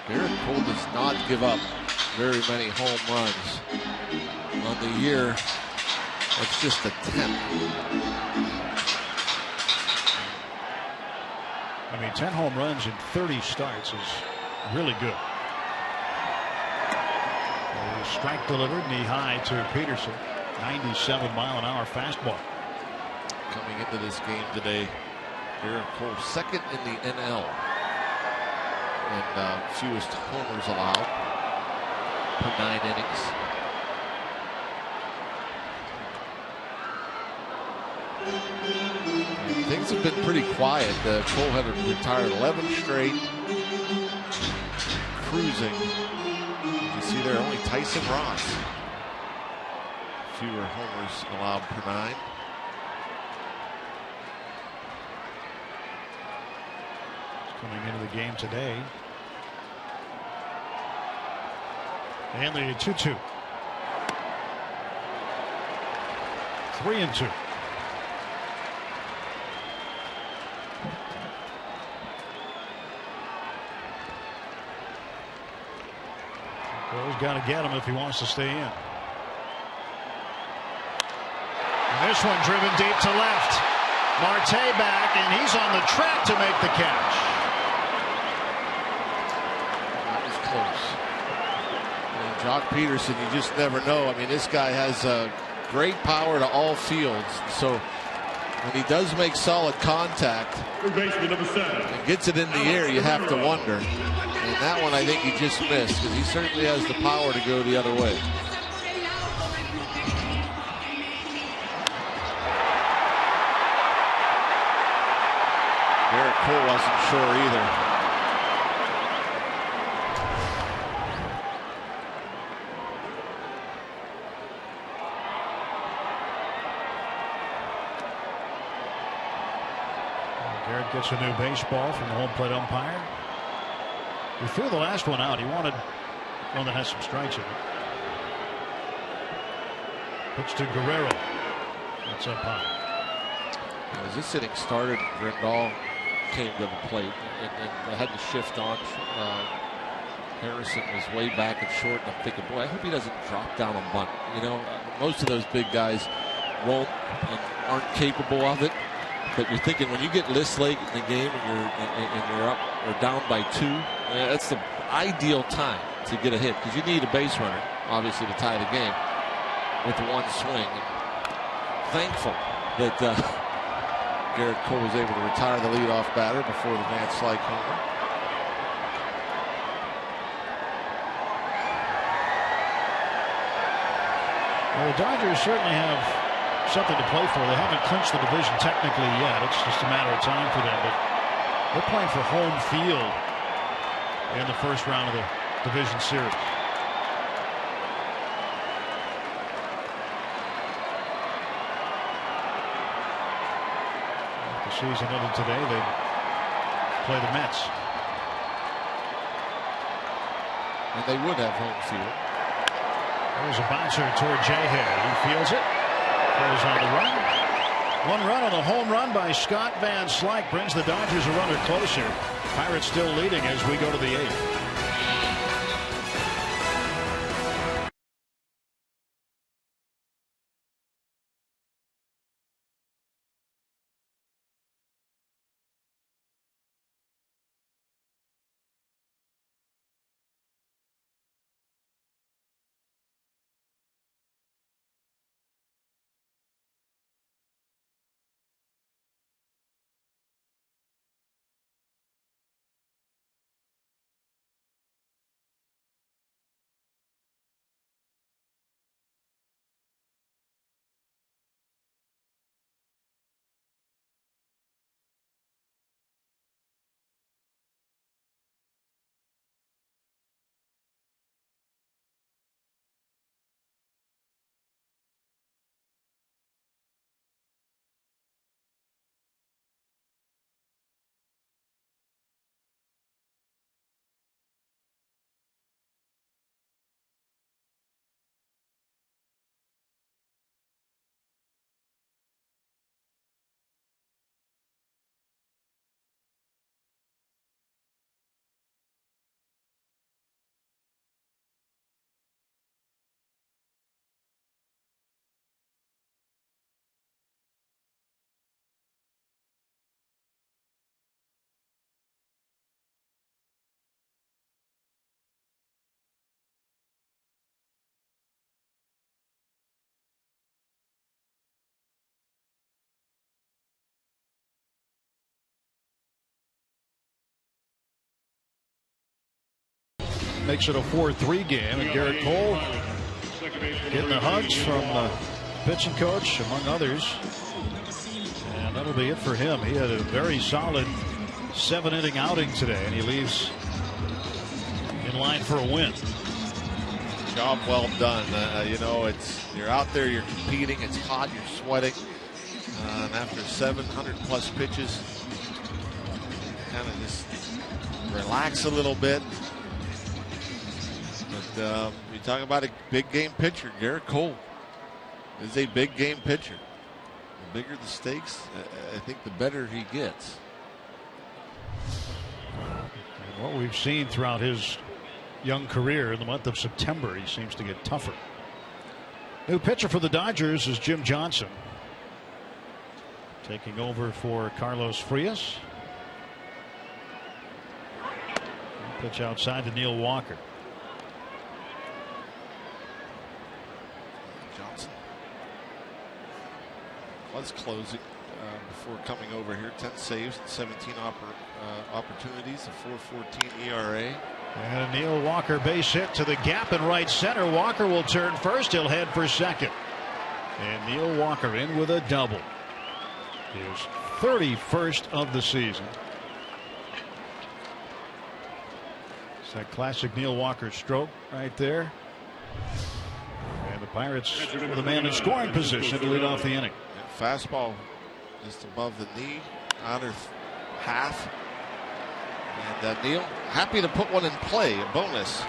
C: Garrett Cole does not give up very many home runs on the year. It's just a 10.
A: I mean, 10 home runs in 30 starts is really good. A strike delivered knee high to Peterson. 97-mile-an-hour fastball.
C: Coming into this game today, Garrett Cole 2nd in the NL. And fewest homers allowed per 9 innings. And things have been pretty quiet. Cole had retired 11 straight. Cruising. You see there, only Tyson Ross. Fewer homers allowed per 9.
A: Coming into the game today. And the 2-2. 3-2. Cole's got to get him if he wants to stay in. And this one driven deep to left. Marte back, and he's on the track to make the catch.
C: That was close. And Jock Peterson, you just never know. I mean, this guy has great power to all fields. So when he does make solid contact and gets it in the air, you have to wonder. And that one I think he just missed, because he certainly has the power to go the other way. Garrett Cole wasn't sure either.
A: Garrett gets a new baseball from the home plate umpire. He threw the last one out. He wanted one that has some strikes in it. Pitch to Guerrero. That's up high.
C: As this inning started, Grandal came to the plate and they had to shift on. Harrison was way back and short, and I'm thinking, boy, I hope he doesn't drop down and bunt. You know, most of those big guys won't and aren't capable of it. But you're thinking, when you get this late in the game and you're up or down by 2, that's the ideal time to get a hit, because you need a base runner, obviously, to tie the game with one swing. Thankful that Garrett Cole was able to retire the leadoff batter before the Van Slyke homer.
A: Well, the Dodgers certainly have something to play for. They haven't clinched the division technically yet. It's just a matter of time for them. But They're playing for home field in the first round of the division series. If the season ended today, they'd play the Mets.
C: And they would have home field.
A: There's a bouncer toward Jayhead. He fields it. Goes on the run. One run on the home run by Scott Van Slyke brings the Dodgers a runner closer. Pirates still leading as we go to the 8th. Makes it a 4-3 game, and Garrett Cole getting the hugs from the pitching coach, among others. And that'll be it for him. He had a very solid 7-inning outing today, and he leaves in line for a win.
C: Job well done. You know, you're out there, you're competing, it's hot, you're sweating. And after 700+ pitches, kind of just relax a little bit. But you talk about a big game pitcher. Garrett Cole is a big game pitcher. The bigger the stakes, I think the better he gets.
A: And what we've seen throughout his young career, in the month of September, he seems to get tougher. New pitcher for the Dodgers is Jim Johnson, taking over for Carlos Frias. Pitch outside to Neil Walker.
C: Johnson was closing before coming over here. 10 saves and 17 opportunities, a 4.14 ERA.
A: And a Neil Walker base hit to the gap in right center. Walker will turn first. He'll head for second. And Neil Walker in with a double. His 31st of the season. It's that classic Neil Walker stroke right there. And the Pirates with a man in scoring position to lead off the inning.
C: Fastball just above the knee, outer half. And Neil happy to put one in play, a bonus.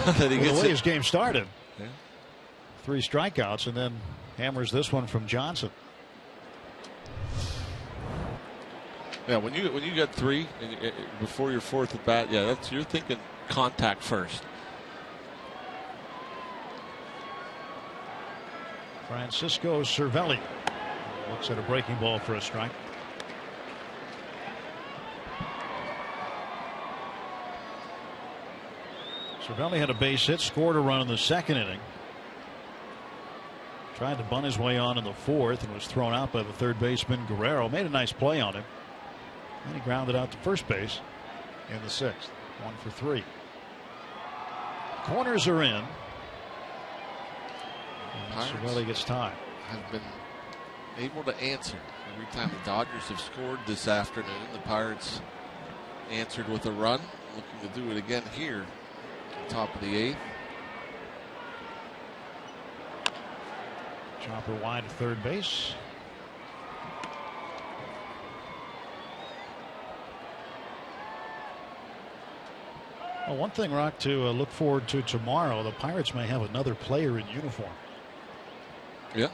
C: That he gets
A: the way his game started.
C: Yeah.
A: 3 strikeouts and then hammers this one from Johnson.
C: Yeah, when you get 3 before your 4th at bat, yeah, you're thinking contact first.
A: Francisco Cervelli looks at a breaking ball for a strike. Cervelli had a base hit, scored a run in the second inning. Tried to bunt his way on in the 4th and was thrown out by the third baseman Guerrero. Made a nice play on him. And he grounded out to first base in the 6th. 1 for 3. Corners are in. And Cervelli gets time.
C: Have been able to answer. Every time the Dodgers have scored this afternoon, the Pirates answered with a run. Looking to do it again here at the top of the 8th.
A: Chopper wide to third base. Well, one thing, Rock, to look forward to tomorrow, the Pirates may have another player in uniform.
C: Yeah.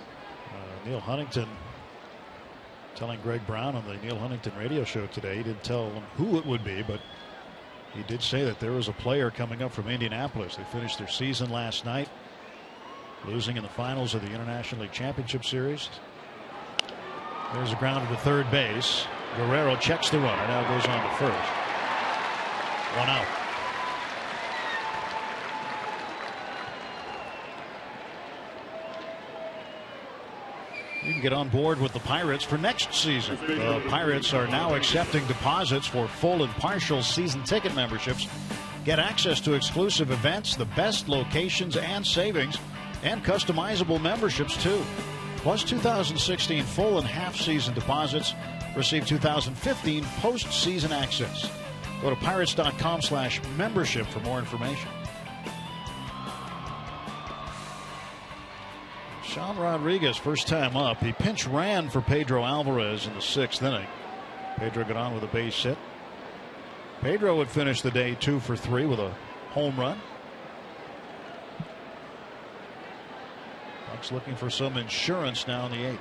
A: Neil Huntington telling Greg Brown on the Neil Huntington radio show today. He didn't tell him who it would be, but he did say that there was a player coming up from Indianapolis. They finished their season last night, losing in the finals of the International League Championship Series. There's a grounder to third base. Guerrero checks the runner, now goes on to first. 1 out. You can get on board with the Pirates for next season. The Pirates are now accepting deposits for full and partial season ticket memberships. Get access to exclusive events, the best locations and savings, and customizable memberships too. Plus 2016 full and half season deposits. Receive 2015 postseason access. Go to pirates.com/membership for more information. Sean Rodriguez, first time up. He pinch ran for Pedro Alvarez in the 6th inning. Pedro got on with a base hit. Pedro would finish the day 2 for 3 with a home run. Bucks looking for some insurance now in the 8th.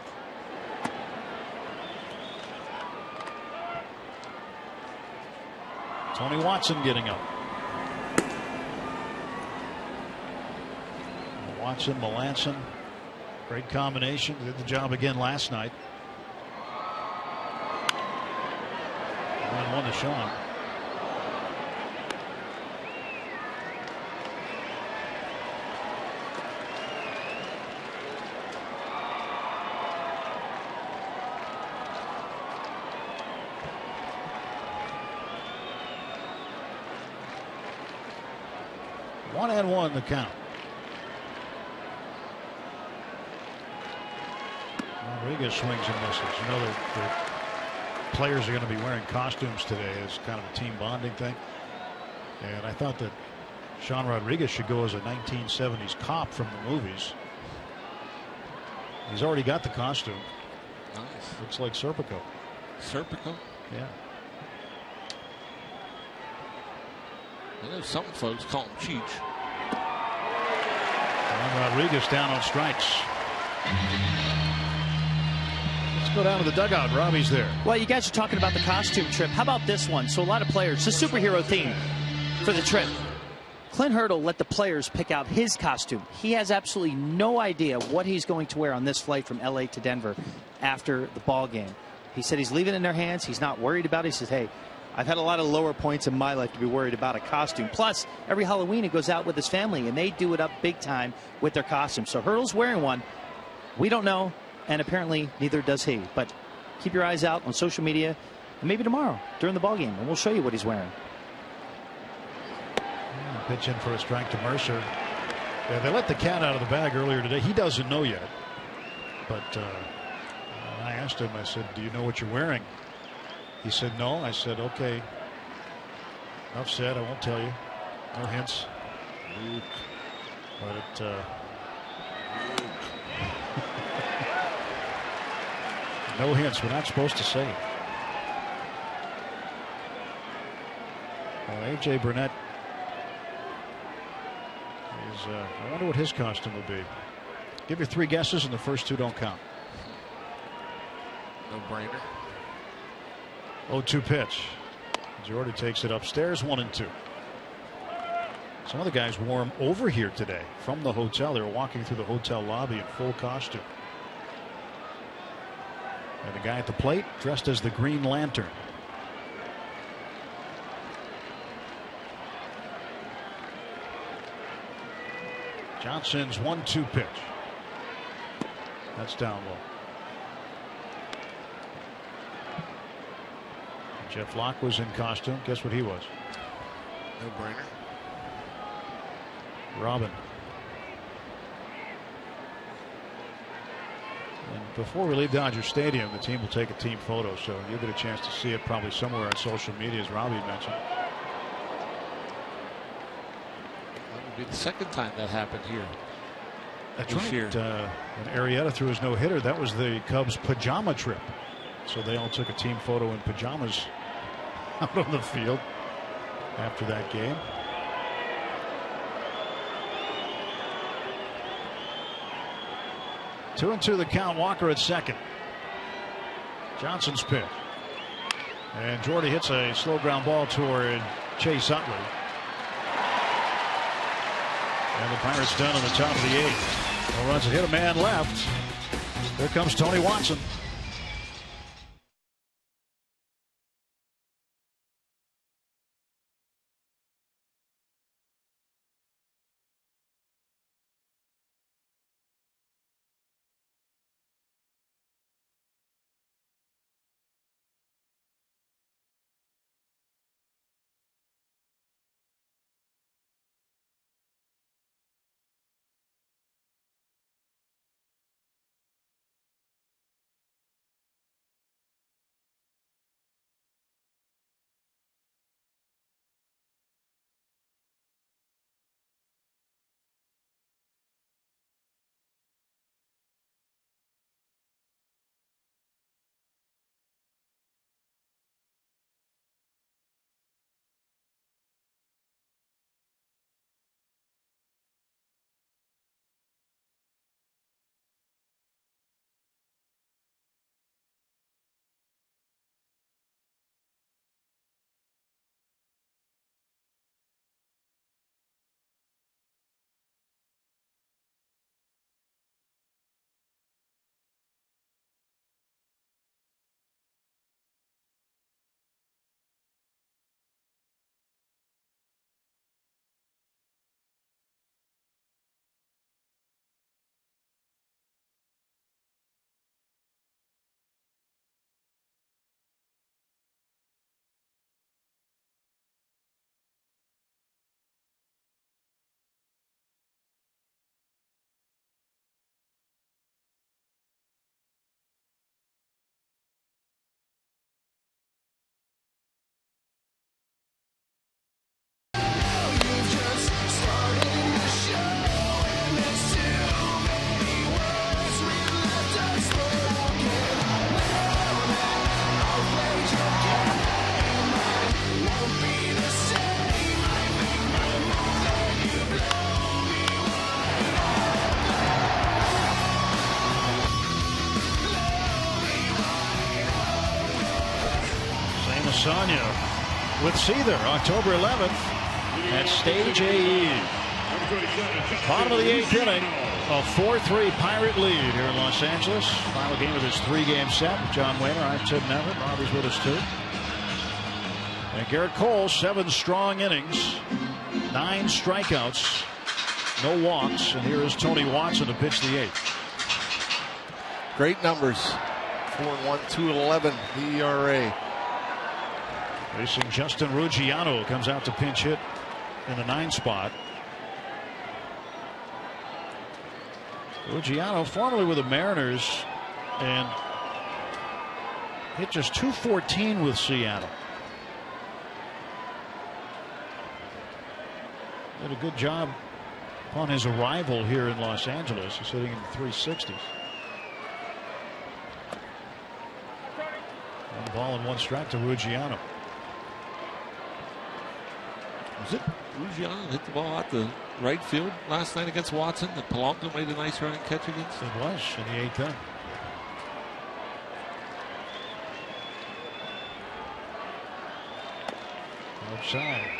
A: Tony Watson getting up. Watson, Melanson. Great combination. Did the job again last night. 1-1 to Sean. One and one the count. Rodriguez swings and misses. You know that the players are going to be wearing costumes today as kind of a team bonding thing. And I thought that Sean Rodriguez should go as a 1970s cop from the movies. He's already got the costume.
C: Nice.
A: Looks like Serpico.
C: Serpico?
A: Yeah.
C: I know some folks call him Cheech.
A: And Rodriguez down on strikes. Go down to the dugout. Robbie's there.
F: Well, you guys are talking about the costume trip. How about this one? So a lot of players, it's a superhero theme for the trip. Clint Hurdle let the players pick out his costume. He has absolutely no idea what he's going to wear on this flight from LA to Denver after the ball game. He said he's leaving it in their hands. He's not worried about it. He says, hey, I've had a lot of lower points in my life to be worried about a costume. Plus, every Halloween he goes out with his family, and they do it up big time with their costumes. So Hurdle's wearing one. We don't know. And apparently neither does he. But keep your eyes out on social media, and maybe tomorrow during the ballgame, and we'll show you what he's wearing.
A: Pitch in for a strike to Mercer. Yeah, they let the cat out of the bag earlier today. He doesn't know yet. But I asked him, I said, do you know what you're wearing? He said, no. I said, okay. Enough said. I won't tell you. No hints. But no hints. We're not supposed to say it. Well, A.J. Burnett is, I wonder what his costume will be. Give your 3 guesses, and the first 2 don't count.
C: No brainer.
A: 0-2 pitch. Jordy takes it upstairs, 1-2. Some of the guys wore him over here today from the hotel. They were walking through the hotel lobby in full costume. And the guy at the plate dressed as the Green Lantern. Johnson's 1-2 pitch. That's down low. Jeff Locke was in costume. Guess what he was?
C: No brainer.
A: Robin. And before we leave Dodger Stadium, the team will take a team photo, so you'll get a chance to see it probably somewhere on social media, as Robbie mentioned.
C: That would be the second time that happened here.
A: That's right. When Arrieta threw his no-hitter, that was the Cubs' pajama trip. So they all took a team photo in pajamas out on the field after that game. Two and two the count. Walker at second. Johnson's pitch. And Jordy hits a slow ground ball toward Chase Utley. And the Pirates done in the top of the eighth. No runs, hit a man left. Here comes Tony Watson. Sonia with Seether, October 11th at Stage AE. Bottom of the eighth inning, a 4-3 Pirate lead here in Los Angeles. Final game of this three-game set. John Wayner, I'm Tim Nevitt. Robbie's with us too. And Garrett Cole, 7 strong innings, 9 strikeouts, no walks. And here is Tony Watson to pitch the eighth.
C: Great numbers. 4-1, 2-11 the ERA.
A: Facing Justin Ruggiano, comes out to pinch hit in the 9 spot. Ruggiano, formerly with the Mariners, and hit just .214 with Seattle. Did a good job upon his arrival here in Los Angeles. He's hitting in the 360s. 1 ball and 1 strike to Ruggiano.
C: Was it Ruggiano hit the ball out the right field last night against Watson that Polanco made a nice running catch against?
A: It was in the 8th inning. Outside.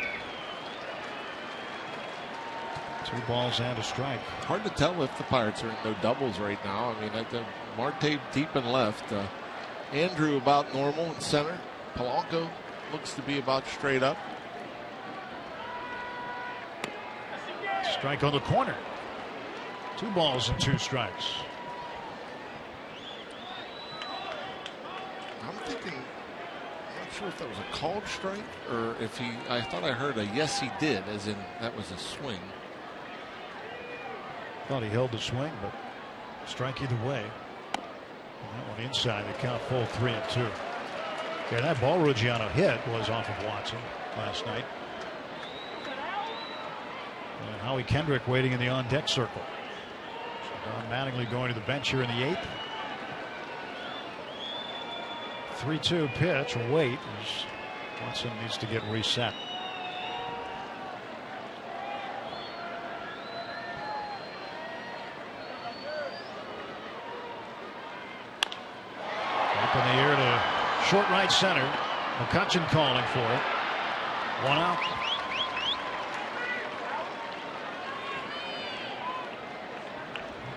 A: 2 balls and a strike.
C: Hard to tell if the Pirates are in no doubles right now. I mean, Marte deep and left. Andrew about normal in center. Polanco looks to be about straight up.
A: Strike on the corner. 2 balls and 2 strikes.
C: I'm thinking, I'm not sure if that was a called strike or if I thought I heard a yes he did, as in that was a swing.
A: Thought he held the swing, but strike either way. That one inside. They count full 3-2. Yeah, that ball Ruggiano hit was off of Watson last night. And Howie Kendrick waiting in the on-deck circle. So Don Mattingly going to the bench here in the 8th. 3-2 pitch. Wait as Watson needs to get reset. Up in the air to short right center. McCutchen calling for it. 1 out.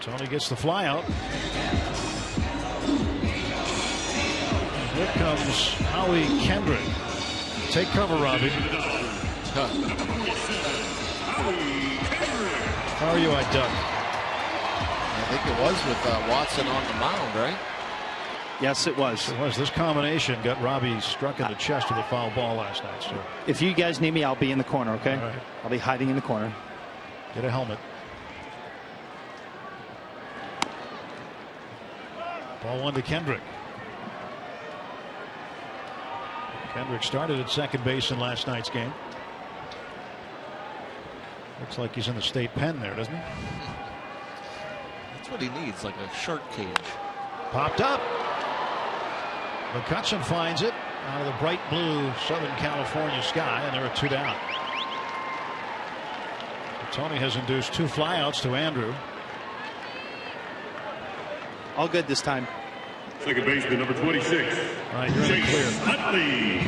A: Tony gets the fly out. Here comes Howie Kendrick. Take cover, Robbie. How are you, Doug?
C: I think it was with Watson on the mound, right?
F: Yes, it was.
A: It was. This combination got Robbie struck in the chest with a foul ball last night. So
F: if you guys need me, I'll be in the corner, okay?
A: All right.
F: I'll be hiding in the corner.
A: Get a helmet. Ball 1 to Kendrick. Kendrick started at second base in last night's game. Looks like he's in the state pen there, doesn't he?
C: That's what he needs, like a shark cage.
A: Popped up. McCutchen finds it out of the bright blue Southern California sky, and there are 2 down. Tony has induced 2 flyouts to Andrew.
F: All good this time.
E: Second baseman, number 26.
A: All right, you're in the clear.
E: Utley.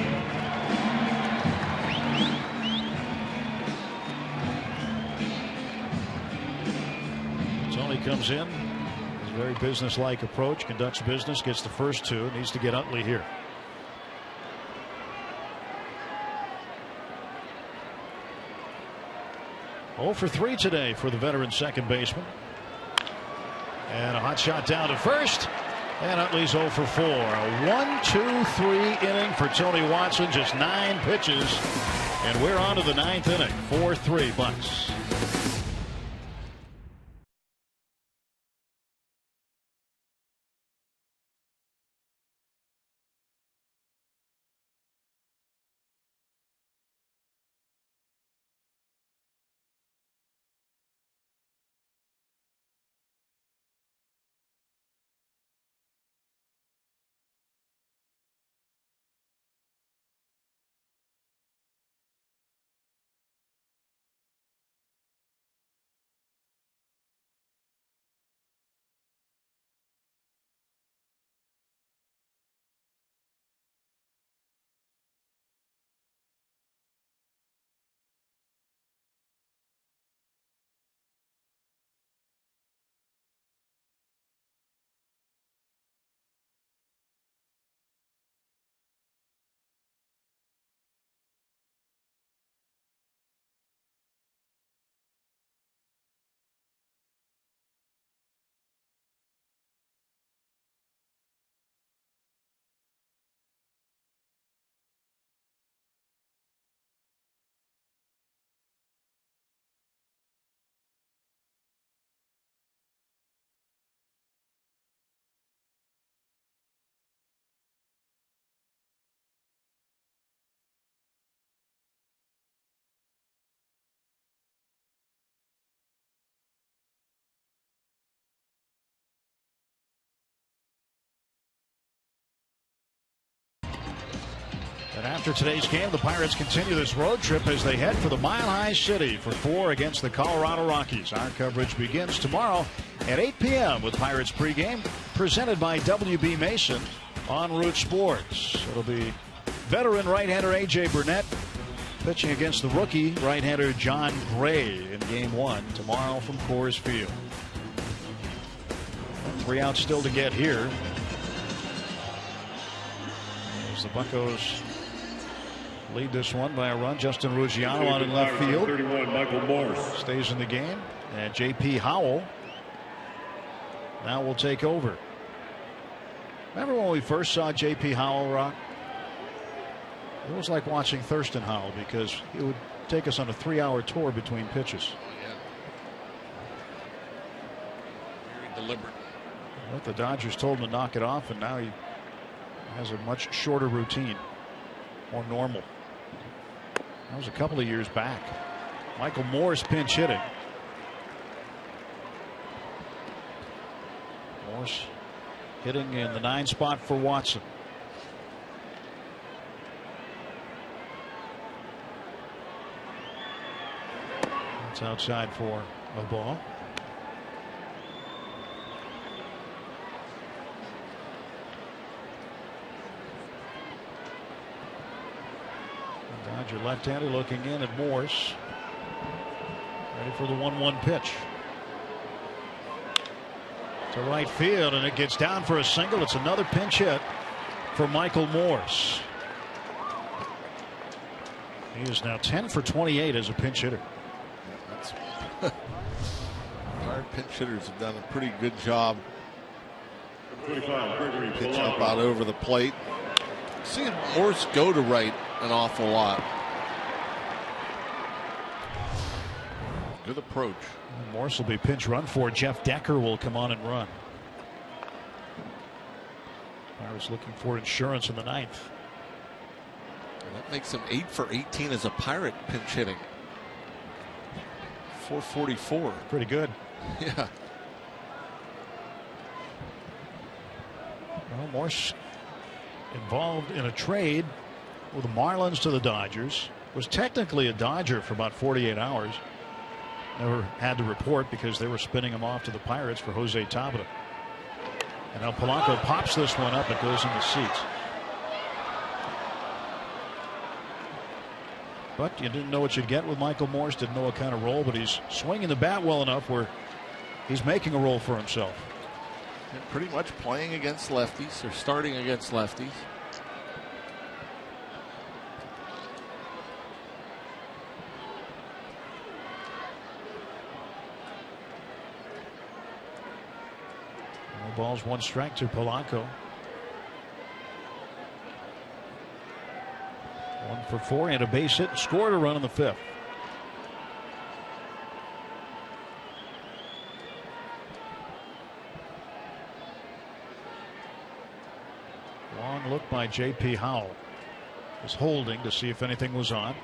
A: Tony comes in. Very business-like approach, conducts business, gets the first 2, needs to get Utley here. Oh for 3 today for the veteran second baseman. And a hot shot down to first. And Utley's 0 for 4. A 1-2-3 inning for Tony Watson. Just 9 pitches. And we're on to the 9th inning. 4-3 Bucks. And after today's game, the Pirates continue this road trip as they head for the Mile High City for 4 against the Colorado Rockies. Our coverage begins tomorrow at 8 p.m. with Pirates pregame, presented by W.B. Mason on Root Sports. It'll be veteran right-hander A.J. Burnett pitching against the rookie right-hander John Gray in Game 1 tomorrow from Coors Field. 3 outs still to get here as the Buccos lead this one by a run. Justin Ruggiano on in left field.
E: 31, Michael Morse
A: stays in the game, and J.P. Howell now will take over. Remember when we first saw J.P. Howell, Rock? It was like watching Thurston Howell because it would take us on a 3-hour tour between pitches.
C: Oh, yeah. Very deliberate.
A: Well, the Dodgers told him to knock it off, and now he has a much shorter routine, more normal. That was a couple of years back. Michael Moore's pinch hitting. Morse hitting in the 9 spot for Watson. It's outside for a ball. Dodger left-hander looking in at Morse. Ready for the 1-1 pitch. To right field, and it gets down for a single. It's another pinch hit for Michael Morse. He is now 10 for 28 as a pinch hitter.
C: Our pinch hitters have done a pretty good job.
E: 25,
C: pitch up out over the plate. Seeing Morse go to right an awful lot. Good approach.
A: Morse will be pinch run for. Jeff Decker will come on and run. Pirates looking for insurance in the 9th.
C: And that makes him 8 for 18 as a Pirate pinch hitting. 444.
A: Pretty good.
C: Yeah.
A: Well, Morse involved in a trade with the Marlins to the Dodgers. Was technically a Dodger for about 48 hours. Never had to report because they were spinning him off to the Pirates for Jose Tabata. And now Polanco pops this one up and goes in the seats. But you didn't know what you'd get with Michael Morse. Didn't know what kind of role, but he's swinging the bat well enough where he's making a role for himself.
C: And pretty much playing against lefties or starting against lefties.
A: No balls, 1 strike to Polanco. 1 for 4 and a base hit. Scored a run in the 5th. Long look by J.P. Howell. Was holding to see if anything was on.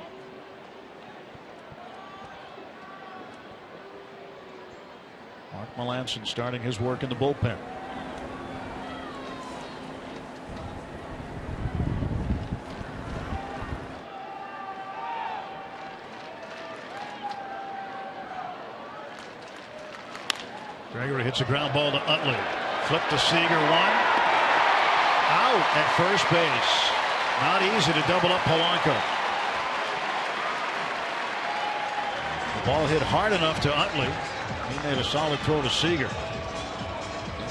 A: Mark Melancon starting his work in the bullpen. Gregory hits a ground ball to Utley. Flip to Seager, 1 out at first base. Not easy to double up Polanco. The ball hit hard enough to Utley. He made a solid throw to Seager.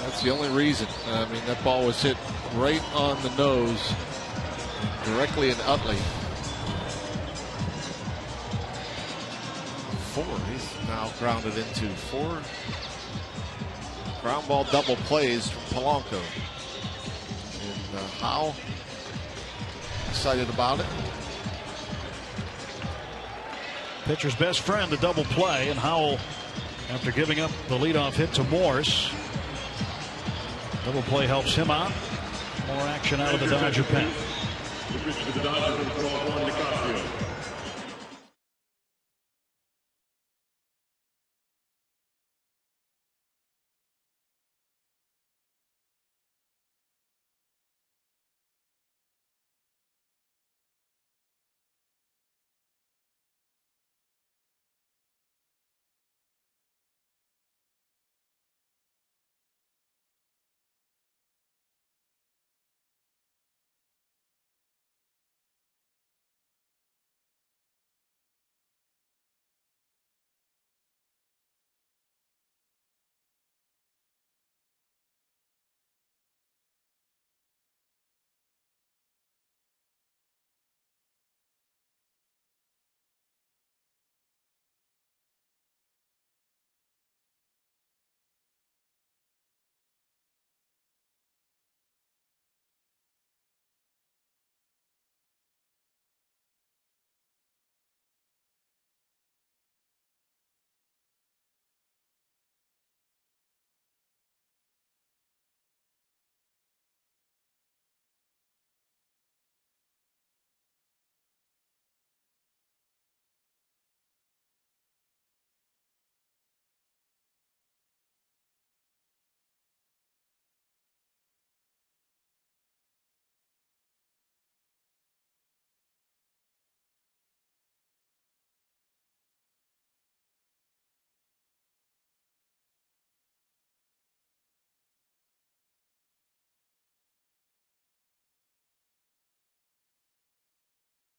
C: That's the only reason. I mean, that ball was hit right on the nose, directly in Utley. 4. He's now grounded into 4 ground ball double plays from Polanco. And Howell excited about it.
A: Pitcher's best friend, the double play, and Howell, after giving up the leadoff hit to Morse, double play helps him out. More action out of the Dodger pen.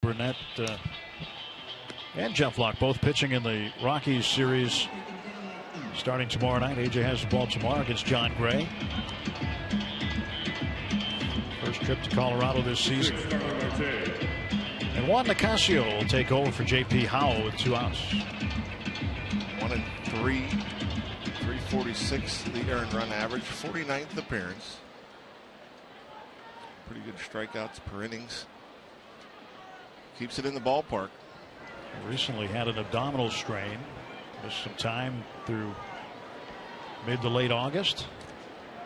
A: Burnett and Jeff Locke both pitching in the Rockies series starting tomorrow night. AJ has the ball tomorrow against John Gray. First trip to Colorado this season. And Juan Nicasio will take over for J.P. Howell with 2 outs.
B: 1-3, 346 the earned run average, 49th appearance. Pretty good strikeouts per innings. Keeps it in the ballpark.
A: Recently had an abdominal strain. Missed some time through mid to late August.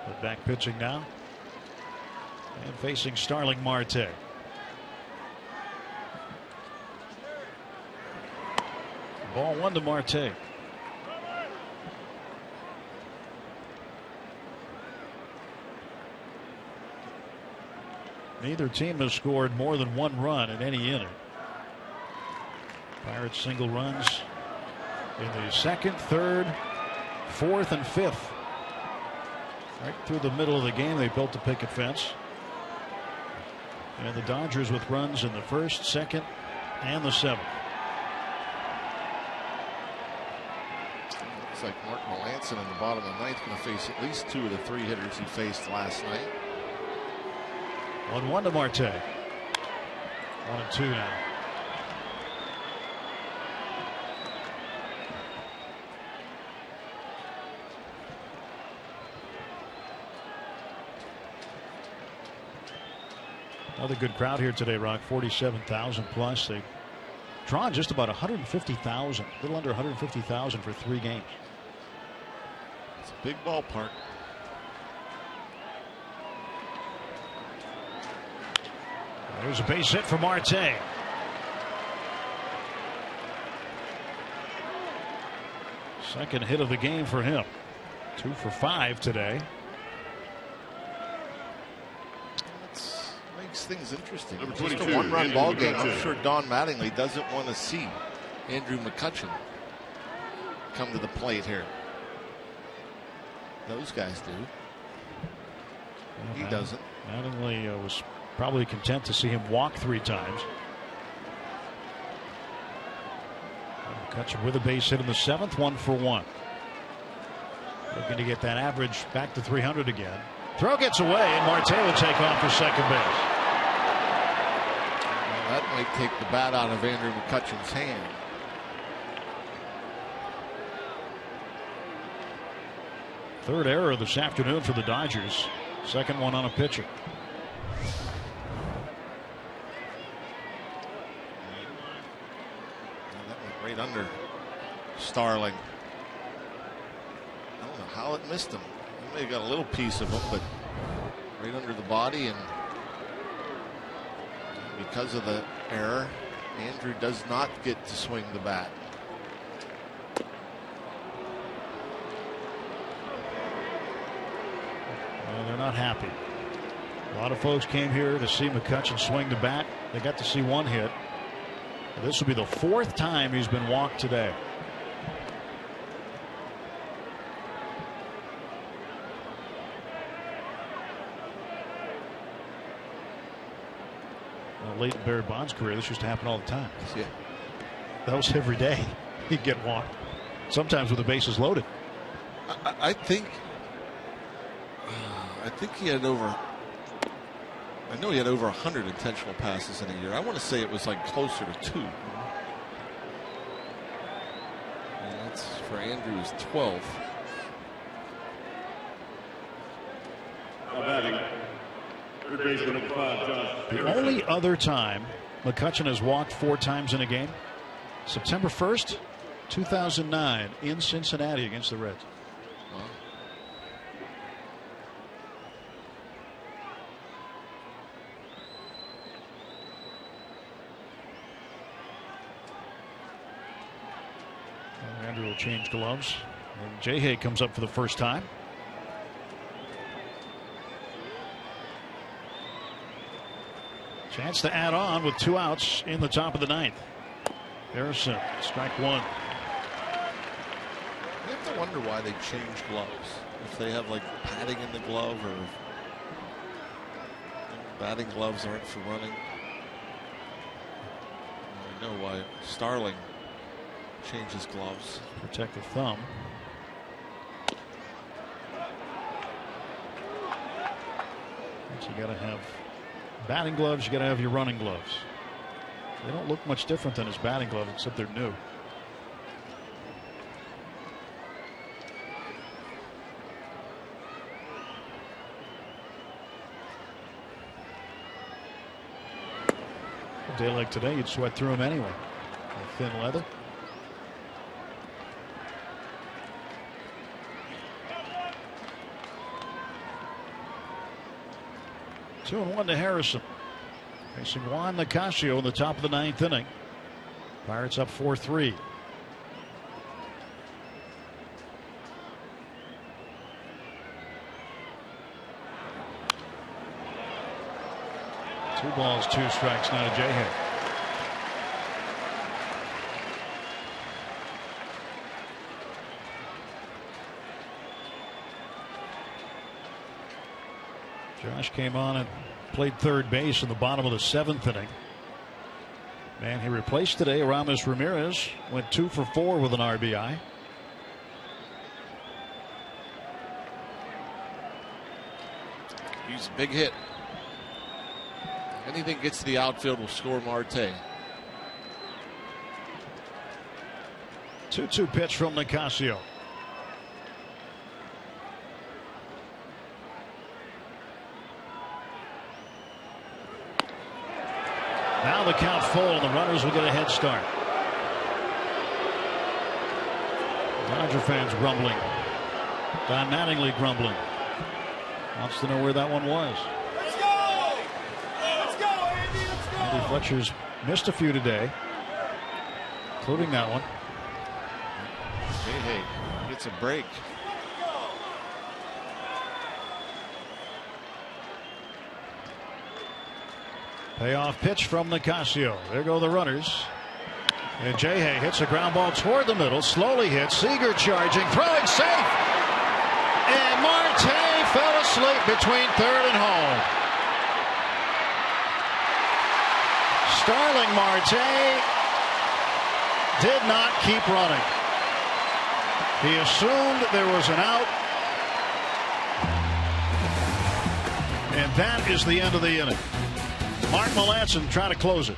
A: But back pitching now. And facing Starling Marte. Ball 1 to Marte. Neither team has scored more than 1 run in any inning. Pirates single runs in the 2nd, 3rd, 4th, and 5th. Right through the middle of the game, they built the picket fence. And the Dodgers with runs in the 1st, 2nd, and the 7th.
B: Looks like Mark Melanson in the bottom of the 9th going to face at least 2 of the 3 hitters he faced last night.
A: 1-1 to Marte. 1-2 now. Another good crowd here today, Rock. 47,000 plus. They've drawn just about 150,000, a little under 150,000 for 3 games.
B: It's a big ballpark.
A: There's a base hit for Marte. Second hit of the game for him. 2 for 5 today.
B: Makes things interesting.
E: Number
B: Just
E: 22,
B: a 1-run ball game. I'm
E: McCutchen.
B: sure Don Mattingly doesn't want to see Andrew McCutchen come to the plate here. Those guys do. He doesn't.
A: Mattingly was probably content to see him walk 3 times. McCutchen with a base hit in the 7th, 1 for 1. Looking to get that average back to 300 again. Throw gets away, and Marte will take off for second base.
C: That might take the bat out of Andrew McCutchen's hand.
A: Third error this afternoon for the Dodgers. Second one on a pitcher.
B: That went right under Starling. I don't know how it missed him. He may have got a little piece of him, but right under the body, and because of the error, Andrew does not get to swing the bat.
A: Well, they're not happy. A lot of folks came here to see McCutchen swing the bat. They got to see 1 hit. This will be the 4th time he's been walked today. Late in Barry Bonds' career, this used to happen all the time.
B: Yeah.
A: That was every day. He'd get walked. Sometimes with the bases loaded.
C: I think he had over. I know he had over 100 intentional passes in a year. I want to say it was like closer to 2. And that's for Andrew's 12th.
E: Batting. Third baseman number 5, John.
A: The only other time McCutchen has walked 4 times in a game, September 1st, 2009, in Cincinnati against the Reds.
C: Wow.
A: Andrew will change gloves. And J-Hay comes up for the first time. Chance to add on with 2 outs in the top of the 9th. Harrison, strike 1.
C: You have to wonder why they change gloves. If they have like padding in the glove, or batting gloves aren't for running. You know why Starling changed his gloves.
A: Protect the thumb. So you got to have batting gloves. You got to have your running gloves. They don't look much different than his batting glove, except they're new. A day like today, you'd sweat through them anyway. Thin leather. Two and one to Harrison. Facing Juan Nicasio in the top of the 9th inning. Pirates up 4-3. Two balls, 2 strikes now to J-Hay. Josh came on and played third base in the bottom of the 7th inning. Man he replaced today, Aramis Ramirez, went 2 for 4 with an RBI.
C: He's a big hit. Anything gets to the outfield will score Marte.
A: 2-2 pitch from Nicasio. Now the count full, and the runners will get a head start. Dodger fans grumbling. Don Mattingly grumbling. Wants to know where that one was.
G: Let's go! Let's go, Andy! Let's go!
A: Andy Fletcher's missed a few today, including that one.
C: Hey, gets a break.
A: Payoff pitch from Nicasio. There go the runners. And J-Hay hits a ground ball toward the middle. Slowly hits. Seager charging. Throwing safe. And Marte fell asleep between third and home. Starling Marte did not keep running. He assumed there was an out. And that is the end of the inning. Mark Melancon trying to close it.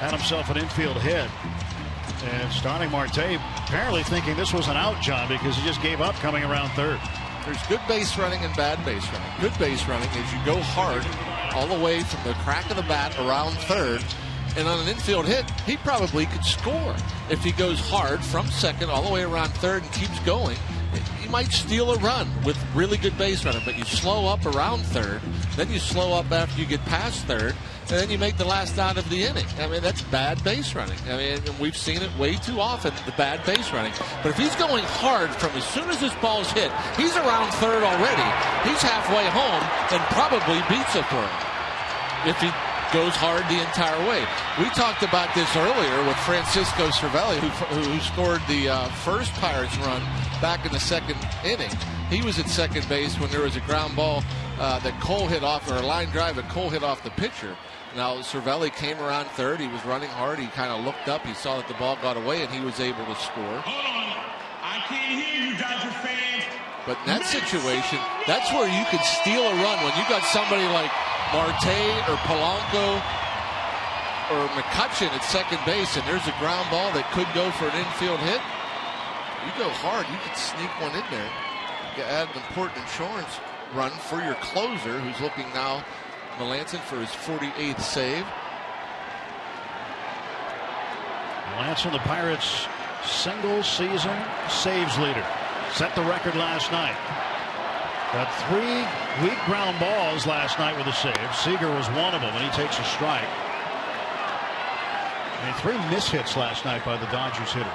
A: Had himself an infield hit. And Starling Marte apparently thinking this was an out, John, because he just gave up coming around third.
C: There's good base running and bad base running. Good base running is you go hard all the way from the crack of the bat around third. And on an infield hit, he probably could score. If he goes hard from second all the way around third and keeps going, he might steal a run with really good base running. But you slow up around third, then you slow up after you get past third, and then you make the last out of the inning. I mean, that's bad base running. I mean, we've seen it way too often, the bad base running. But if he's going hard from as soon as this ball's hit, he's around third already. He's halfway home and probably beats a throw if he goes hard the entire way. We talked about this earlier with Francisco Cervelli, who scored the first Pirates run back in the second inning. He was at second base when there was a ground ball that Cole hit off, or a line drive that Cole hit off the pitcher. Now Cervelli came around third. He was running hard. He kind of looked up. He saw that the ball got away, and he was able to score.
G: Hold on. I can't hear you, Dodger fans.
C: But in that situation, that's where you could steal a run. When you got somebody like Marte or Polanco or McCutcheon at second base, and there's a ground ball that could go for an infield hit, you go hard. You could sneak one in there. You add an important insurance run for your closer, who's looking now, Melanson, for his 48th save.
A: Melanson, the Pirates' single season saves leader, set the record last night. Got 3 weak ground balls last night with a save. Seager was one of them, and he takes a strike. And 3 mishits last night by the Dodgers hitters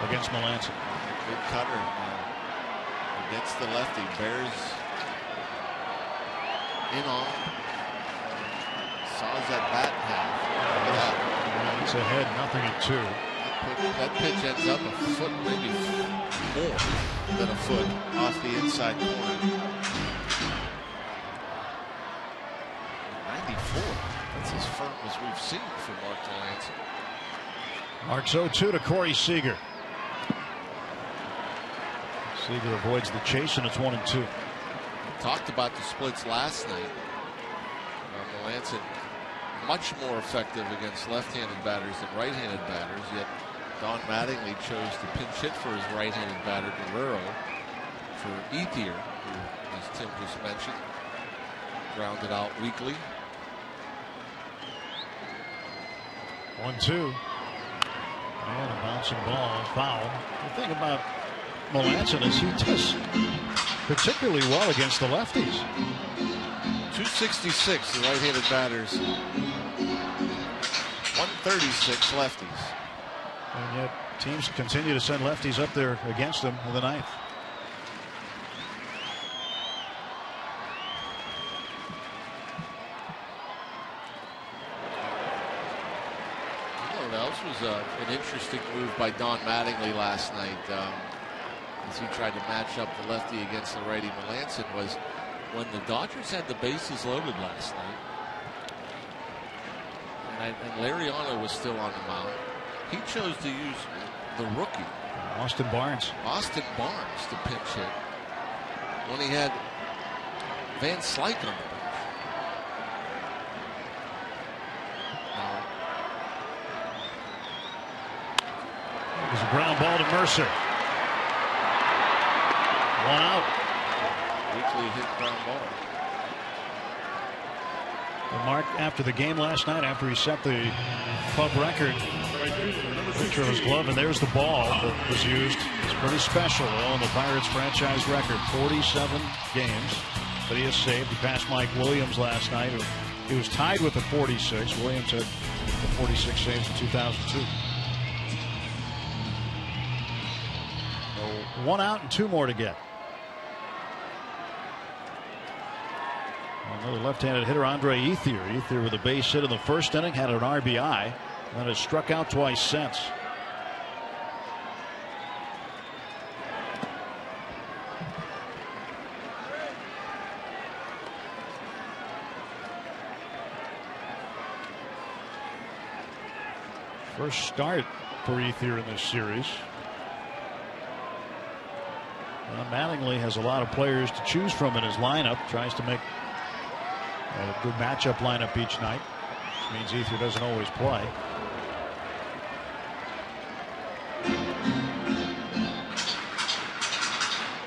A: against Melanson.
C: Good cutter against the lefty. Bears in on. Saws that bat in half.
A: He's ahead, 0-2.
C: That pitch ends up a foot, maybe more than a foot off the inside corner. 94. That's as firm as we've seen from Mark Melanson.
A: Marks 0-2 to Corey Seager. Seager avoids the chase, and it's 1-2.
C: Talked about the splits last night. Melanson much more effective against left-handed batters than right-handed batters, yet Don Mattingly chose to pinch hit for his right-handed batter Guerrero for Ethier, who, as Tim just mentioned, grounded out weakly.
A: 1-2. And a bouncing ball, foul. The thing about Melanson is he does particularly well against the lefties.
C: 266 the right-handed batters, 136 lefties.
A: And yet teams continue to send lefties up there against him in the ninth.
C: You know what else was an interesting move by Don Mattingly last night, as he tried to match up the lefty against the righty Melanson, was when the Dodgers had the bases loaded last night, and Lariano was still on the mound. He chose to use the rookie,
A: Austin Barnes
C: to pinch hit when he had Van Slyke on the bench.
A: It was a ground ball to Mercer. 1 out.
C: Weekly hit ground ball.
A: Mark, after the game last night, after he set the club record, picture of his glove, and there's the ball that was used. It's pretty special, though, on the Pirates franchise record. 47 games that he has saved. He passed Mike Williams last night. He was tied with the 46. Williams had the 46 saves in 2002. So 1 out and 2 more to get. Another left-handed hitter, Andre Ethier. Ethier with a base hit in the first inning, had an RBI, and then has struck out twice since. First start for Ethier in this series. Mattingly has a lot of players to choose from in his lineup. Tries to make a good matchup lineup each night, which means Ethier doesn't always play.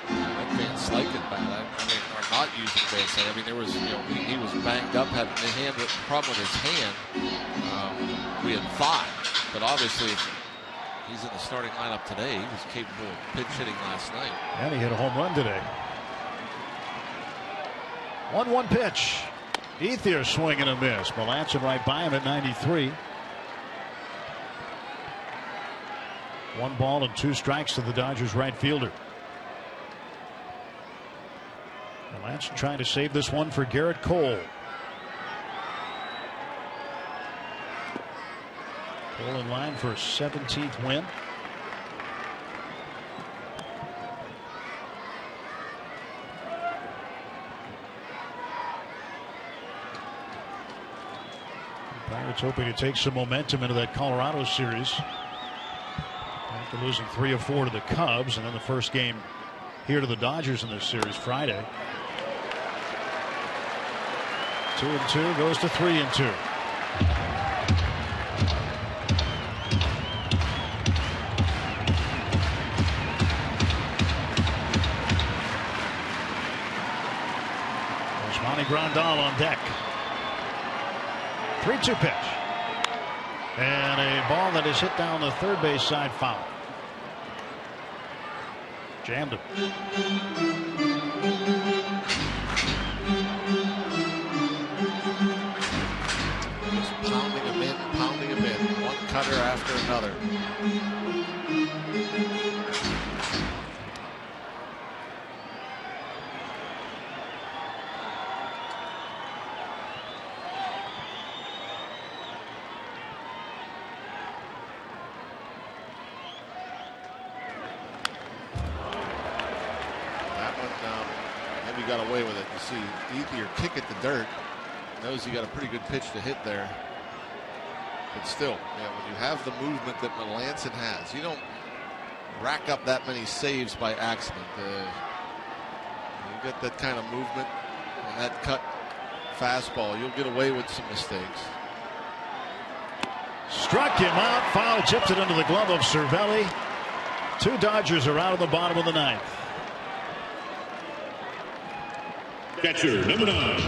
C: That Van Slyke bat, are not using Van Slyke. I mean, there was, he was banged up, had a problem with his hand. We had 5, but obviously if he's in the starting lineup today, he was capable of pinch hitting last night.
A: And he hit a home run today. 1-1 pitch. Ethier swing and a miss. Melanson right by him at 93. 1 ball and 2 strikes to the Dodgers right fielder. Melanson trying to save this one for Garrett Cole. Cole in line for a 17th win. Pirates hoping to take some momentum into that Colorado series after losing 3 of 4 to the Cubs, and then the first game here to the Dodgers in this series Friday. 2-2 goes to 3-2. Osmani Grandal on deck. 3-2 pitch. And a ball that is hit down the third base side foul. Jammed him.
C: Just pounding him in. One cutter after another. Got away with it. You see Ethier kick at the dirt. Knows he got a pretty good pitch to hit there. But still, when you have the movement that Melanson has, you don't rack up that many saves by accident. You get that kind of movement and that cut fastball, you'll get away with some mistakes.
A: Struck him out. Foul tipped it under the glove of Cervelli. 2 Dodgers are out of the bottom of the 9th.
E: Catcher, number 9.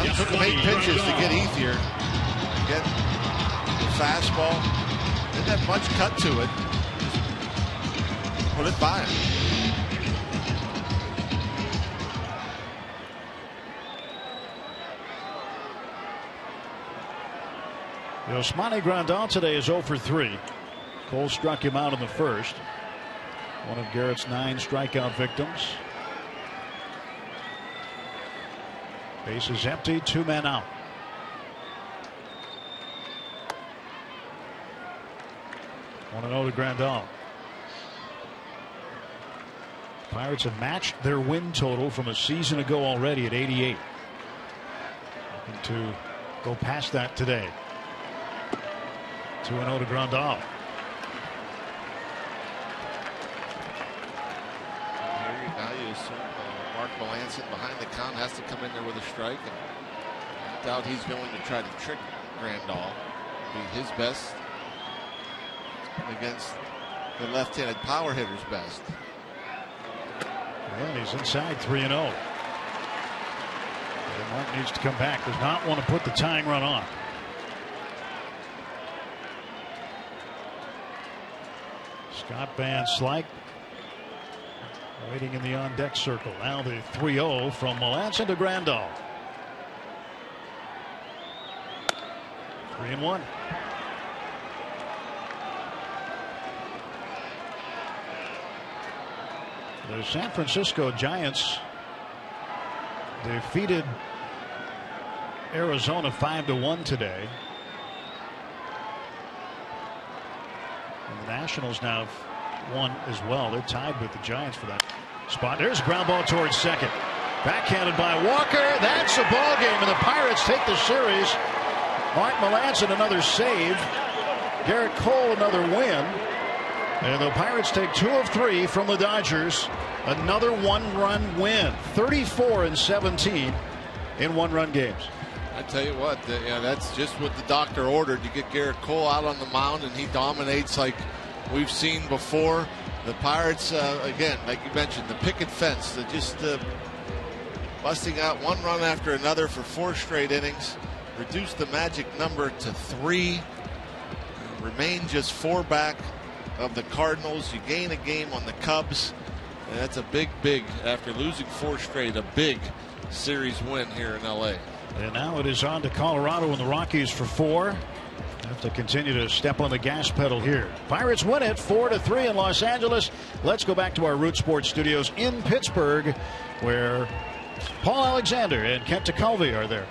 C: It took him 8 pitches to get Ethier. Get the fastball. Didn't have much cut to it. Put it by him.
A: Osmani Grandal today is 0 for 3. Cole struck him out in the first. One of Garrett's 9 strikeout victims. Base is empty, 2 men out. 1-0 to Grandal. Pirates have matched their win total from a season ago already at 88. Looking to go past that today. 2-0 to Grandal.
C: Now you assume Mark Melanson behind the count has to come in there with a strike, and I doubt he's going to try to trick Grandal. Be his best against the left-handed power hitter's best.
A: Well, he's inside 3-0. Mark needs to come back. Does not want to put the tying run on. Scott Van Slyke waiting in the on-deck circle. Now the 3-0 from Melanson to Grandal. 3-1. The San Francisco Giants defeated Arizona 5-1 today. And the Nationals now have won as well. They're tied with the Giants for that spot. There's a ground ball towards second. Backhanded by Walker. That's a ball game, and the Pirates take the series. Mark Melanson another save. Garrett Cole another win. And the Pirates take 2 of 3 from the Dodgers. Another 1-run win. 34-17 in 1-run games.
C: I tell you what, that's just what the doctor ordered. You get Garrett Cole out on the mound and he dominates like we've seen before. The Pirates, again, like you mentioned, the picket fence, they're just busting out 1 run after another for 4 straight innings. Reduced the magic number to 3. Remain just 4 back of the Cardinals. You gain a game on the Cubs. And that's a big, after losing 4 straight, a big series win here in LA.
A: And now it is on to Colorado and the Rockies for 4. Have to continue to step on the gas pedal here. Pirates win it 4-3 in Los Angeles. Let's go back to our Root Sports studios in Pittsburgh, where Paul Alexander and Kent Tekulve are there.